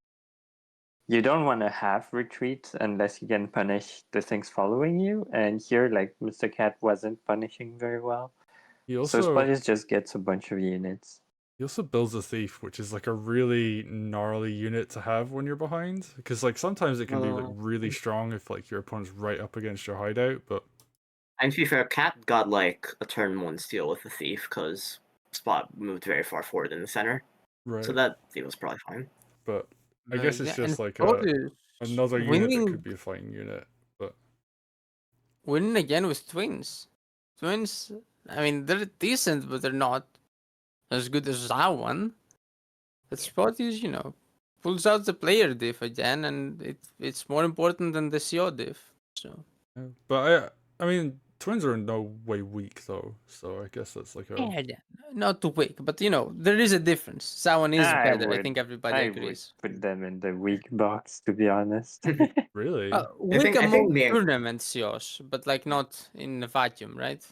you don't want to have retreat unless you can punish the things following you. And here, like Mr. Cat wasn't punishing very well, He so also Spuddies just gets a bunch of units. He also builds a thief, which is like a really gnarly unit to have when you're behind. Because like sometimes it can be like really strong if like your opponent's right up against your hideout, but And to be fair, Cat got like a turn 1 steal with the thief because Spot moved very far forward in the center. right. So that thief was probably fine. But I guess it's Yeah, just and like Proteus another unit that winning could be a fighting unit. But winning again with twins. Twins, I mean, they're decent, but they're not as good as that one. But Proteus, pulls out the player diff again, and it's more important than the CO diff. So yeah. But I mean, twins are in no way weak though, so I guess that's like a yeah, not too weak, but there is a difference. That one is I better. I would, think everybody I would agrees. put them in the weak box, to be honest. really. Weak I think among me and- tournaments, Josh, but like not in a vacuum, right?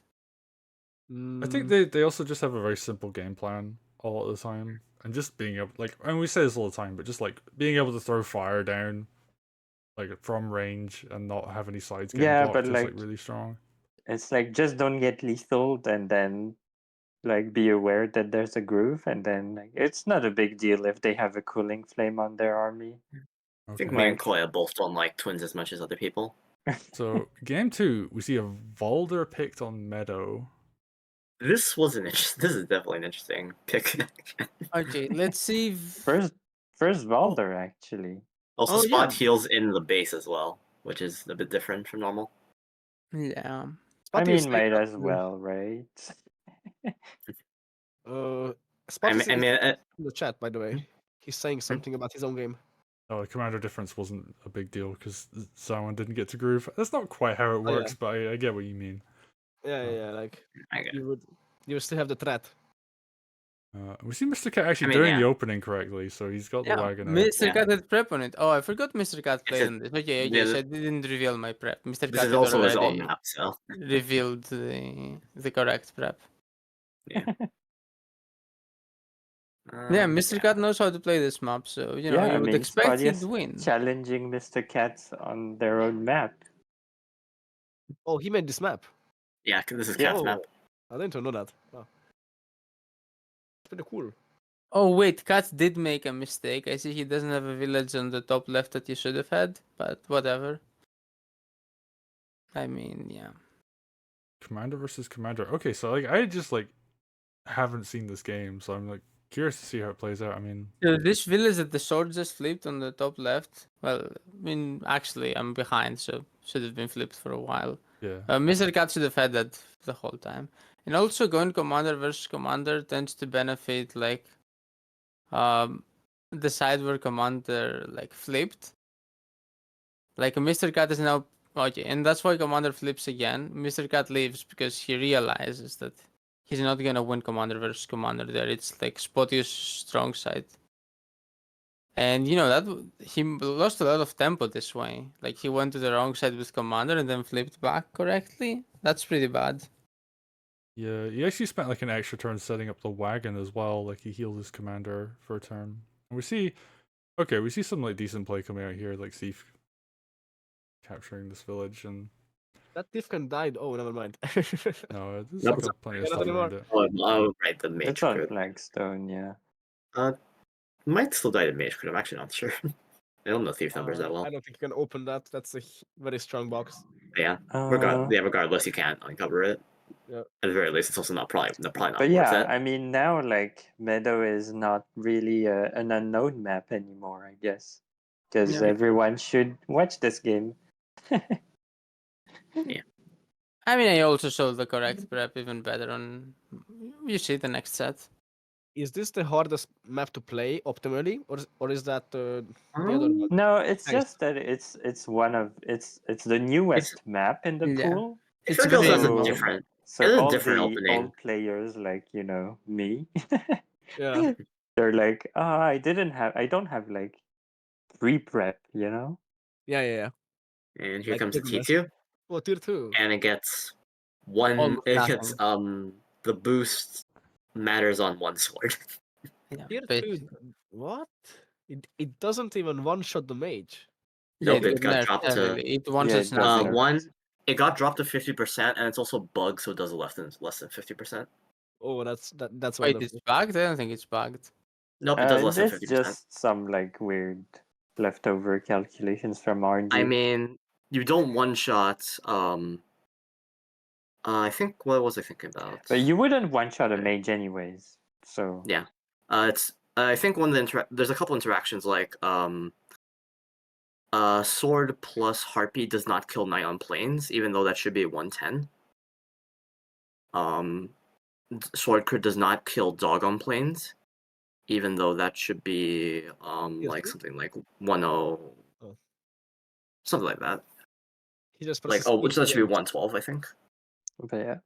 I think they also just have a very simple game plan all the time, and just being able like, and we say this all the time, but just like being able to throw fire down like from range and not have any sides getting Yeah, blocked but is like like really strong. it's like just don't get lethal, and then like be aware that there's a groove, and then like, it's not a big deal if they have a cooling flame on their army. I think Okay. me and Like- Koya both don't like twins as much as other people. So game 2, we see a Valder picked on Meadow. This was this is definitely an interesting pick. Okay, let's see. First Valder actually. Also, Oh, Spot yeah. heals in the base as well, which is a bit different from normal. Yeah. I Spotty mean, is saying might that, as well, right? Spotty is I mean, in the chat, by the way. He's saying something about his own game. Oh, the commander difference wasn't a big deal because Zion didn't get to groove. That's not quite how it Oh, yeah. works, but I get what you mean. Yeah, like I get it. you would still have the threat. We see Mr. Cat actually I mean, doing yeah. the opening correctly, so he's got the Yeah, wagon out. Mr. Yeah. Cat had prep on it. Oh, I forgot Mr. Cat played a- on this. Okay, yeah, so I didn't reveal my prep. Mr. This Cat is had also his own already map, so revealed the correct prep. Yeah, Mr. Cat knows how to play this map, so you Yeah, I would mean, expect he'd Spadia's win. challenging Mr. Cats on their own map. Oh, he made this map. yeah, this is Yeah. Cat's Oh, map. I didn't know that. Wow. It's pretty cool. Oh wait, Cat did make a mistake. I see he doesn't have a village on the top left that he should have had, but whatever. I mean, yeah. Commander versus commander. Okay, so like I just like haven't seen this game, so I'm like curious to see how it plays out. I mean, So this village that the sword just flipped on the top left. Well, I mean, actually, I'm behind, so should have been flipped for a while. yeah. Mr. Cat should have had that the whole time. And also, going commander versus commander tends to benefit like the side where commander like flipped. Like Mr. Cat is now okay, and that's why commander flips again. Mr. Cat leaves because he realizes that he's not gonna win commander versus commander there. It's like Spotty's strong side. And that he lost a lot of tempo this way. Like he went to the wrong side with commander and then flipped back correctly. That's pretty bad. Yeah, he actually spent like an extra turn setting up the wagon as well. Like he healed his commander for a turn. And we see some like decent play coming out here, like Thief capturing this village, and That Tifkan died. Oh, never mind. no, there's That like was plenty of not stuff anymore. around it. Oh, right, the mage It's on crit. Flagstone, yeah. Might still die to mage crit. I'm actually not sure. I don't know thief numbers that I well. don't think you can open that. That's a very strong box. Yeah, Uh, regardless, you can't uncover it. Yeah. At the very least, it's also probably not But worth yeah, it. I mean, now like Meadow is not really an unknown map anymore, I guess, because Yeah. everyone should watch this game. I mean, I also showed the correct prep even better on. You see the next set. Is this the hardest map to play optimally, or is that the other one? No, it's Nice. just that it's the newest map in the Yeah. pool. I It's feel like it also has very a So- different. So It's a all different the opening. old players, like me, Yeah. they're like, I don't have like pre-prep, Yeah. And here Like comes the Tier T2, Oh, tier 2. and it gets one. Almost It gets nothing. the boost matters on one sword. Yeah, Tier but 2. What? It doesn't even one shot the mage. yeah, Nope, it it got got nerfed dropped to- heavily. It wants Yeah, its it got nothing. nerfed. One, it got dropped to 50%, and it's also bugged, so it does less than 50%. Oh, that's Wait, wonderful. it's bugged? I don't think it's bugged. Nope, it does less than There's 50%. just some like weird leftover calculations from RNG. I mean, you don't one shot. I think what was I thinking about? But you wouldn't one shot a mage anyways. So Yeah. It's I think one of the there's a couple interactions like sword plus harpy does not kill knight on planes, even though that should be 110. Sword crit does not kill dog on planes, even though that should be like Yes. something like 10, Oh. something like that. He just Like presses which that should be ETM. 112, I think. but yeah.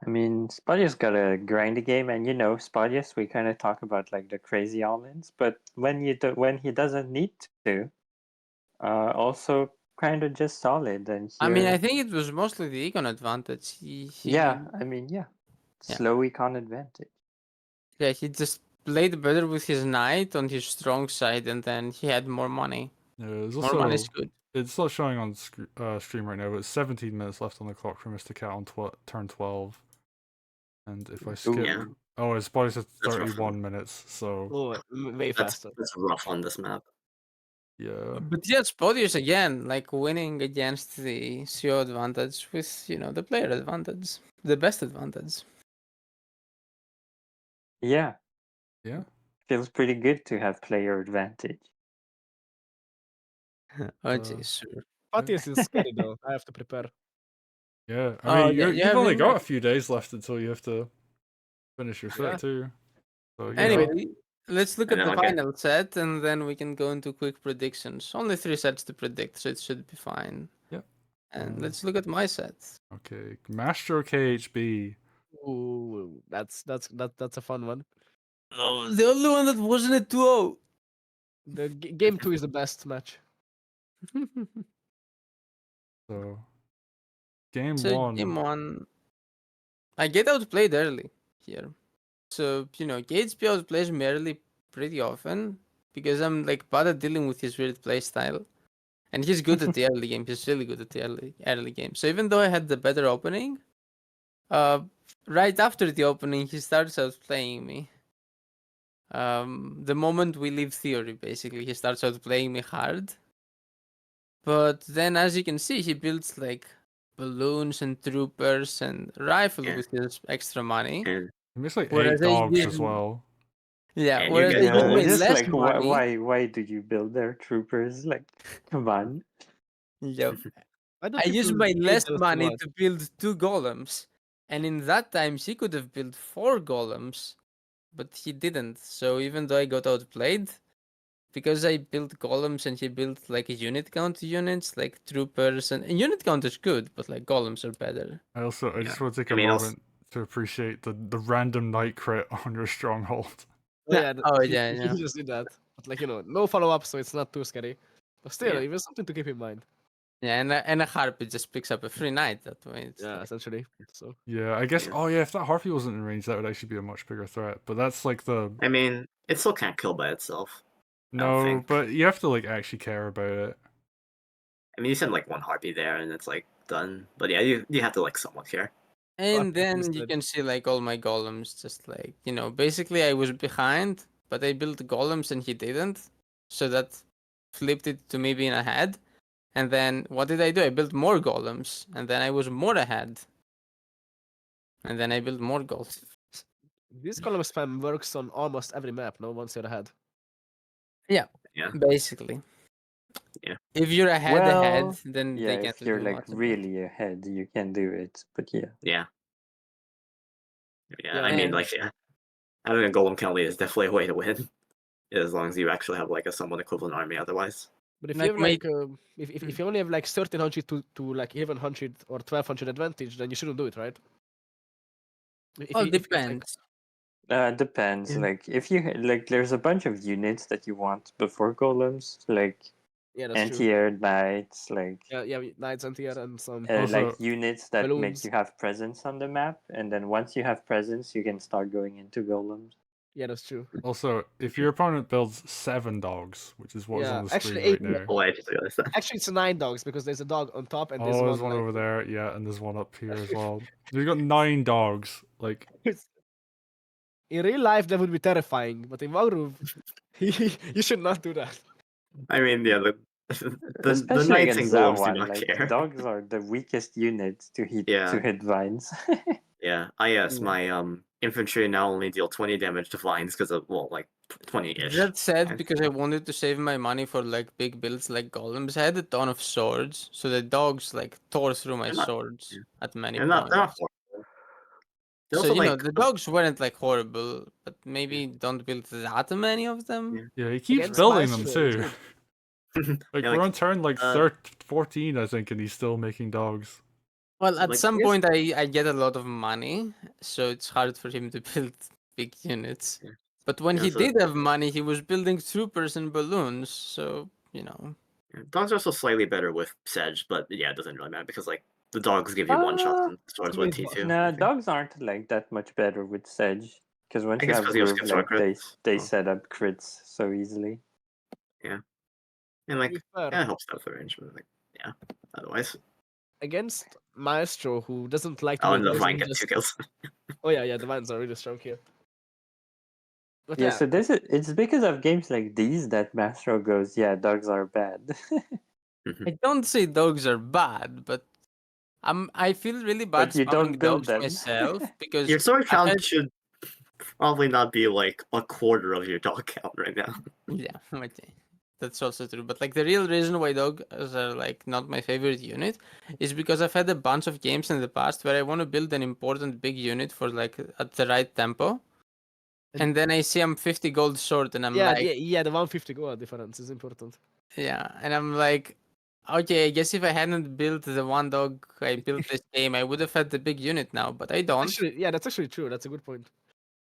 I mean, Spadia's got a grindy game, and Spadias, we kind of talk about like the crazy almonds, but when he doesn't need to, also kind of just solid. And I mean, I here, think it was mostly the econ advantage. He yeah, slow econ advantage. Yeah, he just played better with his knight on his strong side, and then he had more money. Yeah, there's More money also is good. it's not showing on stream right now, but it's 17 minutes left on the clock for Mr. Cat on turn 12. And if I skip, Yeah. oh, it's probably says That's rough 31 minutes. So Oh, way That's faster. rough on this map. yeah, But yeah, Spodius again, like winning against the CO advantage with, the player advantage, the best advantage. Yeah, yeah, feels pretty good to have player advantage. Oh, geez, sure. Patius is scary though. I have to prepare. yeah. I Oh, mean, yeah, you you've have only him got back. a few days left until you have to finish your set Yeah. too. So Anyway, let's look And at then the I'll get- final set, and then we can go into quick predictions. Only 3 sets to predict, so it should be fine. Yep. And let's look at my set. Okay, Mastro KHB. Ooh, that's a fun one. Oh, the only one that wasn't a 2-0. The game 2 is the best match. So game So one. game 1, I get outplayed early here. So, Gatesby outplays me early pretty often because I'm like bad at dealing with his weird playstyle. And he's good at the early game. He's really good at the early game. So even though I had the better opening, right after the opening he starts outplaying me. The moment we leave theory, basically, he starts outplaying me hard. But then, as you can see, he builds like balloons and troopers and rifle with his extra money. And It makes like 8 Whereas I dogs use as well. Yeah, And you whereas get I use gold. my just less like money. why do you build their troopers? Like, come on. Yep. Why do I use people my hate less those so money much? to build 2 golems, and in that time he could have built 4 golems, but he didn't. So even though I got outplayed, because I built golems and he built like a unit count units, like troopers, and unit count is good, but like golems are better. I just want to take I a mean, moment to appreciate the random night crit on your stronghold. Oh yeah, Oh he, yeah, he yeah. just did that. But like no follow up, so it's not too scary. But still, Yeah. it was something to keep in mind. Yeah, and a harpy just picks up a free knight that way. It's Yeah, like, essentially. So Yeah, I guess. Yeah. Oh yeah, if that Harpy wasn't in range, that would actually be a much bigger threat. But that's like the I mean, it still can't kill by itself. I don't no, think. but you have to like actually care about it. I mean, you send like one harpy there and it's like done. But yeah, you have to like somewhat care. and Harpy then is you dead. can see like all my golems just like, basically I was behind, but I built golems and he didn't. So that flipped it to me being ahead. And then what did I do? I built more golems, and then I was more ahead. And then I built more golems. This column spam works on almost every map. No, once you're ahead. Yeah, Yeah. basically. Yeah. If you're ahead, Well, then yeah, they can't if you're do like much about it. really ahead, you can do it. But yeah. Yeah. Yeah. Yeah, I mean, and- like, yeah, having a golem penalty is definitely a way to win, as long as you actually have like a somewhat equivalent army. Otherwise, but if Like you have my- like if you only have like 1300 to like 1100 or 1200 advantage, then you shouldn't do it, right? If Oh, you have, like, depends. Depends. Yeah. Like if you like, there's a bunch of units that you want before golems, like yeah, that's true. anti-air knights, like Yeah, knights anti-air and some. Also- like units that make balloons. you have presence on the map, and then once you have presence, you can start going into golems. Yeah, that's true. Also, if your opponent builds 7 dogs, which is what's Yeah, on the actually screen 8 right now. Oh, I just realized that. Actually, it's 9 dogs because there's a dog on top and there's Oh, one. there's one like, over there, yeah, and there's one up here as well. You've got 9 dogs. Like, In real life, that would be terrifying, but in Wargroove, you should not do that. I mean, yeah, the Especially knights and against that golems do one, not like care. dogs are the weakest unit to Yeah. hit vines. Yeah. Yes, Yeah. my infantry now only deal 20 damage to vines because of, well, like 20-ish. That's sad Fine. because I wanted to save my money for like big builds like golems. I had a ton of swords, so the dogs like tore through my They're not- swords yeah. at many They're points. not horrible. They So also you know like the dogs weren't like horrible, but maybe don't build that many of them. Yeah, he keeps Against building them Mastro, it's too. good. Like Yeah, we're like, on turn like 14, I think, and he's still making dogs. Well, at Like, some yes. point I get a lot of money, so it's hard for him to build big units. Yeah. But when Yeah, he so- did have money, he was building troopers and balloons. So you know. dogs are also slightly better with Sedge, but yeah, it doesn't really matter because like the dogs give you one shots and swords with T2. I No, think. dogs aren't like that much better with Sedge because once I you guess have 'cause he has Groove, skip sword like crits. they Oh. set up crits so easily. And like To be fair, yeah, it helps out with the range, but like yeah. Otherwise. against Maestro, who doesn't like to Oh, build and the dogs, vine and gets 2 kills. oh yeah, the vines are really strong here. But Yeah, yeah, so it's because of games like these that Mastro goes, yeah, dogs are bad. I don't say dogs are bad, but I feel really bad But you don't spamming build dogs them. myself because Your sword I've count had should probably not be like a quarter of your dog count right now. yeah, okay. That's also true. But like the real reason why dogs are like not my favorite unit is because I've had a bunch of games in the past where I want to build an important big unit for like at the right tempo. And then I see I'm 50 gold short and I'm yeah, like, yeah, the 150 gold difference is important. yeah, and I'm like, okay, I guess if I hadn't built the one dog I built this game, I would have had the big unit now, but I don't. Actually, yeah, that's actually true. That's a good point.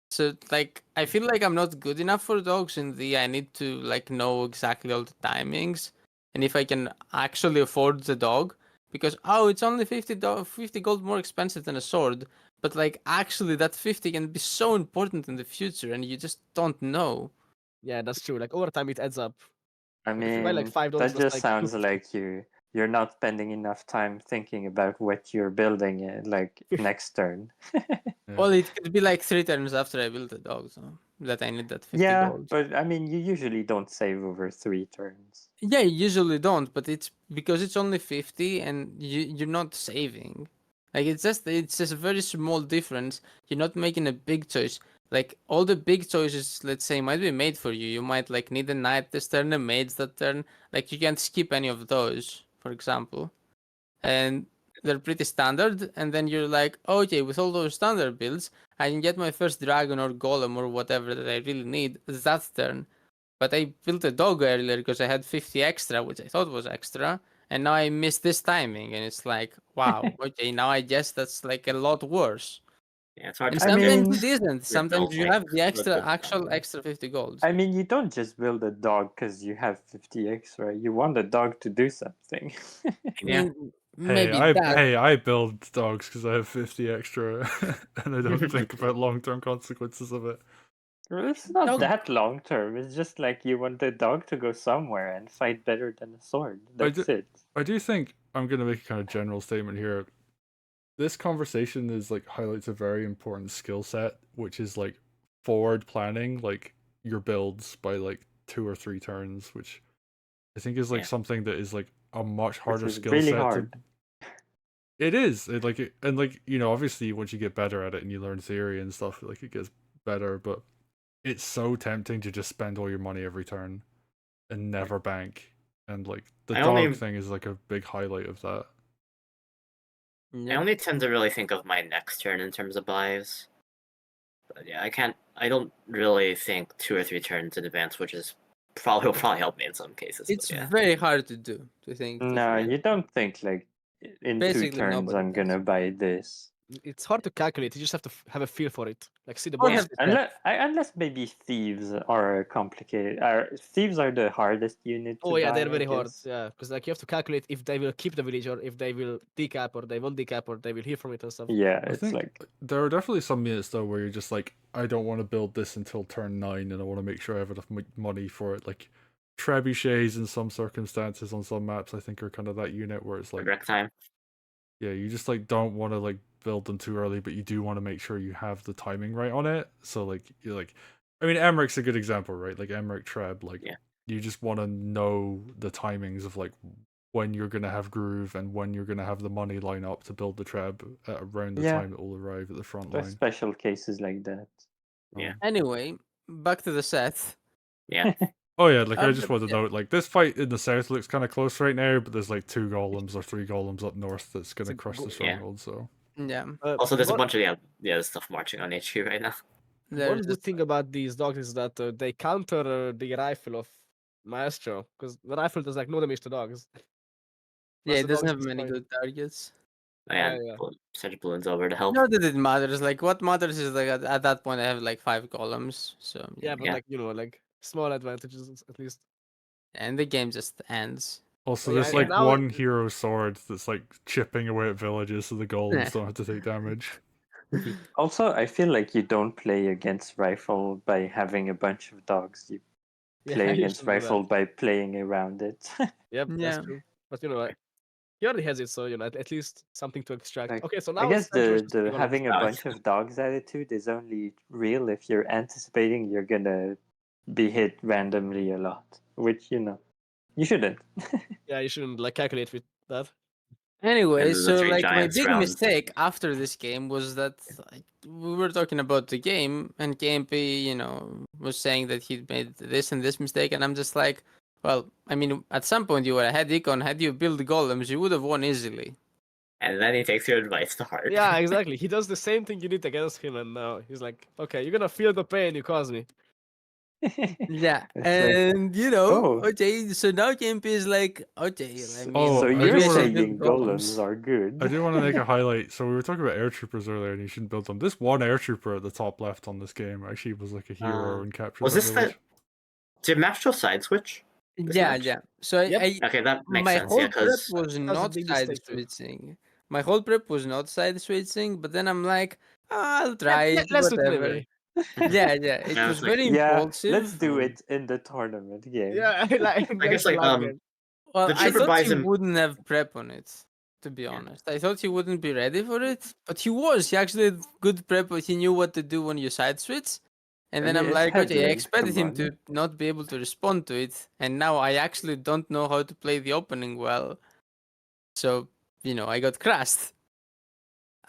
So like I feel like I'm not good enough for dogs in the I need to like know exactly all the timings and if I can actually afford the dog because oh it's only 50 gold more expensive than a sword, but like actually that 50 can be so important in the future and you just don't know. Yeah, that's true. Like over time, it adds up. I Like, if you buy like mean, $5, that that's just like sounds 250. like you're not spending enough time thinking about what you're building like next turn. Yeah. Well, it could be like 3 turns after I build the dog, so that I need that 50 Yeah, gold. but I mean, you usually don't save over 3 turns. Yeah, you usually don't, but it's because it's only 50 and you're not saving. Like it's just a very small difference. You're not making a big choice. Like all the big choices, let's say, might be made for you. You might like need a knight this turn, a mage that turn. Like you can't skip any of those, for example. And they're pretty standard, and then you're like, okay, with all those standard builds, I can get my first dragon or golem or whatever that I really need that turn. But I built a dog earlier because I had 50 extra, which I thought was extra, and now I missed this timing, and it's like, wow, okay, now I guess that's like a lot worse. Yeah, it's hard And to I sometimes mean- it isn't. Your Sometimes build you makes have the the actual difference. extra 50 gold. I mean, you don't just build a dog because you have 50 extra. You want the dog to do something. Yeah. Maybe that. I build dogs because I have 50 extra, and I don't think about long-term consequences of it. It's not Dog- that long term. It's just like you want the dog to go somewhere and fight better than a sword. That's it. I do think I'm gonna make a kind of general statement here. This conversation is like highlights a very important skill set, which is like forward planning, like your builds by like 2 or 3 turns, which I think is like Yeah. something that is like a much harder is skill really set hard. It is. And like, you know, obviously once you get better at it and you learn theory and stuff, like it gets better, but it's so tempting to just spend all your money every turn and never bank. And like the I dog only- thing is like a big highlight of that. I Yeah. only tend to really think of my next turn in terms of buys. But yeah, I don't really think 2 or 3 turns in advance, which is will probably help me in some cases. It's but yeah. very hard to do, to think. No, different. you don't think like in 2 Basically turns nobody I'm does. gonna buy this. It's hard to calculate. You just have to have a feel for it. Like see the Or boss. have- Unless maybe thieves are complicated. Thieves are the hardest unit to Oh yeah, buy, they're I very hard. guess. Yeah, because like you have to calculate if they will keep the village or if they will decap or they won't decap or they will hear from it and stuff. Yeah, I it's think like there are definitely some minutes though where you're just like, I don't want to build this until turn 9 and I want to make sure I have enough money for it. Like trebuchets in some circumstances on some maps I think are kind of that unit where it's like, Direct time. yeah, you just like don't want to like build them too early, but you do want to make sure you have the timing right on it. So like you're like, I mean, Emmerich's a good example, right? Like Emmerich Treb, like Yeah. you just want to know the timings of like when you're gonna have groove and when you're gonna have the money line up to build the Treb at around the Yeah. time it will arrive at the front There's line. special cases like that. Yeah. Anyway, back to the set. Yeah. Oh yeah, like I Um, just want to yeah. note, like this fight in the south looks kind of close right now, but there's like 2 golems or 3 golems up north that's gonna a crush the yeah. stronghold. So Yeah. Also, there's a One- bunch of stuff marching on HQ right now. One There's good thing about these dogs is that they counter the rifle of Maestro, because the rifle does like no damage to dogs. yeah, Plus it the doesn't dogs have many destroy- good targets. And yeah. Serge Balloon's over to help. Not that it matters. Like what matters is like at that point I have like 5 columns. So Yeah, but Yeah. like like small advantages at least. and the game just ends. also, Oh, yeah, there's and like now one hero sword that's like chipping away at villages, so the golems don't have to take damage. Also, I feel like you don't play against rifle by having a bunch of dogs. You Yeah, play you against should do that. rifle by playing around it. Yep, Yeah. that's true. But he already has it, so at least something to extract. Like, Okay, so now I guess it's time to the rush to golems. having a Oh, bunch of dogs attitude is only real if you're anticipating you're gonna be hit randomly a lot, which you shouldn't. Yeah, you shouldn't like calculate with that. Anyway, And then the so 3 like my giants big round. mistake after this game was that we were talking about the game and KMP, was saying that he'd made this and this mistake, and I'm just like, well, I mean, at some point you were ahead econ. Had you built golems, you would have won easily. And then he takes your advice to heart. Yeah, exactly. He does the same thing you did against him, and now he's like, okay, you're gonna feel the pain you caused me. Yeah, It's like, and oh. okay, so now KMP is like, okay, I mean, Oh, so I you're do wanna- saying golems are good. I do want to make a highlight. So we were talking about air troopers earlier, and you shouldn't build them. This one air trooper at the top left on this game actually was like a hero and captured Was that this village. Did Mastro side switch? this Yeah, match? yeah. So Yep. Okay, that makes my sense. whole Yeah, prep because was a not big side mistake too. switching. My whole prep was not side switching, but then I'm like, I'll try it, Let's do it whatever. anyway. Yeah, it Yeah, was it's like- very Yeah, impulsive. let's do it in the tournament game. Yeah, like I guess like Well, the I trooper thought buys he him- wouldn't have prep on it, to be honest. I thought he wouldn't be ready for it, but he was. He actually had good prep, but he knew what to do when you side switch. And I then mean, I'm it's like, okay, I headland, expected come him on. to not be able to respond to it, and now I actually don't know how to play the opening well. So, I got crashed.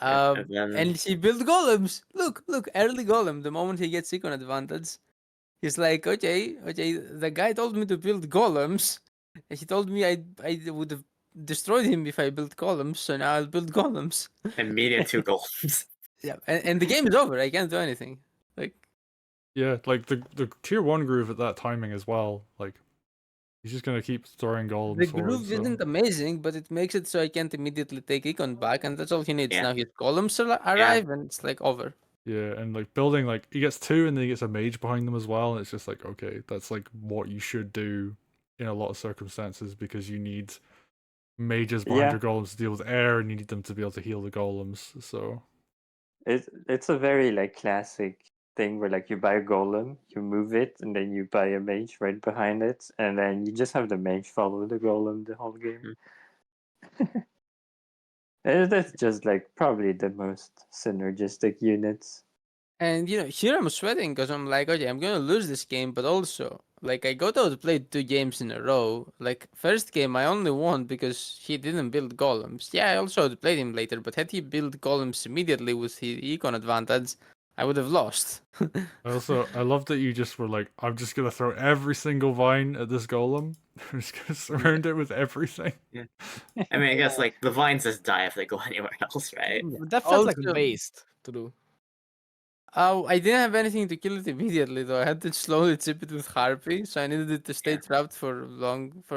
and then And he built golems. Look, early golem. The moment he gets econ advantage, he's like, okay. The guy told me to build golems. He told me I would have destroyed him if I built golems. So now I'll build golems. immediate 2 goals. Yeah, and the game is over. I can't do anything. Like, Yeah, like the tier 1 groove at that timing as well. Like he's just gonna keep throwing golems the forward. groove So. isn't amazing, but it makes it so I can't immediately take econ back, and that's all he needs. Yeah. Now his golems arrive, and it's like over. Yeah, and like building, like he gets 2 and then he gets a mage behind them as well, and it's just like, okay, that's like what you should do in a lot of circumstances, because you need mages behind Yeah. your golems to deal with air, and you need them to be able to heal the golems. So It's a very like classic thing where like you buy a golem, you move it, and then you buy a mage right behind it, and then you just have the mage follow the golem the whole game. And that's just like probably the most synergistic units. And here I'm sweating because I'm like, okay, I'm gonna lose this game, but also like I got outplayed 2 games in a row. Like first game I only won because he didn't build golems. Yeah, I also outplayed him later, but had he built golems immediately with his econ advantage, I would have lost. I love that you just were like, I'm just gonna throw every single vine at this golem. I'm just gonna surround it with everything. I mean, I guess like the vines just die if they go anywhere else, right? That felt like Also- waste to do. I didn't have anything to kill it immediately though. I had to slowly chip it with Harpy, so I needed it to stay trapped for a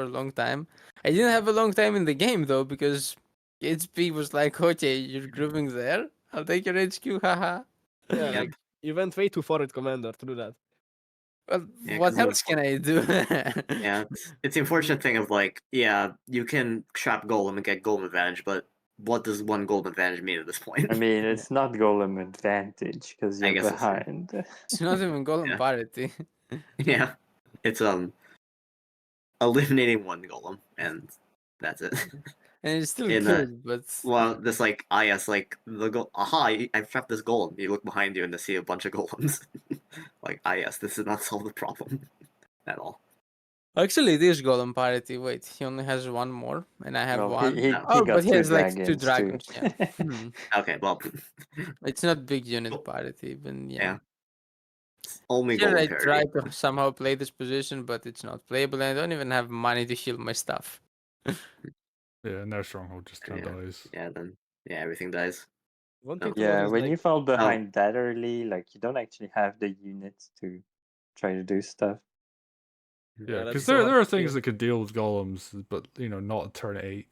long time. I didn't have a long time in the game though because HP was like, okay, you're grooving there. I'll take your HQ, haha. Yeah, Yeah. like you went way too far with Commander to do that. Well, Yeah, what 'cause of- else can I do? Yeah, it's the unfortunate thing of like, yeah, you can trap golem and get golem advantage, but what does 1 golem advantage mean at this point? I mean, it's not golem advantage because I you're guess it's true. behind. It's not even golem Yeah. parity. Yeah, it's eliminating 1 golem, and that's it. and it's still In good, but well, this like yes, like the goal. Aha! I've trapped this golem. You look behind you and you see a bunch of golems. Like yes, this did not solve the problem at all. actually it is golem parity. Wait, he only has one more, and I have Well, one. he No. Oh, got but he two has like two dragons too. dragons. Yeah. Hmm. Okay, well, It's not big unit parity, but yeah. yeah. It's only Here golem I try parity. to somehow play this position, but it's not playable, and I don't even have money to heal my stuff. Yeah, now Stronghold just kind Yeah. of dies. Yeah, then everything dies. One No. thing to Yeah, note is when like you fall behind that early, like you don't actually have the units to try to do stuff. Yeah, that's because so there hard are to things do. that could deal with golems, but not at turn 8.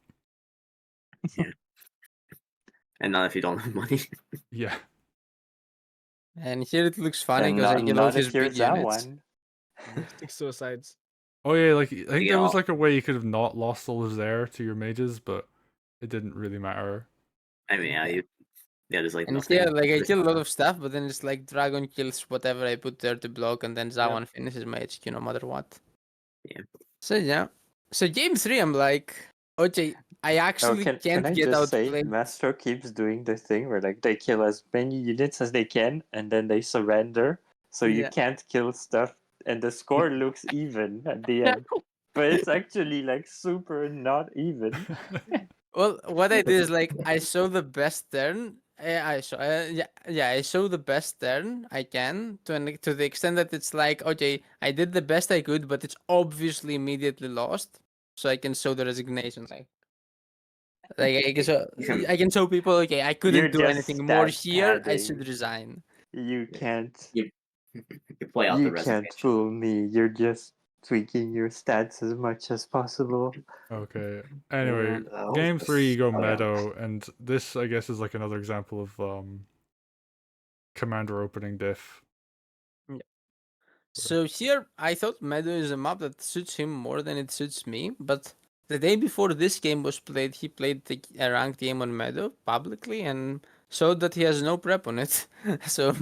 And not if you don't have money. Yeah. And here it looks funny And because I kill all not his if you're big units. one. Six suicides. Oh yeah, like I think there was Yeah. like a way you could have not lost all his there to your mages, but it didn't really matter. I mean, yeah, there's like And nothing. here, like, I kill a lot responsive. of stuff, but then it's like Dragon kills whatever I put there to block, and then Zawan finishes my HQ no matter what. Yeah. So, yeah. So, game 3, I'm like, okay, I actually can can't I get just say, outplayed. Mastro keeps doing the thing where like they kill as many units as they can, and then they surrender, so you Yeah. can't kill stuff, and the score looks even at the end. But it's actually like super not even. Well, what I did is like I show the best turn. I show, I show the best turn I can to the extent that it's like, okay, I did the best I could, but it's obviously immediately lost, so I can show the resignation. Like I can show people, okay, I You're couldn't do just anything more stat here. I should padding. resign. You can't. You play out the You can't resignation. fool me. You're just tweaking your stats as much as possible. Okay. Anyway, And, game 3 you go oh, yeah. Meadow, and this I guess is like another example of commander opening diff. So here, I thought Meadow is a map that suits him more than it suits me, but the day before this game was played, he played a ranked game on Meadow publicly and showed that he has no prep on it. So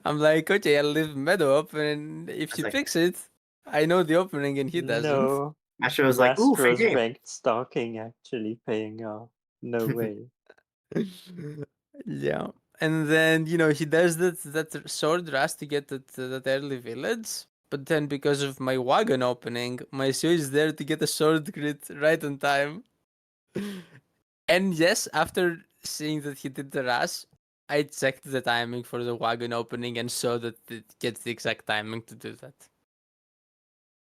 I'm like, okay, I'll leave Meadow up, and if he like- picks it, I know the opening and he doesn't. No. Mastro was like, ooh, free Mastro's game. ranked stalking actually paying off. No way. Yeah. And then, he does that sword rush to get that early village. But then because of my wagon opening, my show is there to get a sword crit right on time. And yes, after seeing that he did the rush, I checked the timing for the wagon opening and saw that it gets the exact timing to do that.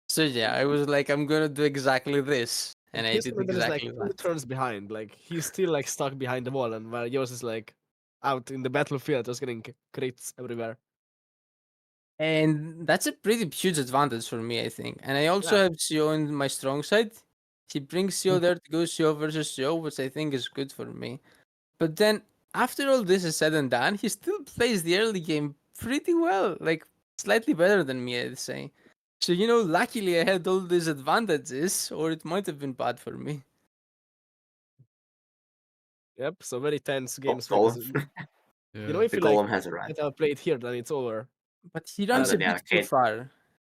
So yeah, I was like, I'm gonna do exactly this. And I His did commander is like exactly 2 that. turns behind. Like he's still like stuck behind the wall, and while yours is like out in the battlefield, just getting crits everywhere. And that's a pretty huge advantage for me, I think. And I also Yeah. have CO in my strong side. He brings CO there to go CO versus CO, which I think is good for me. But then, after all this is said and done, he still plays the early game pretty well. Like, slightly better than me, I'd say. So, luckily I had all these advantages, or it might have been bad for me. Yep. So very tense Oh, games golem. because Yeah. if The you like golem has arrived. get outplayed here, then it's over. But he runs a then, yeah, bit too far.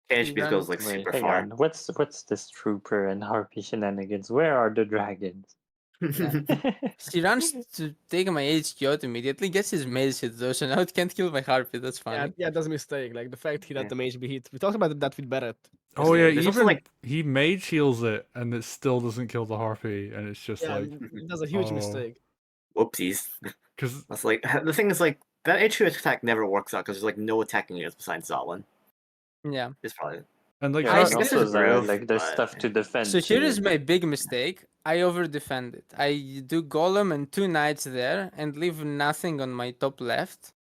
He KHP goes like Wait, super hang far. on. What's this trooper and harpy shenanigans? Where are the dragons? Yeah. He runs to take my HQ out immediately, gets his mage hit though, so now it can't kill my harpy. That's funny. Yeah, that's a mistake. Like the fact he let Yeah. the mage be hit. We talked about that with Barrett. Oh yeah, There's also, even like- he mage heals it and it still doesn't kill the harpy, and it's just Yeah, like that's a huge oh. mistake. Whoopsies. because That's like the thing is like that HQ attack never works out because there's like no attacking units besides Zawin. Yeah. It's probably and like Yeah, I and that, guess also it's groove, like there's but- stuff to defend. So here too, is and my big mistake. I over defend it. I do golem and 2 knights there and leave nothing on my top left.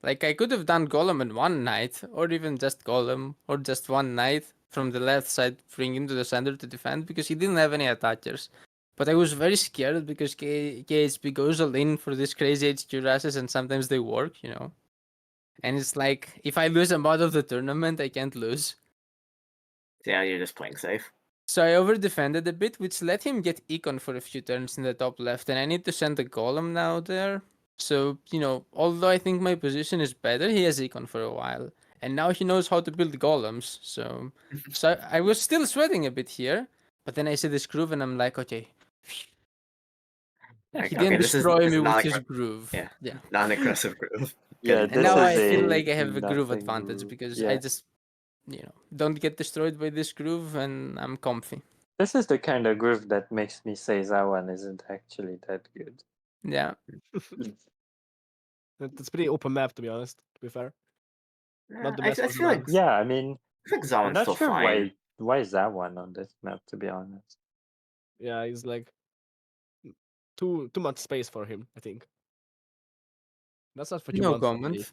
Like I could have done golem and 1 knight, or even just golem, or just 1 knight from the left side, bring him to the center to defend because he didn't have any attackers. But I was very scared because KHP goes all in for these crazy HQ rushes and sometimes they work, And it's like, if I lose a mod of the tournament, I can't lose. Yeah, you're just playing safe. So I over defended a bit, which let him get econ for a few turns in the top left, and I need to send the golem now there. So, although I think my position is better, he has econ for a while. And now he knows how to build golems. So I was still sweating a bit here, but then I see this groove and I'm like, okay, Like, He didn't this is destroy me not with his aggra- groove. yeah. Yeah. not an aggressive groove. Yeah, Good. And this now is I feel a like I have a groove nothing advantage groove. because Yeah. I just, don't get destroyed by this groove and I'm comfy. This is the kind of groove that makes me say Zawan isn't actually that good. Yeah. It's pretty open map, to be honest. To be fair, not the I best for feel like Zawan. Yeah, I mean, I think I'm Zawan's not still sure fine. why Zawan on this map, to be honest. Yeah, he's like too much space for him. I think that's not what you No want from me. comment.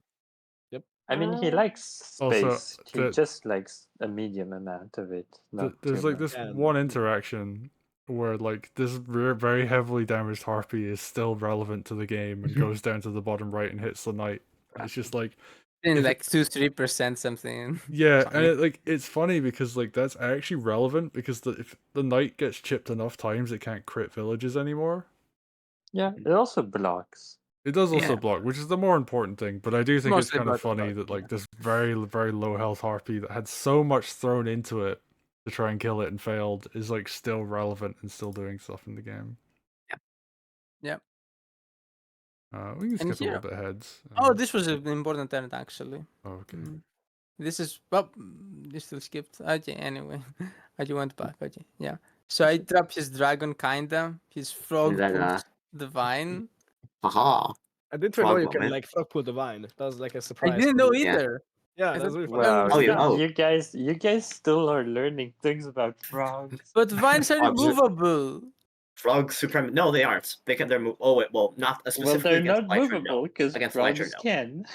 I mean, he likes Also, space. He just likes a medium amount of it, not there's too like much. this And- one interaction where like this very heavily damaged harpy is still relevant to the game and goes down to the bottom right and hits the knight. It's just like In if like 2-3% something. yeah, and Funny. it's funny because like that's actually relevant because if the knight gets chipped enough times, it can't crit villages anymore. Yeah, it also blocks. It does also Yeah. block, which is the more important thing. But I do think it's Mostly kind of about the funny block, that like this very low health harpy that had so much thrown into it to try and kill it and failed is like still relevant and still doing stuff in the game. Yep. We can And skip a here- little bit ahead. Oh, this was an important turn actually. okay. This is you still skipped. Okay, anyway. You went back, okay. Yeah. So I dropped his dragon kinda. His frog And then, pulls the vine. Haha. I didn't Frog know you can moment. like frog pull the vine. That was like a I surprise. didn't to know me. Yeah. either. Yeah, I that's thought really funny. Wow, Oh, you guys still are learning things about frogs. But vines are Frogs are- removable. Frog supreme. No, they aren't. They're move. Oh wait, well, not Well, specifically they're against not Lytra, movable no. because Against frogs Lytra, no. can.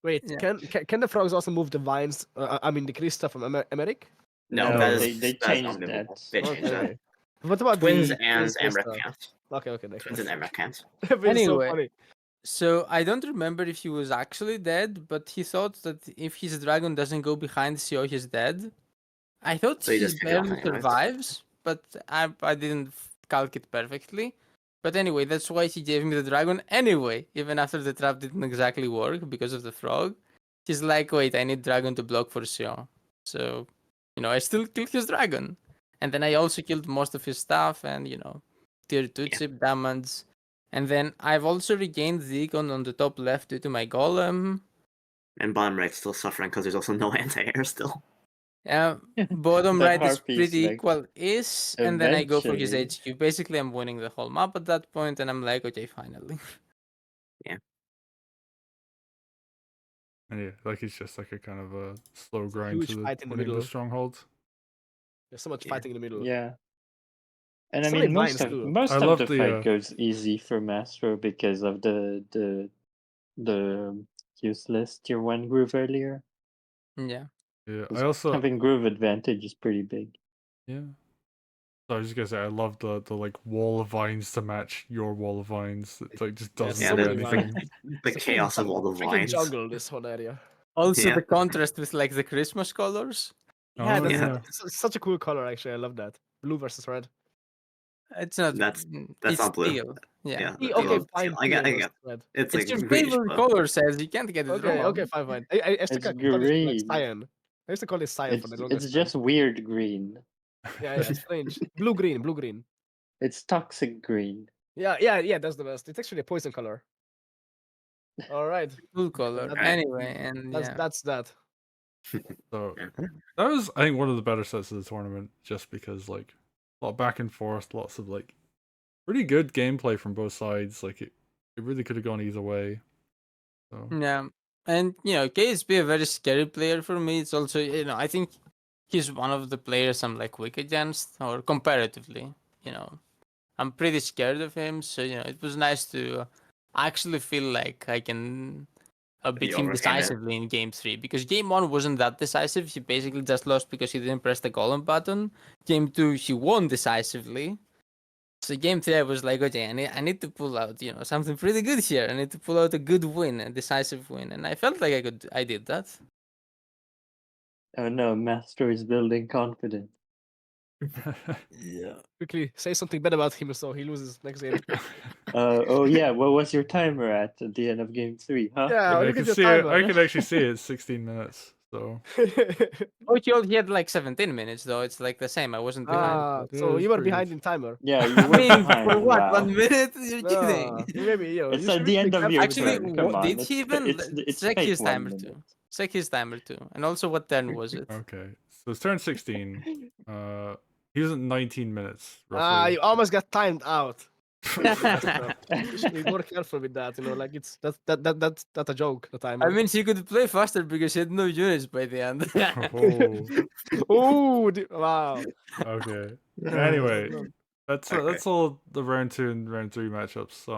Wait, Yeah. can the frogs also move the vines? I mean the crystal from Emeric? No, No, that is they that is changed not movable. that. They changed Okay, that. okay. What about Twins the and Twins Emmerich crystal? can't. Okay, they Twins and Emmerich can't. It's so Anyway. funny. So I don't remember if he was actually dead, but he thought that if his dragon doesn't go behind Seo, he's dead. I thought So you he just pick it off barely anyways. survives, but I didn't calculate perfectly. But anyway, that's why he gave me the dragon anyway, even after the trap didn't exactly work because of the frog. He's like, wait, I need dragon to block for Seo. So, I still killed his dragon. And then I also killed most of his stuff and, tier 2 chip damage. And then I've also regained the icon on the top left due to my golem. And bottom right's still suffering because there's also no anti-air still. Bottom That right is harpy's pretty like, equal-ish, and then I go for his eventually- HQ. Basically, I'm winning the whole map at that point, and I'm like, okay, finally. And yeah, like it's just like a kind of a slow grind huge to the fight in the winning the middle. stronghold. There's so much Yeah. fighting in the middle. Yeah. And I So mean, many vines, too. most I of love the the, fight goes easy for Mastro because of the useless tier 1 groove earlier. Yeah. Yeah, I 'Cause also having groove advantage is pretty big. yeah. So I was just gonna say I love the like wall of vines to match your wall of vines. It like just doesn't Yeah, do so many anything. vines. The It's a chaos of all the freaking vines. jungle, this whole area. Also, Yeah. the contrast with like the Christmas colors. Yeah, Oh, that's yeah. it's such a cool color. Actually, I love that. Blue versus red. It's not. That's it's not blue. teal. Yeah. Okay, love fine. teal. I get. versus red. It's It's like your greenish favorite blue. color, says you can't get it Okay, wrong. okay, fine. I used to It's call it like green. cyan. I used to call it cyan for the longest It's just weird green. time. Yeah, strange. Blue green. It's toxic green. Yeah. That's the best. It's actually a poison color. All right. Blue color. that- Anyway, and That's that. So Yeah. that was I think one of the better sets of the tournament, just because like a lot of back and forth, lots of like pretty good gameplay from both sides. Like it really could have gone either way. So Yeah. And KSP a very scary player for me. It's also I think he's one of the players I'm like weak against, or comparatively. I'm pretty scared of him. So it was nice to actually feel like I can beat him overcame it. decisively in game 3, because game 1 wasn't that decisive. He basically just lost because he didn't press the golem button. Game 2 he won decisively. So game 3 I was like, okay, I need to pull out something pretty good here. I need to pull out a good win, a decisive win, and I felt like I did that. Oh no, Mastro is building confidence. Yeah. Quickly say something bad about him so he loses next game. Oh yeah, what was your timer at the end of game 3, huh? Yeah, I look can at your see it. timer. I can actually see it. It's 16 minutes. So Oh, he had like 17 minutes though. It's like the same. I wasn't behind. So it's you were pretty behind good. in timer. Yeah, you I were mean, behind. for what? Wow. 1 minute? You're kidding. Maybe It's you should at the be end of careful your with Actually, that. turn. Come on. did he even It's check fake his 1 timer minute. too? Check his timer too, and also what turn was it? Okay, so it's turn 16. He was at 19 minutes roughly. You almost got timed out. You should be more careful with that. Like that's a joke. The timer. I mean, he could play faster because he had no units by the end. Oh, Wow. okay. Anyway, no. that's Okay. that's all the round 2 and round 3 matchups. So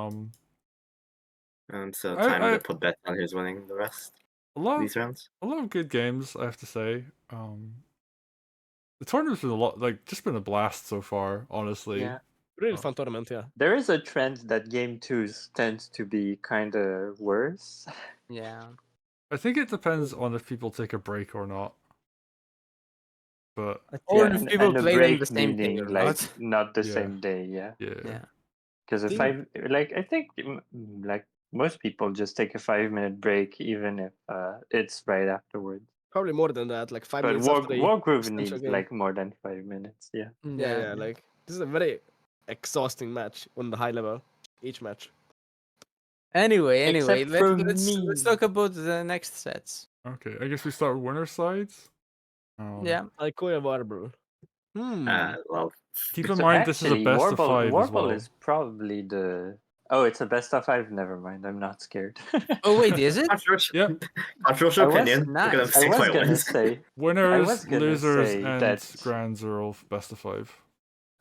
I- time I- to put bets on who's winning the rest a of lot these of rounds. good games, I have to say. The tournament's been just been a blast so far, honestly. Yeah. Really Oh. fun tournament. Yeah. There is a trend that game 2s tends to be kind of worse. Yeah. I think it depends on if people take a break or not. But Or Yeah, if people and a play them break the same day meaning or like not. not the Yeah. same day, yeah. Yeah. Because if I think like most people just take a 5-minute break even if it's right afterwards. Probably more than that. Like 5 But minutes after the Wargroove essential needs game. like more than 5 minutes, yeah. Yeah. Like this is a very exhausting match on the high level. Each match. Anyway, Except for me. let's talk about the next sets. okay, I guess we start with winner sides. Yeah. Saykoya Warble. Well, Keep in mind this is a Actually, best of 5 as Warble well. is probably the. Oh, it's a best of 5. Never mind. I'm not scared. Oh wait, is it? controversial, Yep. controversial I was- opinion. Look at them nice. I was Saykoya gonna wins. say. Winners, gonna losers, say and that- grands are all best of 5.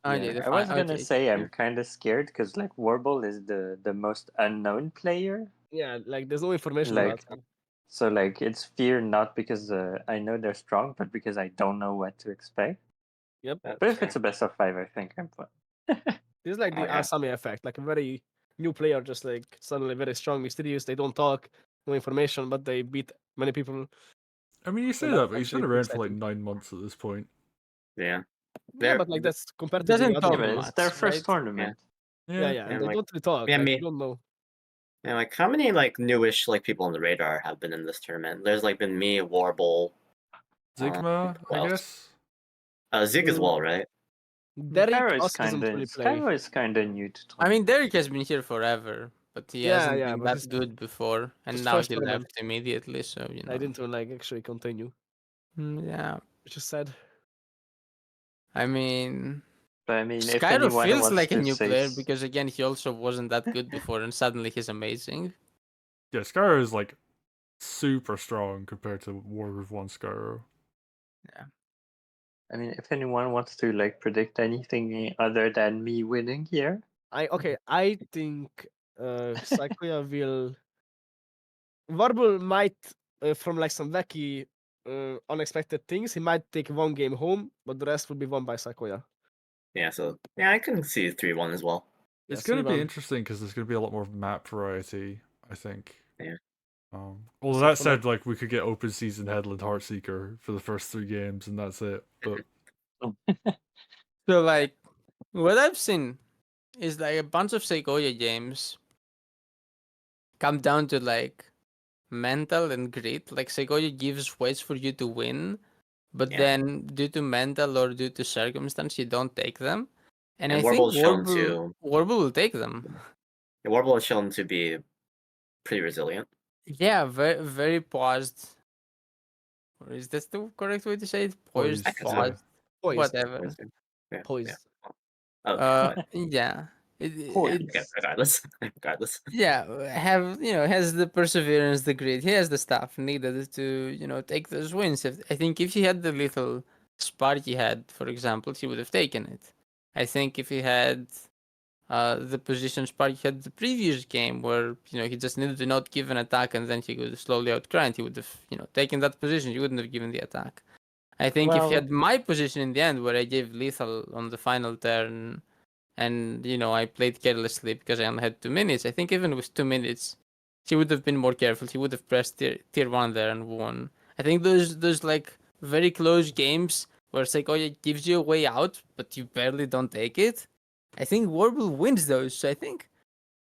Okay, Yeah, the I was fi- gonna okay, say I'm sure. kind of scared because like Warble is the most unknown player. Yeah. Like there's no information Like- about him. So like it's fear not because I know they're strong, but because I don't know what to expect. Yep. But if it's a best of 5, I think I'm fine. This is like the Oh, yeah. Asami effect. Like a very new player, just like suddenly very strong, mysterious. They don't talk, no information, but they beat many people. I mean, you say Well, that, but he's been actually around for like exciting. 9 months at this point. Yeah. Yeah, They're- but like that's compared It to the doesn't other talk Yeah, but ones. it's their much, first right? tournament. Yeah, Yeah. and And, they like, don't really talk. yeah, Like, me- you don't know. And like, how many like newish like people on the radar have been in this tournament? There's like been me, Warble, Zigma, who I else? guess. Zig as well, right? Derek Cairo is also doesn't kind really of play. new to. I mean, Derek has been here forever, but he Yeah, hasn't yeah, been but that his- good before, and his now first he tournament. left immediately. So you know. I didn't like actually continue, Yeah. which is sad. I mean, But I mean, if Skyro anyone feels wants like a to new say player because again, he also wasn't that good before, and suddenly he's amazing. Yeah, Skyro is like super strong compared to Wargroove 1 Skyro. I mean, if anyone wants to like predict anything other than me winning here, I think Saykoya will. Warble might, from like some wacky, unexpected things, he might take one game home, but the rest will be won by Saykoya. Yeah. So yeah, I can see 3-1 as well. It's Yeah, going to be 3-1. interesting because there's going to be a lot more map variety, I think. Yeah. Although So that for said, like we could get Open Season Headland Heartseeker for the first 3 games, and that's it. But So like, what I've seen is like a bunch of Saykoya games come down to like mental and grit. Like Saykoya gives ways for you to win, but Yeah. then due to mental or due to circumstance, you don't take them. And And I think Warble's shown to Warble will take them. Warble has shown to be pretty resilient. Yeah, very very paused. Or is that the correct way to say it? Poised, Poised, yeah. paused, Poised. whatever. Yeah. Poised. Yeah. Oh, Yeah. Poised. yeah, regardless. Yeah, has the perseverance, the grit. He has the stuff needed to take those wins. I think if he had the little spark he had, for example, he would have taken it. I think if he had the position spark he had the previous game, where he just needed to not give an attack and then he could slowly outgrind, he would have taken that position. He wouldn't have given the attack. I think if he Well- had my position in the end, where I gave lethal on the final turn, and I played carelessly because I only had 2 minutes. I think even with 2 minutes, he would have been more careful. He would have pressed tier 1 there and won. I think those like very close games where Saykoya gives you a way out, but you barely don't take it. I think Warble wins those. So I think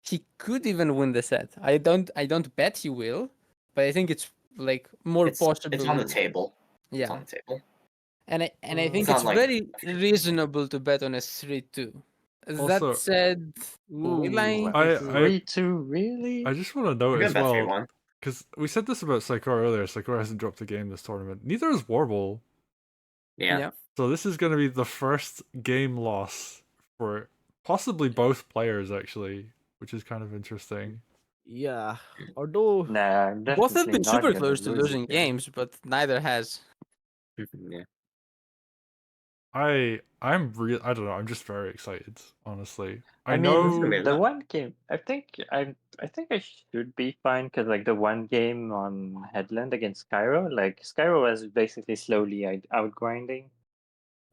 he could even win the set. I don't bet he will, but I think it's like more It's possible. on the table. It's Yeah, on the table. and I think It's it's not like very reasonable to bet on a 3-2. That Also- said, will I? I 3-2, really? I just want to note we're as gonna bet well, 3-1. because we said this about Saykoya earlier. Saykoya hasn't dropped a game this tournament. Neither has Warble. Yeah. So this is going to be the first game loss for possibly both players, actually, which is kind of interesting. Yeah. Although Nah, I'm Both have definitely been not super gonna close to lose losing again. games, but neither has. Yeah. I don't know. I'm just very excited, honestly. I mean, know. the one game. I think I should be fine because like the one game on Headland against Skyro, like Skyro was basically slowly outgrinding,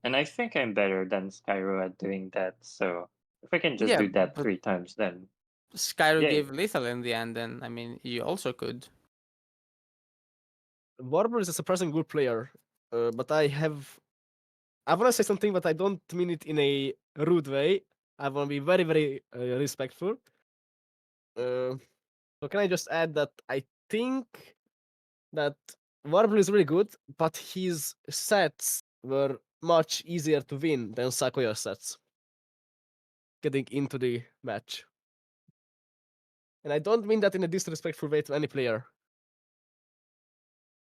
and I think I'm better than Skyro at doing that. So if I can just Yeah, do that but 3 times, then Skyro yay. gave lethal in the end, and I mean, you also could. Warber is a surprisingly good player, but I want to say something, but I don't mean it in a rude way. I want to be very, very respectful. So can I just add that I think that Warble is really good, but his sets were much easier to win than Saykoya's sets getting into the match. And I don't mean that in a disrespectful way to any player.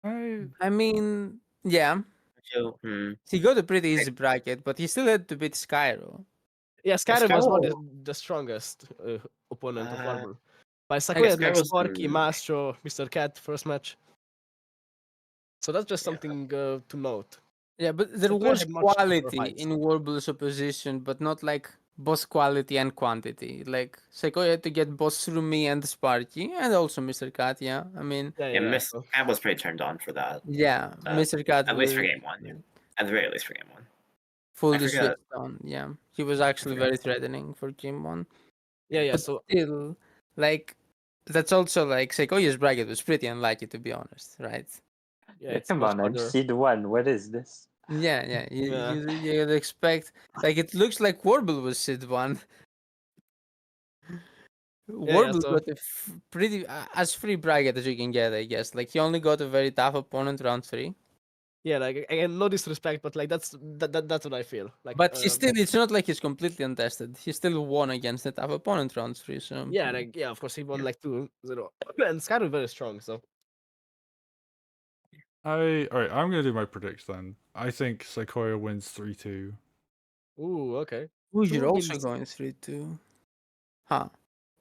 I mean, yeah, So, he got a pretty easy bracket, but he still had to beat Skyro. Yeah, Skyrim was not Skyro- the strongest opponent of Warble. By guess Saykoya had like Skyro's Sparky, the- Mastro, Mr. Cat first match. So that's just Yeah. something to note. Yeah, but there Saykoya was had much tougher quality fights. in Warble's opposition, but not like both quality and quantity. Like Saykoya had to get both through me and Sparky, and also Mr. Cat. Yeah, I mean, Yeah, Yeah, yeah. Miss So, Cat was pretty turned on for that. yeah, Mr. Cat At least for was game one. Yeah. At the very least for game one. full I to forget. switch on. Yeah, he was actually forget. very threatening for game one. yeah. But So still, like, that's also like Saykoya's bracket was pretty unlucky, to be honest, right? yeah, Yeah, it's come much on, I'm harder. seed 1. What is this? Yeah. Yeah. You'd expect, like, it looks like Warble was Sid 1. Warble so- got a pretty as free bracket as you can get, I guess. Like, he only got a very tough opponent round 3. Yeah, like again, no disrespect, but like that's what I feel. Like, But he still, it's not like he's completely untested. He still won against a tough opponent round 3, so. yeah, like of course he won like 2-0, and Skyrim very strong. So Alright, I'm gonna do my prediction then. I think Saykoya wins 3-2. ooh, okay. Ooh, Two you're also wins. going 3-2. Huh.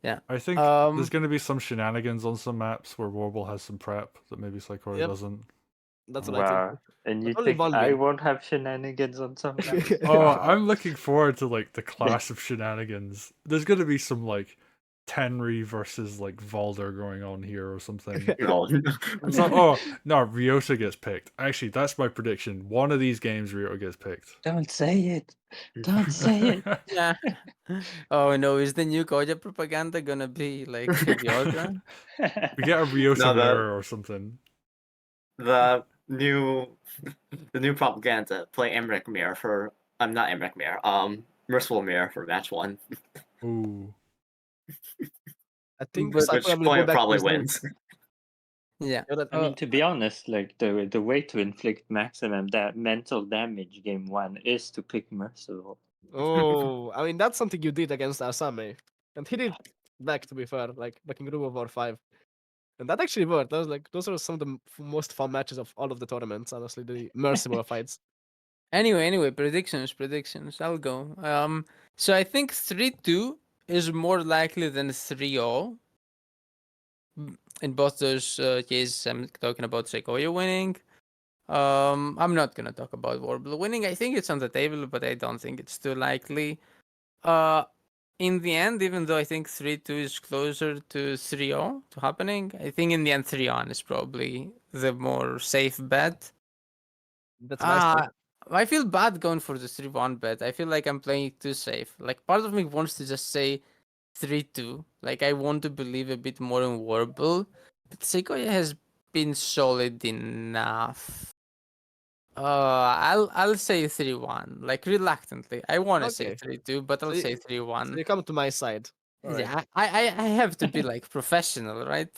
Yeah. I think there's gonna be some shenanigans on some maps where Warble has some prep that maybe Saykoya Yep. doesn't. That's what I think. Wow. And But you only think one I win. won't have shenanigans on some maps? Oh, Wow. I'm looking forward to like the clash of shenanigans. There's gonna be some like Tenri versus like Valder going on here or something. No. It's like, oh no, Ryota gets picked. Actually, that's my prediction. One of these games, Ryota gets picked. Don't say it. Don't say it. Yeah. Oh no, is the new Koja propaganda gonna be like Ryota? We get a Ryota No, mirror or something. the new propaganda play Emmerich Mirror for not Emmerich Mirror, Merciful Mirror for match 1. Ooh. I think But- Which Saykoya will go point back to probably his name. wins. Yeah. Yeah, that- I mean, to be honest, like the way to inflict maximum mental damage game 1 is to pick Merciful. Oh, I mean that's something you did against Asame, and he did back. To be fair, like back in Group of War 5, and that actually worked. That was like those are some of the most fun matches of all of the tournaments. Honestly, the merciful fights. Anyway, predictions. I'll go. So I think 3-2 is more likely than 3-0. In both those cases, I'm talking about Saykoya winning. I'm not gonna talk about Warble winning. I think it's on the table, but I don't think it's too likely. In the end, even though I think 3-2 is closer to 3-0 to happening, I think in the end 3-1 is probably the more safe bet. That's nice. I feel bad going for the 3-1 bet. I feel like I'm playing it too safe. Like, part of me wants to just say 3-2. Like, I want to believe a bit more in Warble. But Saykoya has been solid enough. I'll say 3-1. Like, reluctantly. I want to say Okay. 3-2, but I'll So say So 3-1. you come to my side. All right. Yeah, I have to be like professional, right?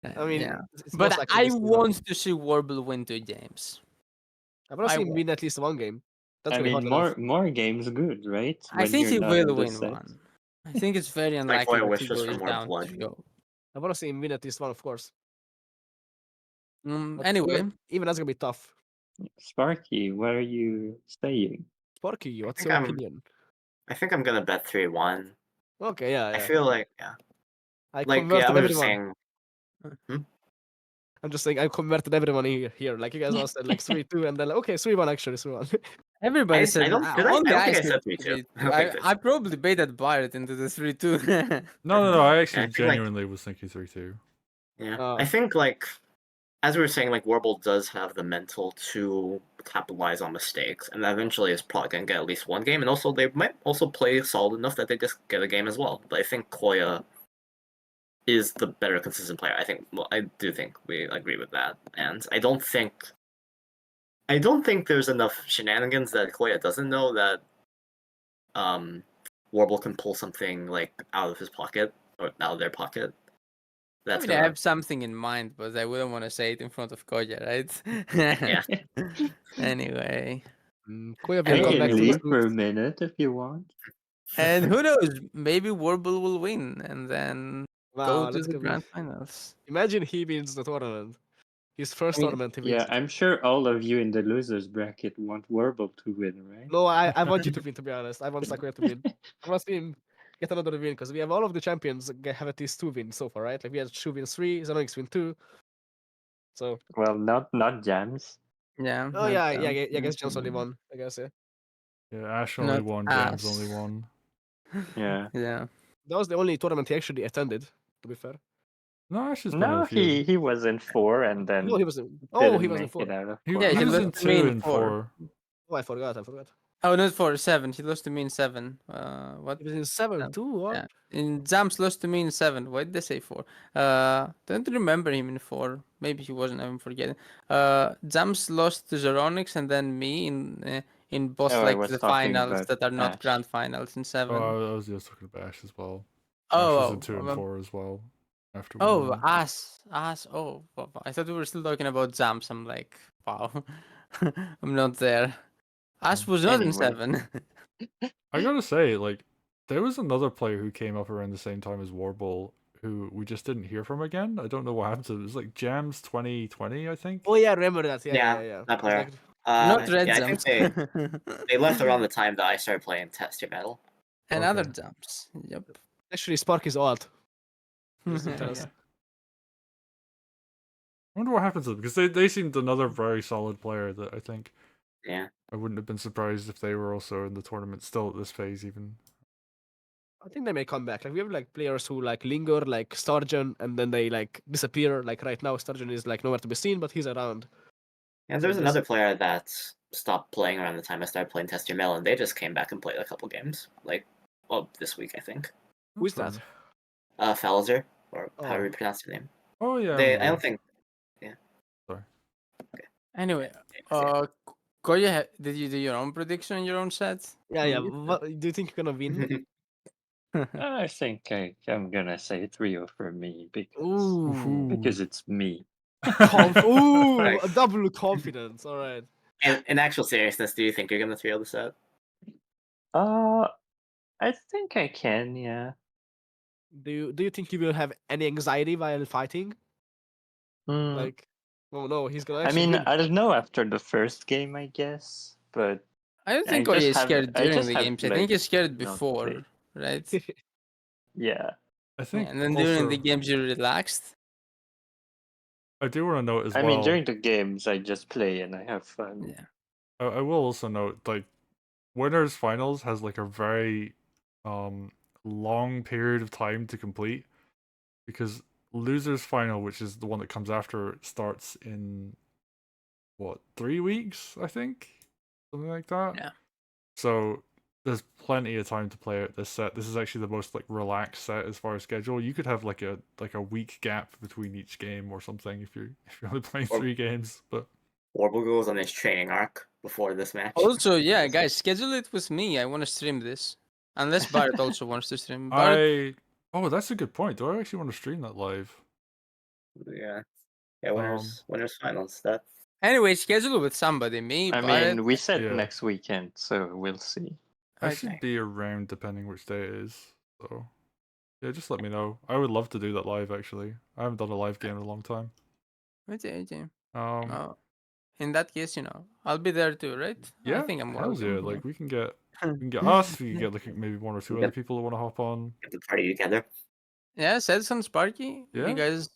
I mean, yeah. it's But most likely I this will want to see Warble win 2 games. I want to I see him want. win at least one game. That's I gonna be mean, hard enough. more games good, right? I When think you're he not will on the win set. one. I think it's very Saykoya unlikely that he wishes for goes more down blood. 3-0. I want to see him win at least one, of course. But Anyway, even that's gonna be tough. Sparky, what are you saying? Sparky, what's think your I'm- opinion? I think I'm gonna bet 3-1. Okay, yeah, I yeah. feel like yeah. I Like converted I was just everyone. saying. I'm just saying I converted everyone here. Like you guys all said like 3-2 and then like, okay, 3-1 actually, 3-1. everybody said don't only I think I said said 3-2. 3-2. I don't think I probably baited Barrett into the 3-2. No, I actually I think, like- genuinely was thinking 3-2. Yeah. Oh. I think like as we were saying, like Warble does have the mental to capitalize on mistakes, and eventually is probably gonna get at least one game. And also they might also play solid enough that they just get a game as well. But I think Koya is the better consistent player. I do think we agree with that. And I don't think there's enough shenanigans that Koya doesn't know that Warble can pull something like out of his pocket or out of their pocket. I mean, I have something in mind, but I wouldn't want to say it in front of Koja, right? Yeah. Anyway, Koya I will come can back to leave his for a roots. minute if you want. and who knows? Maybe Warble will win and then Wow, go to that's the gonna be. grand finals. Imagine he wins the tournament. His first I mean, tournament he yeah, wins. I'm sure all of you in the losers bracket want Warble to win, right? No, I want you to win, to be honest. I want Saykoya to win. I want to see him get another win because we have all of the champions have at least 2 wins so far, right? Like we had Shu win 3, Xenonix win 2. So Well, not Jams. Yeah. oh not yeah, them. I guess John's only one. I guess yeah. Yeah, Ash only Not won, James us. only won. Yeah. Yeah. That was the only tournament he actually attended. To be fair. No, Ash has been in No, a few. he was in 4 and then No, he was in. Oh, he didn't was in make 4. it out of He, Yeah, he he was lost in to me 2 in and 4. 4. Oh, I forgot. Oh, not 4, 7. He lost to me in 7. What? He was in 7 Um, too. What? Yeah. In Zams lost to me in 7. Why did they say 4? Don't remember him in 4. Maybe he wasn't. I'm forgetting. Zams lost to Zeronix and then me in both Oh, I like was the talking finals about that are not Ash. grand finals in 7. Oh, I was just talking about Ash as well. Ash was in 2 and 4 as well. After winning one. us. Oh, I thought we were still talking about Zams. I'm like, wow, I'm not there. Us was not in Anyway. 7. I gotta say, like, there was another player who came up around the same time as Warble who we just didn't hear from again. I don't know what happened to it. It was like Jams 2020, I think. Oh yeah, I remember that. Yeah. That It was player. like- Not Red I Zams. think they left around the time that I started playing Test Your Metal. And Okay. other jumps. Yep. actually, Spark is odd. Just Yeah. tell us. I wonder what happened to them because they seemed another very solid player that I think Yeah. I wouldn't have been surprised if they were also in the tournament still at this phase even. I think they may come back. Like we have like players who like linger, like Sturgeon, and then they like disappear. Like right now, Sturgeon is like nowhere to be seen, but he's around. And So there's this- another player that stopped playing around the time I started playing Test Your Metal, and they just came back and played a couple games. Like, well, this week I think. Who's That's that? fine. Falzer, or Oh. however you pronounce your name. Oh yeah. I don't think. Anyway, Yeah. Koya, did you do your own prediction on your own set? Yeah. What, do you think you're gonna win? I think I'm gonna say 3-0 for me Ooh, because it's me. Ooh, Right. a double confidence. All right. In actual seriousness, do you think you're gonna 3-0 the set? I think I can, yeah. Do you think you will have any anxiety while fighting? Mm, Like, oh no, he's gonna I actually mean, win. I don't know after the first game, I guess, but I don't think I Koya just is have- scared I during just the have, games. I like, think he's scared not before, played. right? Yeah. I think And then during the also- games you're relaxed. I do want to note as I well. mean, during the games, I just play and I have fun. Yeah. I will also note like winners finals has like a very long period of time to complete because losers final, which is the one that comes after, starts in what 3 weeks, I think, something like that. Yeah. So there's plenty of time to play out this set. This is actually the most like relaxed set as far as schedule. You could have like a week gap between each game or something if you're only playing Or- 3 games. But Warble goes on his training arc before this match. Also, yeah, guys, schedule it with me. I want to stream this. Unless Barrett also wants to stream. Barrett, oh, that's a good point. Do I actually want to stream that live? Yeah. Yeah, winners finals. That Anyway, schedule with somebody. Me, I Barrett. mean, we said Yeah. next weekend, so we'll see. I Okay. should be around depending which day it is. So yeah, just let me know. I would love to do that live actually. I haven't done a live game in a long time. Okay. Um Oh, in that case, I'll be there too, right? I yeah, think I'm hells yeah. welcome. Like we can get us, we can get like maybe one or two Yep. other people who want to hop on. get the party together. Yeah, Sedson, Sparky. Yeah. You guys,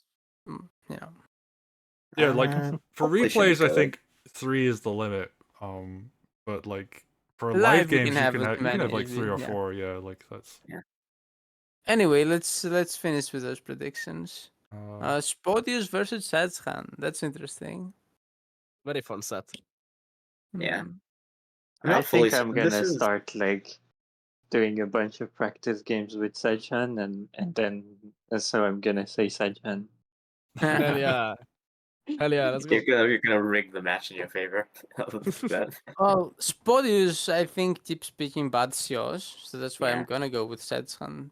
Yeah, like for Hopefully should be replays I good. think 3 is the limit. But like for Live live we games can have you as can have many like as 3 or yeah. 4, yeah, like that's Anyway, let's finish with those predictions. Spodius versus Sadskhan. That's interesting. Very fun set. Yeah. Hmm. I'm I not fully. think I'm This gonna is start like doing a bunch of practice games with Sejhan, and then so I'm gonna say Sejhan. Hell yeah. Hell yeah, let's go. you're gonna rig the match in your favor. That- Well, Spodius, I think, keeps picking bad CEOs, so that's why I'm Yeah. gonna go with Sadskhan.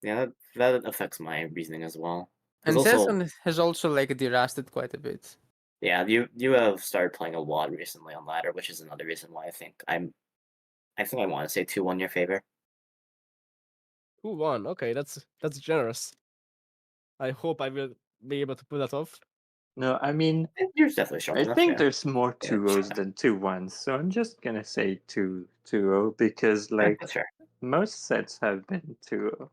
yeah, that affects my reasoning as well. And There's also Sadskhan has also like derasted quite a bit. yeah, you have started playing a lot recently on ladder, which is another reason why I think I want to say 2-1 your favor. 2-1. Okay, that's generous. I hope I will be able to pull that off. No, I mean, You're definitely strong I enough. think Yeah. there's more Yeah, 2-0s sure. than 2-1s, so I'm just gonna say 2-0 because like That's fair. most sets have been 2-0.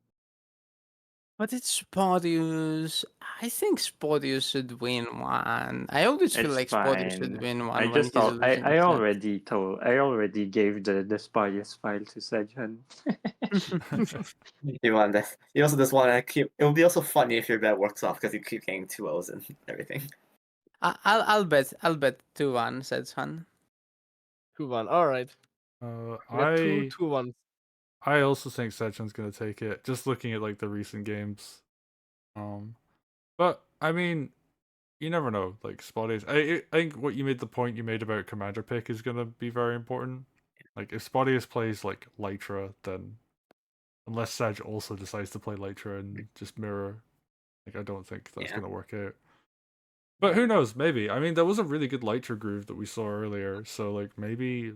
But it's Spodius. I think Spodius should win one. I always feel It's like Spodius should fine. win I one when just he's al- losing a I set. already gave the Spurious file to Sejhan. You want that? You also just want to keep. It will be also funny if your bet works off because you keep getting 2-0s and everything. I'll bet 2-1, said Sun. 2-1. All right. We got two I 2-1. I also think Sechan's gonna take it. Just looking at like the recent games, but I mean, you never know. Like Spotties, I think what you made the point you made about commander pick is gonna be very important. Like if Spotties plays like Lytra, then unless Sag also decides to play Lytra and just mirror, like I don't think that's Yeah. gonna work out. But who knows? Maybe. I mean, there was a really good Lytra groove that we saw earlier, so like maybe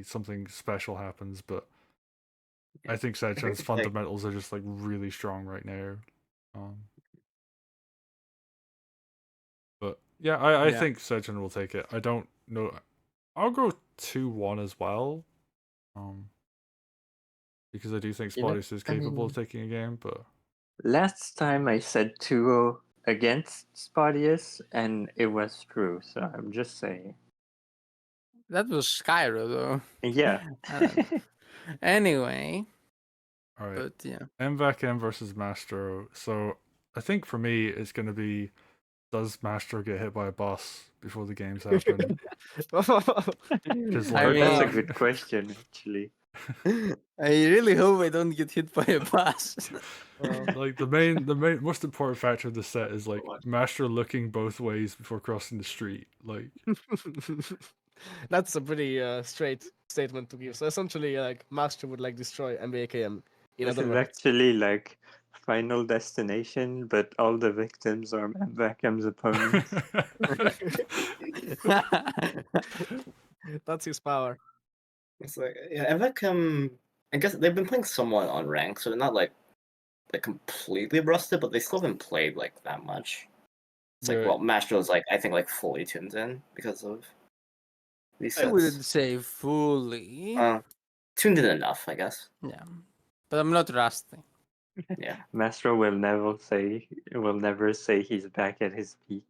something special happens. But I think Sechan's Like, fundamentals are just like really strong right now. But yeah, I Yeah. think Sechan will take it. I don't know. I'll go 2-1 as well. Because I do think You know, Spottis is I capable mean- of taking a game, but Last time I said 2-0 against Spurious, and it was true, so I'm just saying. That was Skyro, though. Yeah. I don't know. Anyway, alright. but yeah. MVAC-M versus Mastro. So I think for me it's gonna be, does Mastro get hit by a bus before the games happen? Because I Oh, that's a mean- good question, actually. I really hope I don't get hit by a bus. like the main most important factor of the set is like Mastro looking both ways before crossing the street. Like That's a pretty straight statement to give. So essentially, like Master would like destroy MBAKM in This other is words. actually like Final Destination, but all the victims are Vakem's opponents. That's his power. It's like yeah, Evacom. I guess they've been playing somewhat on rank, so they're not like completely rusted, but they still haven't played like that much. It's like Yeah. well, Mastro's like I think like fully tuned in because of these I sets. wouldn't say fully. Tuned in enough, I guess. Yeah. But I'm not rusty. Yeah. Mastro will never say he's back at his peak.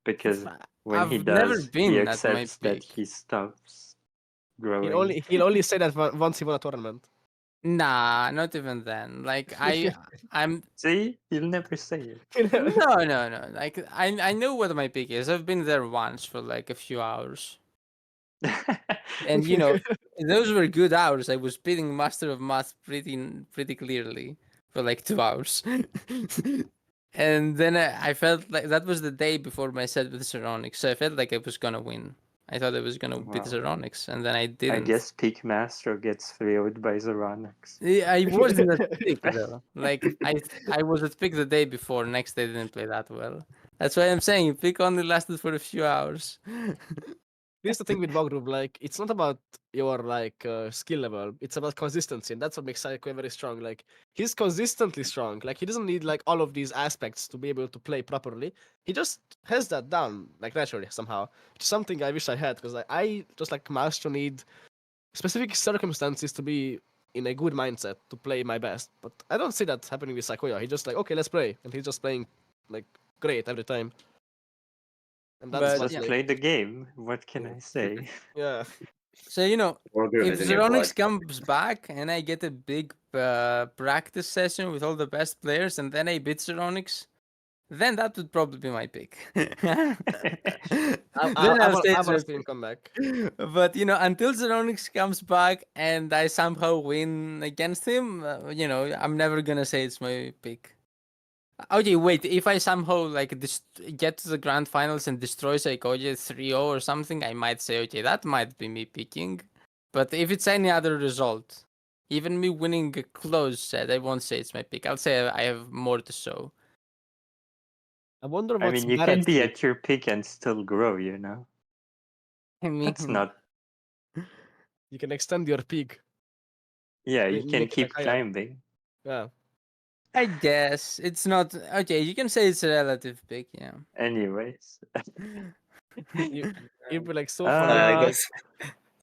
Because when he I've never does, been he at my accepts that peak. he stops growing. He'll only say that once he won a tournament. Nah, not even then. Like I'm See, he'll never say it. no. Like I know what my peak is. I've been there once for like a few hours. And those were good hours. I was beating Master of Math pretty clearly for like 2 hours. And then I felt like that was the day before my set with Saronic, so I felt like I was gonna win. I thought I was gonna beat Wow. Zeronix, and then I I didn't. guess Peak Mastro gets 3-0'd by Zeronix. Yeah, I wasn't at pick though. Like I was at pick the day before. Next day didn't play that well. That's why I'm saying pick only lasted for a few hours. Here's the thing with Wargroove, like it's not about your skill level, it's about consistency, and that's what makes Saykoya very strong. Like he's consistently strong. Like he doesn't need like all of these aspects to be able to play properly. He just has that down like naturally somehow. Which is something I wish I had, because I just like Mastro need specific circumstances to be in a good mindset to play my best. But I don't see that happening with Saykoya. He just like, okay, let's play, and he's just playing like great every time. And that's But what Just yeah. play the game. What can I say? yeah. So Wargroove if is in your blood. Zeronix comes back and I get a big practice session with all the best players, and then I beat Zeronix, then that would probably be my pick. Then I'll say I it's want my to see him come back. But until Zeronix comes back and I somehow win against him, I'm never gonna say it's my pick. Okay, wait. If I somehow get to the grand finals and destroy Saykoya 3-0 or something, I might say, okay, that might be me picking. But if it's any other result, even me winning a close set, I won't say it's my pick. I'll say I have more to show. I wonder I what's mean, you can Barrett's be pick. at your peak and still grow, you know? I mean, That's not. You can extend your peak. Yeah, you can Make it like keep higher. climbing. Yeah. I guess it's not okay. You can say it's a relative pick, yeah. Anyways. You'd be like so far I Uh, ahead. guess.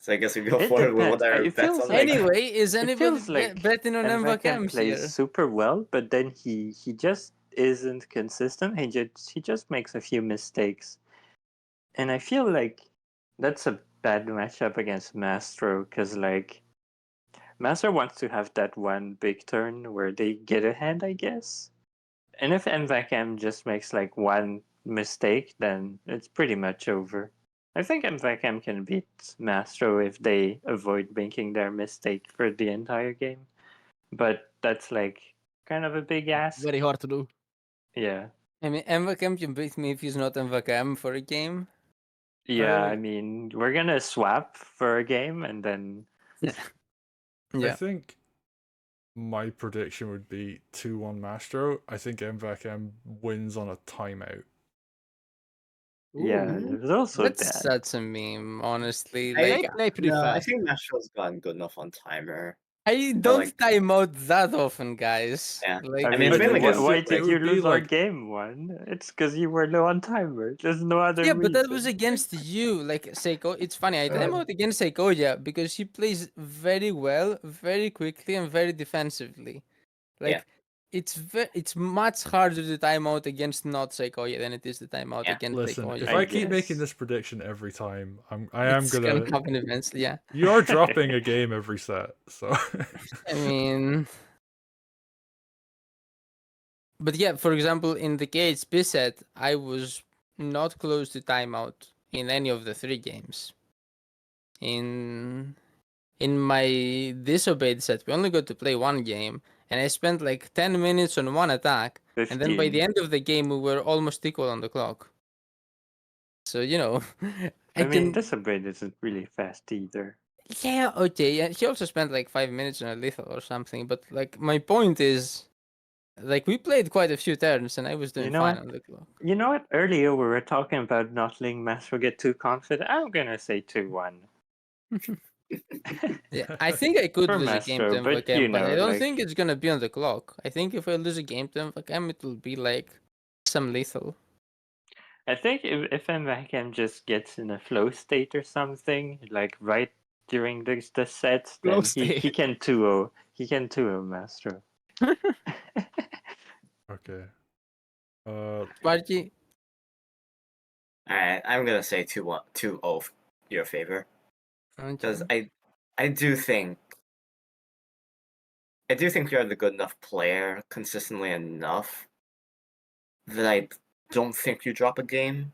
So I guess we go it forward with what depends. our It bets feels on. like Anyway, is it anybody feels like betting on Mvakam MVACAM plays here? super well, but then he just isn't consistent. He just makes a few mistakes, and I feel like that's a bad matchup against Mastro, because like Mastro wants to have that one big turn where they get ahead, I guess. And if Mvakam just makes like one mistake, then it's pretty much over. I think Mvakam can beat Mastro if they avoid making their mistake for the entire game. But that's like kind of a big ask. Very hard to do. Yeah. I mean, MVACAM can beat me if he's not MVACAM for a game. Yeah, I I mean, we're gonna swap for a game and then I Yeah. think my prediction would be 2-1 Mastro. I think MVACM wins on a timeout. yeah, Ooh. there's also That's that. such a meme, honestly. I- Like, They play pretty No, I fast. think Mastro's gotten good enough on timer. I don't like- time out that often, guys. Yeah. Like, I I mean, mean, it's mainly against why you, did it you would be lose our like game one? It's because you were low on timer. There's no other yeah, reason. but that was against you. Like, Seiko, it's funny. I time out against Saykoya because he plays very well, very quickly, and very defensively. Like, it's much harder to time out against not Saykoya than it is to time out Yeah. against listen, Saykoya. if I I keep making guess. this prediction every time, I am It's gonna gonna happen eventually, yeah. you are dropping a game every set, so I mean, but yeah, for example, in the KHP set, I was not close to timeout in any of the 3 games. In my disobeyed set, we only got to play 1 game, and I spent like 10 minutes on 1 attack, and then by the 15. end of the game, we were almost equal on the clock. So I mean, can. Disobeyed isn't really fast either. Yeah, okay. Yeah, he also spent like 5 minutes on a lethal or something, but like my point is, like we played quite a few turns, and I was doing You know fine what? on the clock. You know what? Earlier we were talking about not letting Mastro get too confident. I'm gonna say 2-1 Yeah, I think I could for lose a game to Mastro, but MVACAM, but I don't like think it's gonna be on the clock. I think if I lose a game to MVACAM, it will be like some lethal. I think if Mvakam just gets in a flow state or something, like right during the sets, Flow then he state. can 2-0 Mastro. okay. Sparky, Alright, I'm gonna say 2-0 your favor. Because I do think you're the good enough player consistently enough that I don't think you drop a game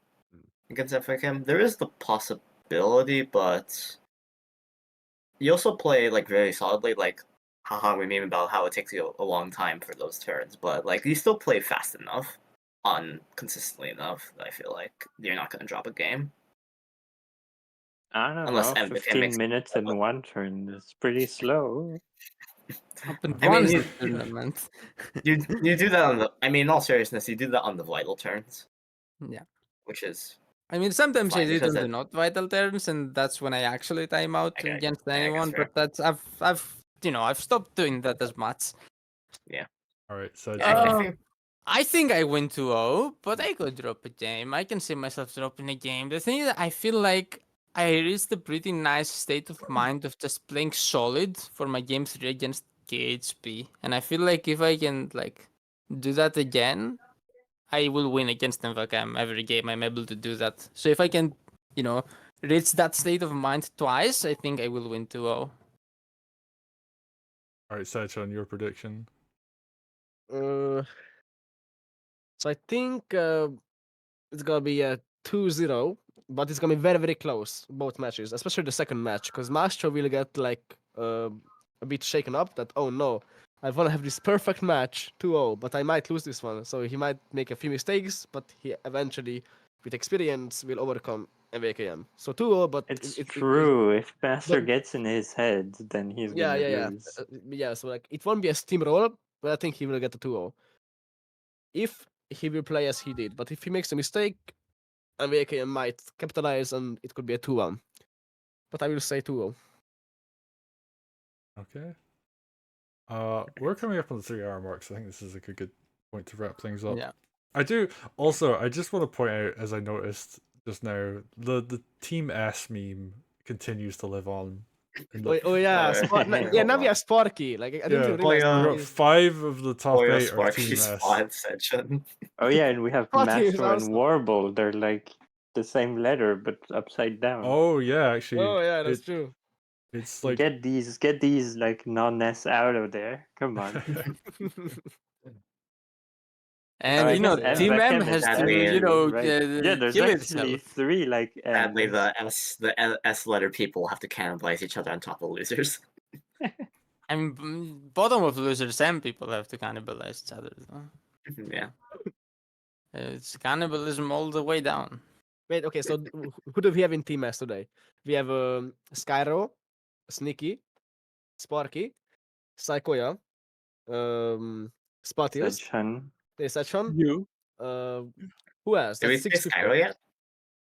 against FACM. There is the possibility, but you also play like very solidly. Like, haha, we meme about how it takes you a long time for those turns, but like you still play fast enough, on consistently enough that I feel like you're not gonna drop a game. I don't Unless know. MVP 15 makes minutes in one turn is pretty slow. Happened I mean, once you- the tournament. you do that on the. I mean, in all seriousness, you do that on the vital turns, Yeah. which is I mean, sometimes I fine do it because on the it. not vital turns, and that's when I actually time out Okay, against yeah, I guess anyone. fair. But that's I've stopped doing that as much. All right, so Yeah, I Uh, think I think I win 2-0, but I could drop a game. I can see myself dropping a game. The thing is, I feel like I reached a pretty nice state of mind of just playing solid for my game 3 against KHP. And I feel like if I can like do that again, I will win against Invacam every game. I'm able to do that. So if I can, reach that state of mind twice, I think I will win 2-0. all right, Sachin, your prediction. So I think it's gonna be a 2-0, but it's gonna be very, very close, both matches, especially the second match, because Mastro will get like a bit shaken up that, oh no, I want to have this perfect match 2-0, but I might lose this one. So he might make a few mistakes, but he eventually, with experience, will overcome MVKM. So 2-0, but It's it true. If Master but gets in his head, then he's yeah, gonna yeah, yeah. lose. Yeah, so like it won't be a steamroll, but I think he will get a 2-0. If he will play as he did, but if he makes a mistake, MVKM might capitalize and it could be a 2-1. But I will say 2-0. Okay. We're coming up on the 3 hour mark, so I think this is like a good point to wrap things up. Yeah. I do also. I just want to point out, as I noticed just now, the Team S meme continues to live on. Oh yeah, yeah. Now we hold have Sparky. Like I didn't Yeah, even realize. Oh, we yeah. got 5 of the top Boy, 8 are Team Sparky's S. fine section. Oh yeah, and we have Sparky is Mastro and awesome. Warble. They're like the same letter but upside down. Oh yeah, actually. Oh yeah, that's true. It's like get these like non-S out of there. Come on. And I you know, guess yeah. Team M MVAChem has is to, Sadly, right. Yeah, there's kill actually itself. 3 like Sadly, Ms. the S letter people have to cannibalize each other on top of losers. I mean, bottom of losers and people have to cannibalize each other. Though. Yeah. It's cannibalism all the way down. Wait, okay. So who do we have in Team S today? We have Skyro, Sneaky, Sparky, Saykoya, Spatius, Sejhan. Sachon. You? Who else? Did we That's say 6 people. Skyro yet?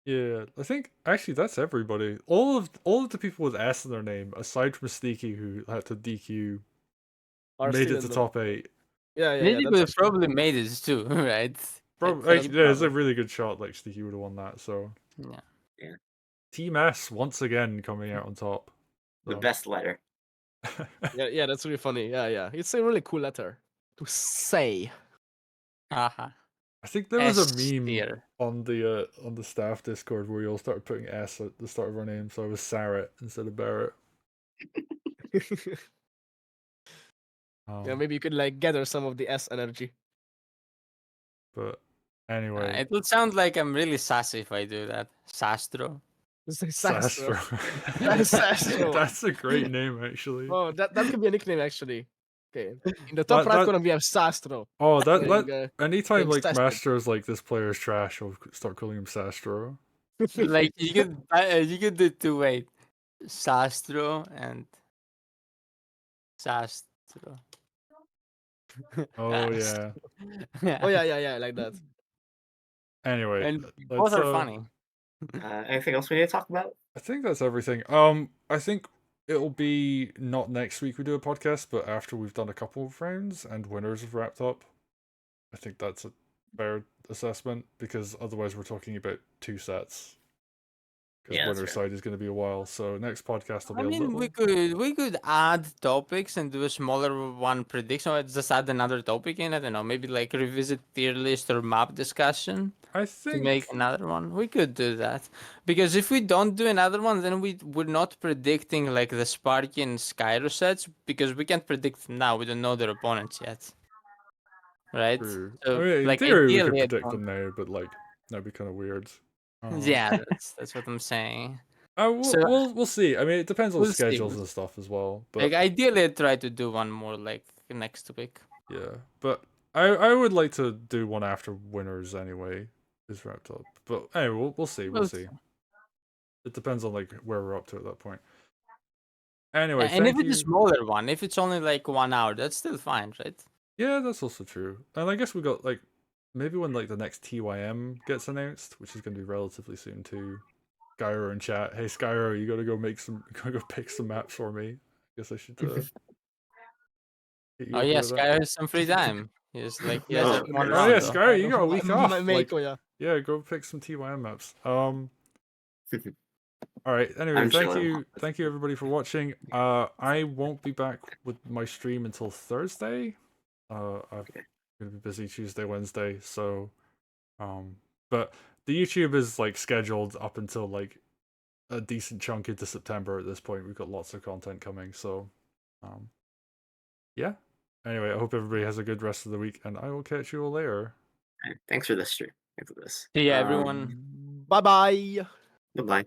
yeah, I think actually that's everybody. All of the people with S in their name, aside from Sneaky who had to DQ, Are made still it to in the- top 8. Yeah, yeah, yeah. Maybe That's we actually- probably made it too, right? Probably, that's there's a probably- really good shot like Sneaky would have won that. So Yeah. Team S once again coming out on top. The So. best letter. Yeah, that's really funny. Yeah, yeah. It's a really cool letter to say. Haha. I think there was a S meme tier. on the staff Discord where we all started putting S at the start of our name, so I was Sarret instead of Barrett. Yeah, maybe you could like gather some of the S energy. But anyway, It would sound like I'm really sassy if I do that. Sastro. Say Sastro. Sastro. That's a great name, actually. Oh, that could be a nickname actually. Okay. In the top right corner we have Sastro. Oh, Playing, anytime playing like Sastro. Mastro's like this player is trash, I'll start calling him Sastro. Like you could do two way. Sastro and Sastro. Oh yeah. Oh yeah, like that. Anyway, And let's, both are funny. Anything else we need to talk about? I think that's everything. I think it'll be not next week we do a podcast, but after we've done a couple of rounds and winners have wrapped up. I think that's a fair assessment because otherwise we're talking about 2 sets. Because Yeah, that's winner's fair. side is going to be a while, so next podcast will be I mean, a little. we could add topics and do a smaller one prediction. Or just add another topic in. I don't know, maybe like revisit tier list or map discussion I to think make another one. We could do that because if we don't do another one, then we're not predicting like the Sparky and Skyro sets because we can't predict them now. We don't know their opponents yet, right? true. So, I mean, in like theory we could ideally, I'd predict want- them now, but like that'd be kind of weird. yeah, that's what I'm saying. We'll, So- we'll see. I mean, it depends on We'll see, schedules we'll and stuff as well. But Like ideally, I'd try to do one more like next week. yeah, but I would like to do one after winners anyway is wrapped up. But anyway, we'll see. We'll We'll see. see. it depends on like where we're up to at that point. Anyway, And if thank it's a you. smaller one, if it's only like 1 hour, that's still fine, right? Yeah, that's also true. And I guess we got like maybe when like the next TYM gets announced, which is going to be relatively soon too. Skyro in chat. Hey Skyro, you gotta go pick some maps for me. I guess I should hit you Oh up yeah, about that. Sky has some free time. He's like he has No, just one Oh round. yeah, Though. Skyro, you got a week off. Like, Mako, yeah. yeah, go pick some TYM maps. All right. Anyway, I'm thank chilling. you everybody for watching. I won't be back with my stream until Thursday. I'm gonna be busy Tuesday, Wednesday, so but the YouTube is like scheduled up until like a decent chunk into September at this point. We've got lots of content coming, so yeah. Anyway, I hope everybody has a good rest of the week, and I will catch you all later. Thanks for this stream. Thanks for this. See ya, everyone. Bye bye. Goodbye.